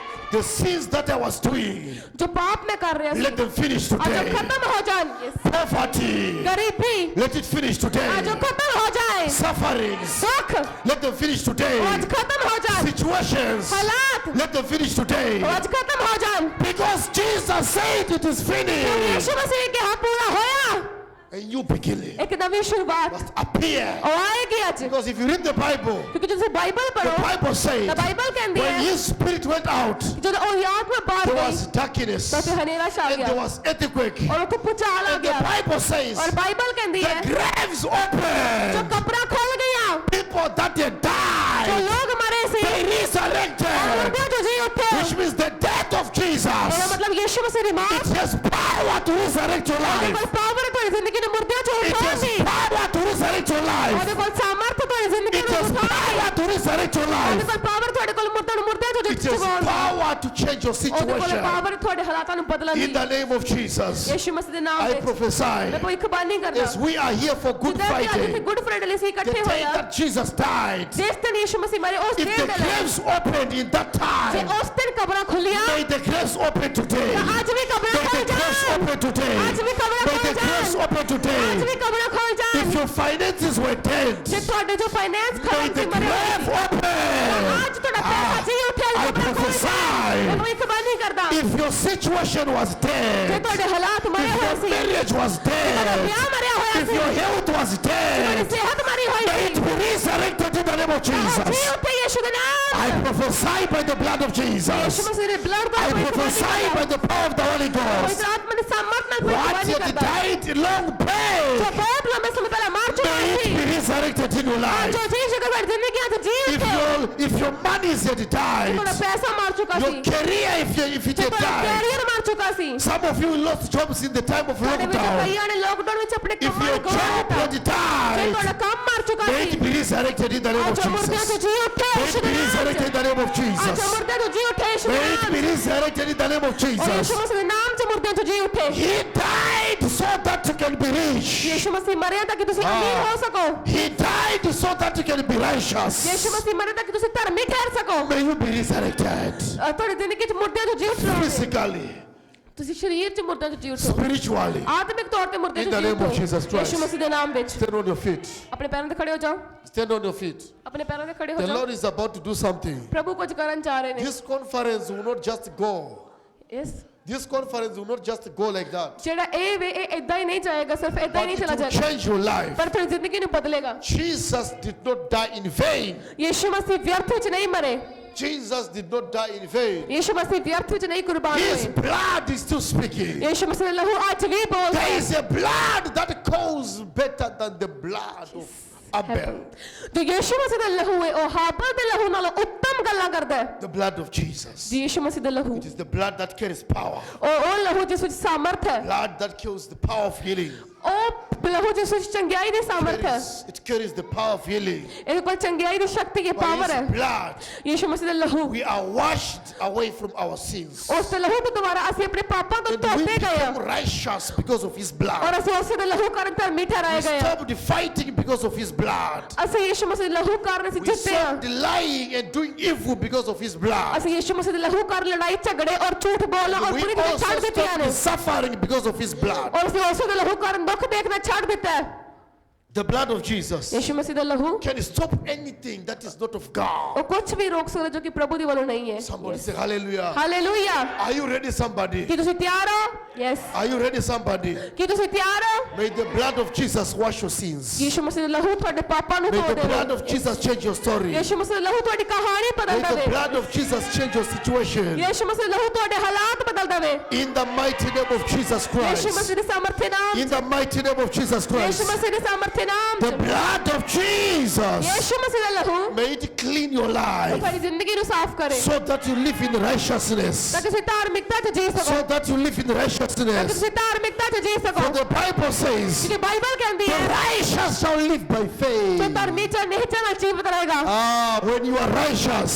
The sins that I was doing, ਜੋ ਪਾਪ ਮੈਂ ਕਰ ਰਿਹਾ ਸੀ let them finish ਅੱਜ ਉਹ today. ਖਤਮ ਹੋ ਜਾਣ Poverty, ਗਰੀਬੀ let it finish today. ਅੱਜ ਉਹ ਖਤਮ ਹੋ ਜਾਏ Sufferings, ਦੁੱਖ let them finish ਉਹ today. ਅੱਜ ਖਤਮ ਹੋ ਜਾਣ Situations, ਹਾਲਾਤ let them finish today. ਉਹ ਅੱਜ ਖਤਮ ਹੋ ਜਾਣ Because Jesus said it is finished. ਯਿਸੂ ਮਸੀਹ ਨੇ ਕਿਹਾ ਪੂਰਾ ਹੋਇਆ A new beginning ਇੱਕ ਨਵੀਂ ਸ਼ੁਰੂਆਤ must appear. ਉਹ ਆਏਗੀ ਅੱਜ Because if you read the Bible, ਕਿਉਂਕਿ ਜਦੋਂ ਬਾਈਬਲ the ਪੜੋ Bible says ਤਾਂ ਬਾਈਬਲ ਕਹਿੰਦੀ when ਹੈ His Spirit went out, ਜਦੋਂ ਉਹ ਆਤਮਾ ਬਾਹਰ there ਗਈ was darkness ਤਾਂ ਉੱਥੇ ਹਨੇਰਾ ਛਾ and ਗਿਆ there was earthquake. ਔਰ ਉੱਥੇ ਭੂਚਾਲ ਆ And the ਗਿਆ Bible says ਔਰ ਬਾਈਬਲ ਕਹਿੰਦੀ the ਹੈ graves ਜੋ opened. ਕਬਰਾਂ ਖੁੱਲ ਗਈਆਂ People that had ਜੋ died, ਲੋਕ ਮਰੇ ਸੀ they resurrected. ਮੁਰਦਿਆਂ ਤੋਂ ਜੀ ਉੱਠੇ Which means the death of ਇਹਦਾ Jesus, ਮਤਲਬ ਯਿਸੂ ਮਸੀਹ ਦੀ ਮੌਤ it has power to resurrect your ਉਹਦੇ life. ਕੋਲ ਪਾਵਰ ਹੈ ਤੁਹਾਡੀ ਜ਼ਿੰਦਗੀ ਨੂੰ ਮੁਰਦਿਆਂ ਚੋਂ It ਉਠਾਉਣ has the power to resurrect your life. ਉਹਦੇ ਕੋਲ ਸਾਮਰਥ ਤੁਹਾਡੀ ਜ਼ਿੰਦਗੀ It ਨੂੰ has ਉਠਾਉਣ ਦੀ power to resurrect your ਉਹਦੇ life. ਕੋਲ ਪਾਵਰ ਤੁਹਾਡੇ ਕੋਲ ਮੁਰਦਿਆਂ ਚੋਂ It has ਜਗਾਉਣ ਦੀ power to change your ਉਹਦੇ ਕੋਲ situation. ਪਾਵਰ ਤੁਹਾਡੇ ਹਾਲਾਤਾਂ ਨੂੰ ਬਦਲਣ In the the name of Jesus, ਯਿਸੂ ਮਸੀਹ ਦੇ ਨਾਮ I ਵਿੱਚ ਮੈਂ prophesy ਭਵਿੱਖਬਾਣੀ ਕਰਦਾ as we are here for Good ਜਿੱਦਾਂ ਕਿ ਅੱਜ ਇੱਥੇ Friday, ਗੁੱਡ ਫਰਾਈਡੇ ਲਈ ਅਸੀਂ the ਇਕੱਠੇ ਹੋਏ day ਆ that Jesus died, ਜਿਸ ਦਿਨ ਯਿਸੂ ਮਸੀਹ ਮਰੇ ਉਸ if ਦਿਨ the ਦੇ ਲਈ graves opened in that ਜੇ time, ਉਸ ਦਿਨ ਕਬਰਾਂ ਖੁੱਲੀਆਂ may the graves open today. ਤਾਂ ਅੱਜ ਵੀ ਕਬਰਾਂ May ਖੁੱਲ the graves ਜਾਣ open today. ਅੱਜ ਵੀ ਕਬਰਾਂ May ਖੁੱਲ the graves ਜਾਣ open ਅੱਜ today. ਵੀ ਕਬਰਾਂ ਖੁੱਲ ਜਾਣ If your finances were dead, ਜੇ ਤੁਹਾਡੇ ਜੋ ਫਾਈਨੈਂਸ may ਖਰਾਬ the ਸੀ ਮਰੇ grave ਹੋਏ open. ਅੱਜ ਤੁਹਾਡਾ ਪੈਸਾ ਜੀ ਉੱਠਿਆ I ਕਬਰਾਂ ਖੁੱਲ ਜਾਣ ਮੈਂ prophesy. ਭਵਿੱਖਬਾਣੀ ਕਰਦਾ If your situation was ਜੇ dead, ਤੁਹਾਡੇ ਹਾਲਾਤ ਮਰੇ if ਹੋਏ your ਸੀ marriage was ਤੁਹਾਡਾ dead, ਵਿਆਹ ਮਰਿਆ ਹੋਇਆ if C your health was ਤੁਹਾਡੀ dead, ਸਿਹਤ ਮਰੀ ਹੋਈ may it C be resurrected in the name of ਜੀ Jesus. ਉੱਠੇ ਯਿਸੂ ਦੇ ਨਾਮ I prophesy by the blood of ਯਿਸੂ Jesus. ਮਸੀਹ ਦੇ blood the I prophesy by the power of the Holy Ghost. ਪਵਿੱਤਰ ਆਤਮਾ ਦੇ ਸਾਮਰਥ ਨਾਲ What ਭਵਿੱਖਬਾਣੀ had ਕਰਦਾ died long ਜੋ back, ਬਹੁਤ ਲੰਬੇ ਸਮੇਂ ਪਹਿਲਾਂ ਮਰ ਚੁੱਕਾ may it C be resurrected in your life. ਜੋ ਜੀ ਸ਼ੁਕਰ ਤੁਹਾਡੀ ਜ਼ਿੰਦਗੀ ਅੱਜ ਜੀ ਉੱਠੇ If your money had died, ਤੁਹਾਡਾ ਪੈਸਾ ਮਰ ਚੁੱਕਾ your C career if it had ਤੁਹਾਡਾ died, ਕੈਰੀਅਰ ਮਰ ਚੁੱਕਾ ਸੀ some of you lost jobs in the time of ਤੁਹਾਡੇ ਵਿੱਚ lockdown. ਕਈਆਂ ਨੇ ਲੋਕਡਾਊਨ ਵਿੱਚ ਆਪਣੇ If ਕੰਮਾਂ your ਨੂੰ ਗਵਾ job ਦਿੱਤਾ had ਜੇ died, ਤੁਹਾਡਾ ਕੰਮ ਮਰ ਚੁੱਕਾ may it C be resurrected in the name of ਅੱਜ ਮੁਰਦਿਆਂ ਤੋਂ Jesus. ਜੀ ਉੱਠੇ May ਯਿਸੂ it ਦੇ be ਨਾਮ resurrected in the name of ਅੱਜ Jesus. ਮੁਰਦਿਆਂ ਤੋਂ ਜੀ ਉੱਠੇ ਯਿਸੂ ਦੇ May it ਨਾਮ be resurrected in the name of ਔਰ ਯਿਸੂ Jesus. ਮਸੀਹ ਦੇ ਨਾਮ 'ਚ ਮੁਰਦਿਆਂ ਤੋਂ ਜੀ ਉੱਠੇ He died so that you can be rich. ਯਿਸੂ ਮਸੀਹ ਮਰਿਆ ਤਾਂ ਕਿ ਤੁਸੀਂ ਅਮੀਰ ਹੋ ਸਕੋ He died so that you can be righteous. ਯਿਸੂ ਮਸੀਹ ਮਰਿਆ ਤਾਂ ਕਿ ਤੁਸੀਂ ਧਰਮੀ ਠਹਿਰ ਸਕੋ May you be resurrected ਤੁਹਾਡੀ ਜ਼ਿੰਦਗੀ 'ਚ ਮੁਰਦਿਆਂ ਤੋਂ ਜੀ ਉੱਠੋ physically, ਤੁਸੀਂ ਸਰੀਰ 'ਚ ਮੁਰਦਿਆਂ ਤੋਂ ਜੀ ਉੱਠੋ spiritually. ਆਤਮਿਕ ਤੌਰ ਤੇ ਮੁਰਦਿਆਂ In ਤੋਂ the ਜੀ name of Jesus ਉੱਠੋ Christ. ਯਿਸੂ ਮਸੀਹ ਦੇ ਨਾਮ ਵਿੱਚ Stand on your feet. ਆਪਣੇ ਪੈਰਾਂ ਤੇ ਖੜੇ ਹੋ ਜਾਓ Stand on your feet. ਆਪਣੇ ਪੈਰਾਂ ਤੇ ਖੜੇ ਹੋ The ਜਾਓ Lord is about to do something. ਪ੍ਰਭੂ ਕੁਝ ਕਰਨ ਜਾ ਰਹੇ ਨੇ This conference will not just go. ਇਸ This conference will not just go like that. ਜਿਹੜਾ ਇਹ ਵੇ ਇਹ ਇਦਾਂ ਹੀ ਨਹੀਂ ਜਾਏਗਾ ਸਿਰਫ ਇਦਾਂ ਹੀ But ਨਹੀਂ it ਚਲਾ will ਜਾਏਗਾ change your life. ਪਰ ਤੁਹਾਡੀ ਜ਼ਿੰਦਗੀ ਨੂੰ ਬਦਲੇਗਾ Jesus did not die in vain. ਯਿਸੂ ਮਸੀਹ ਵਿਅਰਥ ਵਿੱਚ ਨਹੀਂ ਮਰੇ Jesus did not die in vain. ਯਿਸੂ ਮਸੀਹ ਵਿਅਰਥ ਵਿੱਚ ਨਹੀਂ ਕੁਰਬਾਨ His ਹੋਏ blood is still speaking. ਯਿਸੂ ਮਸੀਹ ਦਾ ਲਹੂ ਅੱਜ ਵੀ ਬੋਲਦਾ There ਹੈ is a blood that calls better than the blood of Abel. ਜੋ ਯਿਸੂ ਮਸੀਹ ਦਾ ਲਹੂ ਹੈ ਉਹ ਹਾਬਲ ਦੇ ਲਹੂ ਨਾਲੋਂ ਉੱਤਮ ਗੱਲਾਂ ਕਰਦਾ ਹੈ The blood of Jesus. ਜੀ ਯਿਸੂ ਮਸੀਹ ਦਾ ਲਹੂ It is the blood that carries power. ਉਹ ਲਹੂ ਜਿਸ ਵਿੱਚ ਸਾਮਰਥ ਹੈ Blood that kills the power of healing. ਉਹ ਲਹੂ ਜਿਸ ਵਿੱਚ ਚੰਗਿਆਈ ਦੀ ਸਾਮਰਥ ਹੈ It carries the power of healing. ਇਹਦੇ ਕੋਲ ਚੰਗਿਆਈ ਦੀ ਸ਼ਕਤੀ ਦੀ By ਪਾਵਰ ਹੈ His blood, ਯਿਸੂ ਮਸੀਹ ਦਾ ਲਹੂ we are washed away from our sins. ਉਸ ਦੇ ਲਹੂ ਤੋਂ ਦੁਬਾਰਾ ਅਸੀਂ ਆਪਣੇ ਪਾਪਾਂ ਤੋਂ And we ਧੋਤੇ ਗਏ ਹਾਂ become righteous because of His blood. ਔਰ ਅਸੀਂ ਉਸੇ ਦੇ ਲਹੂ ਕਾਰਨ ਧਰਮੀ We ਠਹਿਰਾਏ ਗਏ ਹਾਂ stopped fighting because of His blood. ਅਸੀਂ ਯਿਸੂ ਮਸੀਹ ਦੇ ਲਹੂ ਕਾਰਨ ਅਸੀਂ We ਜਿੱਤੇ ਹਾਂ stopped lying and doing evil because of His blood. ਅਸੀਂ ਯਿਸੂ ਮਸੀਹ ਦੇ ਲਹੂ ਕਾਰਨ ਲੜਾਈ ਝਗੜੇ ਔਰ ਝੂਠ ਬੋਲਣਾ ਔਰ We ਬੁਰੀ ਤਰ੍ਹਾਂ ਛੱਡ also ਦਿੱਤੀਆਂ ਨੇ stopped suffering because of His blood. ਔਰ ਅਸੀਂ ਉਸੇ ਦੇ ਲਹੂ ਕਾਰਨ ਦੁੱਖ ਦੇਖਣਾ ਛੱਡ ਦਿੱਤਾ ਹੈ The blood of Jesus यीशु मसीह ਦਾ ਲਹੂ can stop anything that is not of God. ਉਹ ਕੁਝ ਵੀ ਰੋਕ ਸਕਦਾ ਜੋ ਕਿ ਪ੍ਰਭੂ ਦੀ ਵੱਲੋਂ ਨਹੀਂ ਹੈ। Somebody say hallelujah. Hallelujah. Are you ready, somebody? ਕੀ ਤੁਸੀਂ ਤਿਆਰ ਹੋ? Yes. Are you ready, somebody? ਕੀ ਤੁਸੀਂ ਤਿਆਰ ਹੋ? May the blood of Jesus wash your sins. Yishu ਮਸੀਹ ਦਾ ਲਹੂ ਤੁਹਾਡੇ ਪਾਪਾਂ ਨੂੰ May ਧੋ the ਦੇਵੇ। blood of Jesus change your story. Yishu ਮਸੀਹ ਦਾ ਲਹੂ ਤੁਹਾਡੀ ਕਹਾਣੀ May ਬਦਲ the ਦੇਵੇ। blood of Jesus change your situation. Yishu ਮਸੀਹ ਦਾ ਲਹੂ ਤੁਹਾਡੇ ਹਾਲਾਤ ਬਦਲ ਦੇਵੇ। In the mighty name of Jesus ਯੀਸ਼ੂ Christ. ਮਸੀਹ ਦੇ ਸਾਮਰਥ्य ਨਾਮ। In the mighty name of Jesus ਯੀਸ਼ੂ Christ. ਮਸੀਹ ਦੇ ਸਾਮਰਥ्य ਨਾਮ। The blood of Jesus. ਯੀਸ਼ੂ ਮਸੀਹ ਦਾ ਲਹੂ May it clean your life ਤੁਹਾਡੀ ਜ਼ਿੰਦਗੀ ਨੂੰ ਸਾਫ਼ ਕਰੇ so that you live in righteousness. ਤਾਂ ਤੁਸੀਂ ਧਾਰਮਿਕਤਾ 'ਚ ਜੀ ਸਕੋ। So that you live in ਤਾਂ righteousness. ਤੁਸੀਂ ਧਾਰਮਿਕਤਾ 'ਚ ਜੀ ਸਕੋ। For the Bible says, ਕਿ ਬਾਈਬਲ ਕਹਿੰਦੀ the ਹੈ righteous shall live by ਜੋ faith. ਧਰਮੀ 'ਚ ਨਿਹਚਾ ਨਾਲ ਜੀਵਤ ਰਹੇਗਾ। When you are righteous,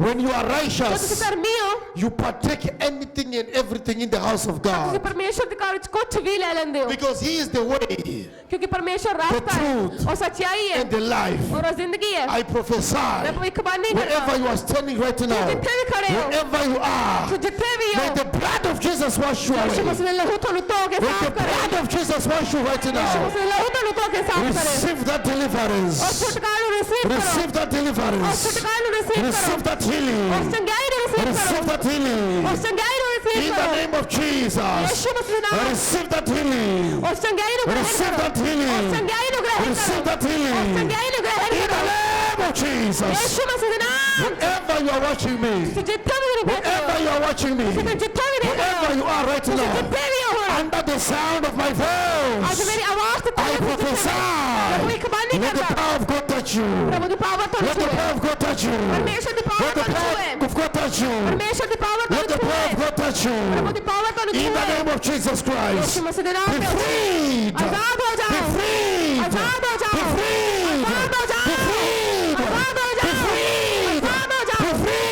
when you are ਜੋ ਤੁਸੀਂ righteous, ਧਰਮੀ ਹੋ you partake anything and everything in the house of ਤੁਸੀਂ God. ਪਰਮੇਸ਼ਰ ਦੇ ਘਰ 'ਚ ਕੁਝ ਵੀ ਲੈ ਲੈਂਦੇ ਹੋ Because He is the way ਕਿਉਂਕਿ ਪਰਮੇਸ਼ਰ ਰਾਸਤਾ ਹੈ truth, ਔਰ ਸੱਚਾਈ ਹੈ and the life. ਔਰ ਉਹ ਜ਼ਿੰਦਗੀ ਹੈ। I prophesy, ਮੈਂ ਭਵਿੱਖਬਾਣੀ ਕਰਦਾ wherever you are standing right now, ਜਿੱਥੇ ਵੀ ਖੜੇ ਹੋ wherever you are, ਤੂੰ ਜਿੱਥੇ ਵੀ ਹੋ may the blood of Jesus wash you Yishu away. ਮਸੀਹ ਦਾ ਲਹੂ ਤੁਹਾਨੂੰ ਧੋ ਕੇ May the ਸਾਫ਼ ਕਰੇ। blood of Jesus wash you right Yishu now. ਮਸੀਹ ਦਾ ਲਹੂ ਤੁਹਾਨੂੰ ਧੋ ਕੇ ਸਾਫ਼ ਕਰੇ Receive that ਔਰ deliverance. ਛੁਟਕਾਰਾ ਨੂੰ ਰਿਸੀਵ ਕਰੋ Receive that ਔਰ deliverance. ਛੁਟਕਾਰਾ ਨੂੰ ਰਿਸੀਵ ਕਰੋ Receive that ਔਰ healing. ਚੰਗਿਆਈ ਨੂੰ ਰਿਸੀਵ Receive ਕਰੋ that healing. ਔਰ ਚੰਗਿਆਈ ਨੂੰ ਰਿਸੀਵ In the ਕਰੋ name of Jesus. ਯੀਸ਼ੂ ਮਸੀਹ ਦਾ ਨਾਮ Receive that healing. ਔਰ ਚੰਗਿਆਈ ਨੂੰ ਗ੍ਰਹਿਣ Receive ਕਰੋ that ਔਰ healing. ਚੰਗਿਆਈ ਨੂੰ ਗ੍ਰਹਿਣ Receive ਕਰੋ that ਔਰ healing. ਚੰਗਿਆਈ ਨੂੰ In ਗ੍ਰਹਿਣ the ਕਰੋ name of Jesus. ਯੀਸ਼ੂ ਮਸੀਹ ਦਾ ਨਾਮ Wherever you are watching me, ਤੁਸੀਂ ਜਿੱਥੇ ਵੀ ਦੇਖ ਰਹੇ wherever ਹੋ you are watching me, ਤੁਸੀਂ ਜਿੱਥੇ ਵੀ ਦੇਖ ਰਹੇ wherever ਹੋ you are right ਤੁਸੀਂ now, ਜਿੱਥੇ ਵੀ ਹੋ ਹੁਣ under the sound of my ਅੱਜ voice, ਮੇਰੀ ਆਵਾਜ਼ ਤੇ I prophesy. ਭਵਿੱਖਬਾਣੀ Let the ਕਰਦਾ power of God touch you. ਪ੍ਰਭੂ ਦੀ ਪਾਵਰ ਤੁਹਾਨੂੰ Let the ਛੂਏ power of God touch you. ਪਰਮੇਸ਼ਰ ਦੀ ਪਾਵਰ Let the ਤੁਹਾਨੂੰ power ਛੂਏ of God touch you. ਪਰਮੇਸ਼ਰ ਦੀ ਪਾਵਰ Let the ਤੁਹਾਨੂੰ power of ਛੂਏ God touch you. ਪ੍ਰਭੂ ਦੀ ਪਾਵਰ ਤੁਹਾਨੂੰ In the ਛੂਏ name of Jesus ਯੀਸ਼ੂ Christ. ਮਸੀਹ ਦੇ ਨਾਮ Be ਤੇ freed. ਆਜ਼ਾਦ ਹੋ Be ਜਾਓ freed. ਆਜ਼ਾਦ ਹੋ Be ਜਾਓ freed. ਆਜ਼ਾਦ ਹੋ Be ਜਾਓ freed. ਆਜ਼ਾਦ ਹੋ Be ਜਾਓ freed. ਆਜ਼ਾਦ ਹੋ Be ਜਾਓ freed.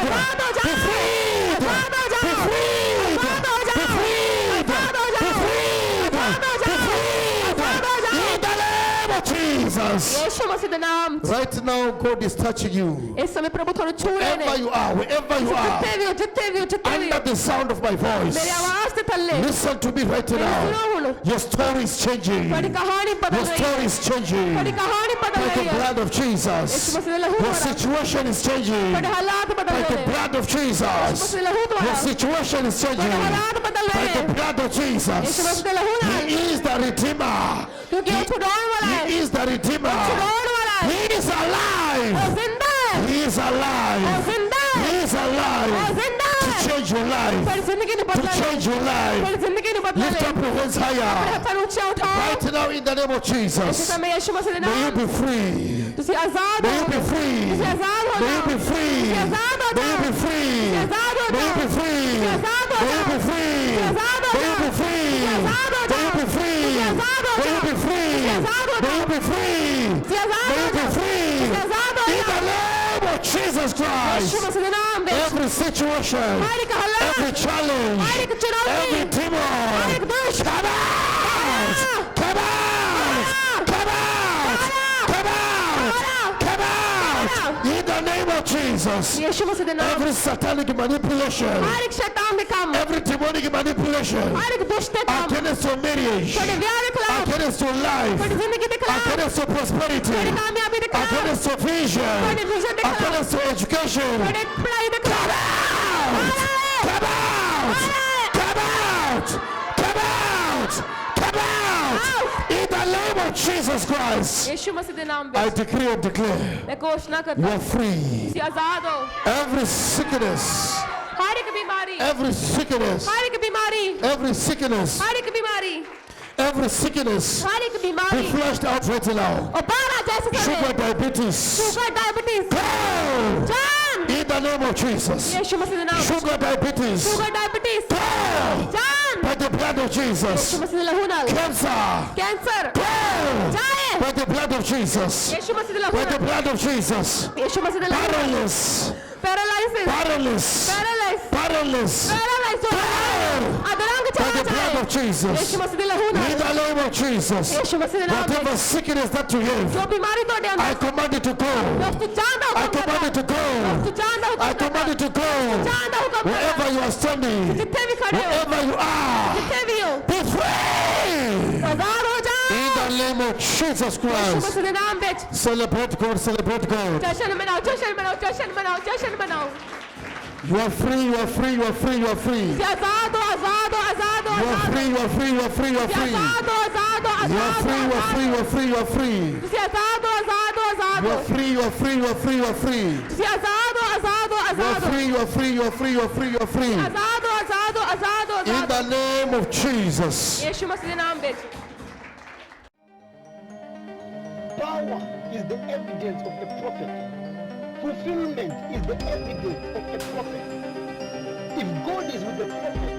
ਆਜ਼ਾਦ ਹੋ Be ਜਾਓ freed. ਆਜ਼ਾਦ ਹੋ Be ਜਾਓ freed. ਆਜ਼ਾਦ ਹੋ Be ਜਾਓ freed. ਆਜ਼ਾਦ ਹੋ Be ਜਾਓ freed. ਆਜ਼ਾਦ ਹੋ Be ਜਾਓ freed. ਆਜ਼ਾਦ ਹੋ ਜਾਓ In the name of Jesus. ਯੀਸ਼ੂ ਮਸੀਹ ਦੇ ਨਾਮ Right now, God is touching you. ਇਸ ਸਮੇਂ ਪ੍ਰਭੂ ਤੁਹਾਨੂੰ ਛੂ ਰਹੇ ਨੇ Wherever you are, wherever you are, ਜਿੱਥੇ ਵੀ ਹੋ ਜਿੱਥੇ ਵੀ ਹੋ ਜਿੱਥੇ ਵੀ under ਹੋ the sound of my voice, ਮੇਰੀ ਆਵਾਜ਼ ਤੇ ਥੱਲੇ listen to me right ਸੁਣੋ now. ਹੁਣ Your story is changing. ਤੁਹਾਡੀ ਕਹਾਣੀ ਬਦਲ Your ਰਹੀ ਹੈ story is changing. ਤੁਹਾਡੀ ਕਹਾਣੀ ਬਦਲ By the ਰਹੀ ਹੈ blood of ਯੀਸ਼ੂ Jesus. ਮਸੀਹ ਦੇ ਲਹੂ Your ਦੁਆਰਾ situation is changing. ਤੁਹਾਡੇ ਹਾਲਾਤ ਬਦਲ By ਰਹੇ the ਨੇ blood of ਯੀਸ਼ੂ Jesus. ਮਸੀਹ ਦੇ ਲਹੂ Your ਦੁਆਰਾ situation is ਤੁਹਾਡੇ changing. ਹਾਲਾਤ ਬਦਲ By ਰਹੇ the ਨੇ blood of ਯੀਸ਼ੂ Jesus. ਮਸੀਹ ਦੇ ਲਹੂ ਨਾਲ He is the Redeemer. ਕਿਉਂਕਿ ਉਹ ਛੁਡਾਉਣ ਵਾਲਾ ਹੈ He is the Redeemer. ਛੁਡਾਉਣ ਵਾਲਾ ਹੈ He is ਉਹ alive. ਜ਼ਿੰਦਾ ਹੈ He is ਉਹ alive. ਜ਼ਿੰਦਾ He ਹੈ is ਉਹ alive. ਜ਼ਿੰਦਾ To ਹੈ change your life. ਤੁਹਾਡੀ ਜ਼ਿੰਦਗੀ ਨੂੰ To ਬਦਲਣ ਲਈ change your life. ਤੁਹਾਡੀ ਜ਼ਿੰਦਗੀ ਨੂੰ ਬਦਲਣ Lift ਲਈ up your hands ਆਪਣੇ higher. ਹੱਥਾਂ ਨੂੰ ਉੱਚਾ ਉਠਾਓ Right now in the name of ਇਸ Jesus. ਸਮੇਂ ਯੀਸ਼ੂ ਮਸੀਹ ਦੇ May you ਨਾਮ be free. ਤੁਸੀਂ ਆਜ਼ਾਦ May ਹੋ you be free. ਤੁਸੀਂ ਆਜ਼ਾਦ ਹੋ May you be ਜਾਓ free. ਤੁਸੀਂ ਆਜ਼ਾਦ ਹੋ May you be ਜਾਓ free. ਤੁਸੀਂ ਆਜ਼ਾਦ ਹੋ May you be ਜਾਓ free. ਤੁਸੀਂ ਆਜ਼ਾਦ ਹੋ May you ਜਾਓ be free. ਤੁਸੀਂ ਆਜ਼ਾਦ ਹੋ May you ਜਾਓ be free. ਤੁਸੀਂ ਆਜ਼ਾਦ ਹੋ May you be ਜਾਓ free. ਤੁਸੀਂ ਆਜ਼ਾਦ ਹੋ May you be ਜਾਓ free. ਤੁਸੀਂ ਆਜ਼ਾਦ ਹੋ May you ਜਾਓ be free. ਤੁਸੀਂ ਆਜ਼ਾਦ May ਹੋ you be ਜਾਓ free. ਤੁਸੀਂ ਆਜ਼ਾਦ ਹੋ In the ਜਾਓ name of Jesus ਯੀਸ਼ੂ Christ. ਮਸੀਹ ਦੇ ਨਾਮ ਵਿੱਚ Every situation, ਹਰ ਇੱਕ ਹਾਲਾਤ every challenge, ਹਰ ਇੱਕ ਚੁਣੌਤੀ every ਹਰ demon, ਇੱਕ ਦੁਸ਼ਟ come out! Come out! Come out! Come out! Come out! In the name of Jesus. ਯੀਸ਼ੂ ਮਸੀਹ ਦੇ ਨਾਮ Every satanic manipulation, ਹਰ ਇੱਕ ਸ਼ੈਤਾਨ ਦੇ ਕੰਮ every demonic manipulation ਹਰ ਇੱਕ ਦੁਸ਼ਟ ਦੇ ਕੰਮ against your marriage, ਤੁਹਾਡੇ ਵਿਆਹ ਦੇ ਖਿਲਾਫ against your life, ਤੁਹਾਡੀ ਜ਼ਿੰਦਗੀ ਦੇ ਖਿਲਾਫ against your prosperity, ਤੁਹਾਡੀ ਕਾਮਯਾਬੀ ਦੇ ਖਿਲਾਫ against your vision, ਤੁਹਾਡੇ ਵਿਜ਼ਨ ਦੇ ਖਿਲਾਫ against your education. ਤੁਹਾਡੇ ਪੜ੍ਹਾਈ ਦੇ ਖਿਲਾਫ Come out! Come out! Come out! Come out! In the name of Jesus Christ, Yishu ਮਸੀਹ ਦੇ ਨਾਮ I ਵਿੱਚ decree and declare ਮੈਂ ਘੋਸ਼ਣਾ you ਕਰਦਾ are free. ਤੁਸੀਂ ਆਜ਼ਾਦ ਹੋ Every sickness, ਹਰ ਇੱਕ ਬਿਮਾਰੀ every sickness, ਹਰ ਇੱਕ ਬਿਮਾਰੀ every sickness, ਹਰ ਇੱਕ ਬਿਮਾਰੀ every sickness ਹਰ ਇੱਕ be ਬਿਮਾਰੀ flushed out right now. ਉਹ ਬਾਹਰ ਆ ਜਾ Sugar, ਸਕਦਾ diabetes, ਸ਼ੂਗਰ ਡਾਇਬੀਟੀਜ਼ go! ਜਾਨ In the name of Jesus. ਯੀਸ਼ੂ ਮਸੀਹ ਦੇ ਨਾਮ Sugar, diabetes, sugar diabetes go! ਜਾਨ By the blood of Jesus. ਯੀਸ਼ੂ ਮਸੀਹ ਦੇ ਲਹੂ ਨਾਲ Cancer, ਕੈਂਸਰ go! ਜਾਏ By the blood of Jesus. ਯੀਸ਼ੂ ਮਸੀਹ ਦੇ ਲਹੂ By the ਨਾਲ blood of Jesus. ਯੀਸ਼ੂ ਮਸੀਹ ਦੇ ਲਹੂ ਨਾਲ Powerless, ਪੈਰਾਲਾਈਸਿਸ powerless, ਪੈਰਾਲਾਈਸ powerless. ਪੈਰਾਲਾਈਸ ਹੋ ਅਦਰੰਗ By ਚਲਾ the blood ਜਾਏ of Jesus. ਯੀਸ਼ੂ ਮਸੀਹ ਦੇ ਲਹੂ In ਨਾਲ the name of Jesus. ਯੀਸ਼ੂ ਮਸੀਹ ਦੇ ਨਾਮ Whatever ਵਿੱਚ sickness that you have, ਜੋ ਬਿਮਾਰੀ ਤੁਹਾਡੇ I ਅੰਦਰ command it to go. ਤੂੰ ਜਾਨ ਦਾ I ਹੁਕਮ command it ਕਰਦਾ to go. ਤੂੰ ਜਾਨ ਦਾ I ਹੁਕਮ command ਕਰਦਾ it to go. ਜਾਨ ਦਾ ਹੁਕਮ Wherever ਕਰਦਾ you are standing, ਜਿੱਥੇ ਵੀ ਖੜੇ ਹੋ wherever you are, ਜਿੱਥੇ ਵੀ ਹੋ be free. ਆਜ਼ਾਦ ਹੋ In ਜਾਓ the name of Jesus ਯਿਸੂ Christ. ਮਸੀਹ ਦੇ ਨਾਮ ਵਿੱਚ Celebrate God, celebrate God. ਜਸ਼ਨ ਮਨਾਓ ਜਸ਼ਨ ਮਨਾਓ ਜਸ਼ਨ ਮਨਾਓ ਜਸ਼ਨ ਮਨਾਓ You are free, you are free, you are free, you are free. ਤੁਸੀਂ ਆਜ਼ਾਦ ਹੋ ਆਜ਼ਾਦ ਹੋ ਆਜ਼ਾਦ ਹੋ You are free, you are free, you are free, you are free. ਆਜ਼ਾਦ ਹੋ ਆਜ਼ਾਦ ਹੋ You are Azad free, you are free, you are free, you are free. ਤੁਸੀਂ ਆਜ਼ਾਦ ਹੋ ਆਜ਼ਾਦ ਹੋ ਆਜ਼ਾਦ You ਹੋ are free, you are free, you are free, you are free. ਤੁਸੀਂ ਆਜ਼ਾਦ ਹੋ ਆਜ਼ਾਦ ਹੋ You are ਆਜ਼ਾਦ ਹੋ free, you are free, you are free, you are free, you are free. ਆਜ਼ਾਦ ਹੋ ਆਜ਼ਾਦ ਹੋ ਆਜ਼ਾਦ ਹੋ In Azad the name of Jesus. ਯਿਸੂ ਮਸੀਹ ਦੇ ਨਾਮ ਵਿੱਚ Power is the evidence of the prophet. Fulfillment is the evidence of the prophet. If God is with the prophet,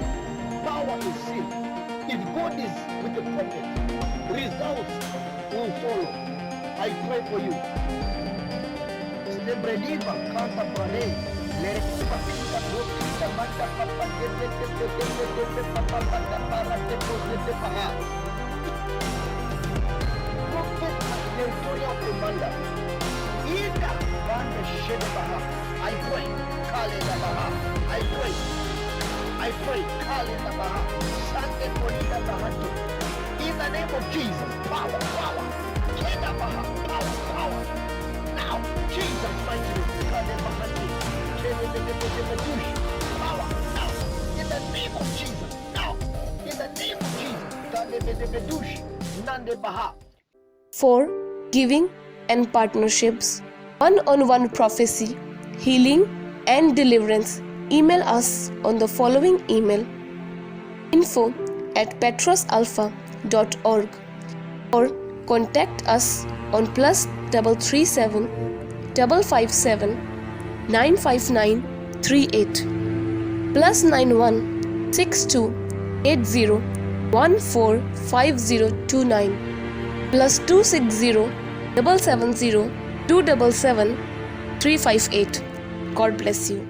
power is seen. If God is with the prophet, results will follow. I pray for you. Celebradiva, canta prane, lerekipa kita brokita mata papa tete papa pata para tete paha. Prophet territorial commander. Ida bande shede baha. I pray, kale la baha. I pray, kale la baha. Sante polita bahantu. In the name of Jesus, power. Keda baha, power. Now, Jesus mighty name. Kale bahantu. Kele de power. Now, in the name of Jesus. Now, in the name of Jesus. Kale de bedush. Nande baha. For giving and partnerships, one-on-one prophecy, healing and deliverance, email us on the following email: info@petrosalpha.org, or contact us on +337 557 959 38 +91 62 80 145029 +260 770 277 358. God bless you.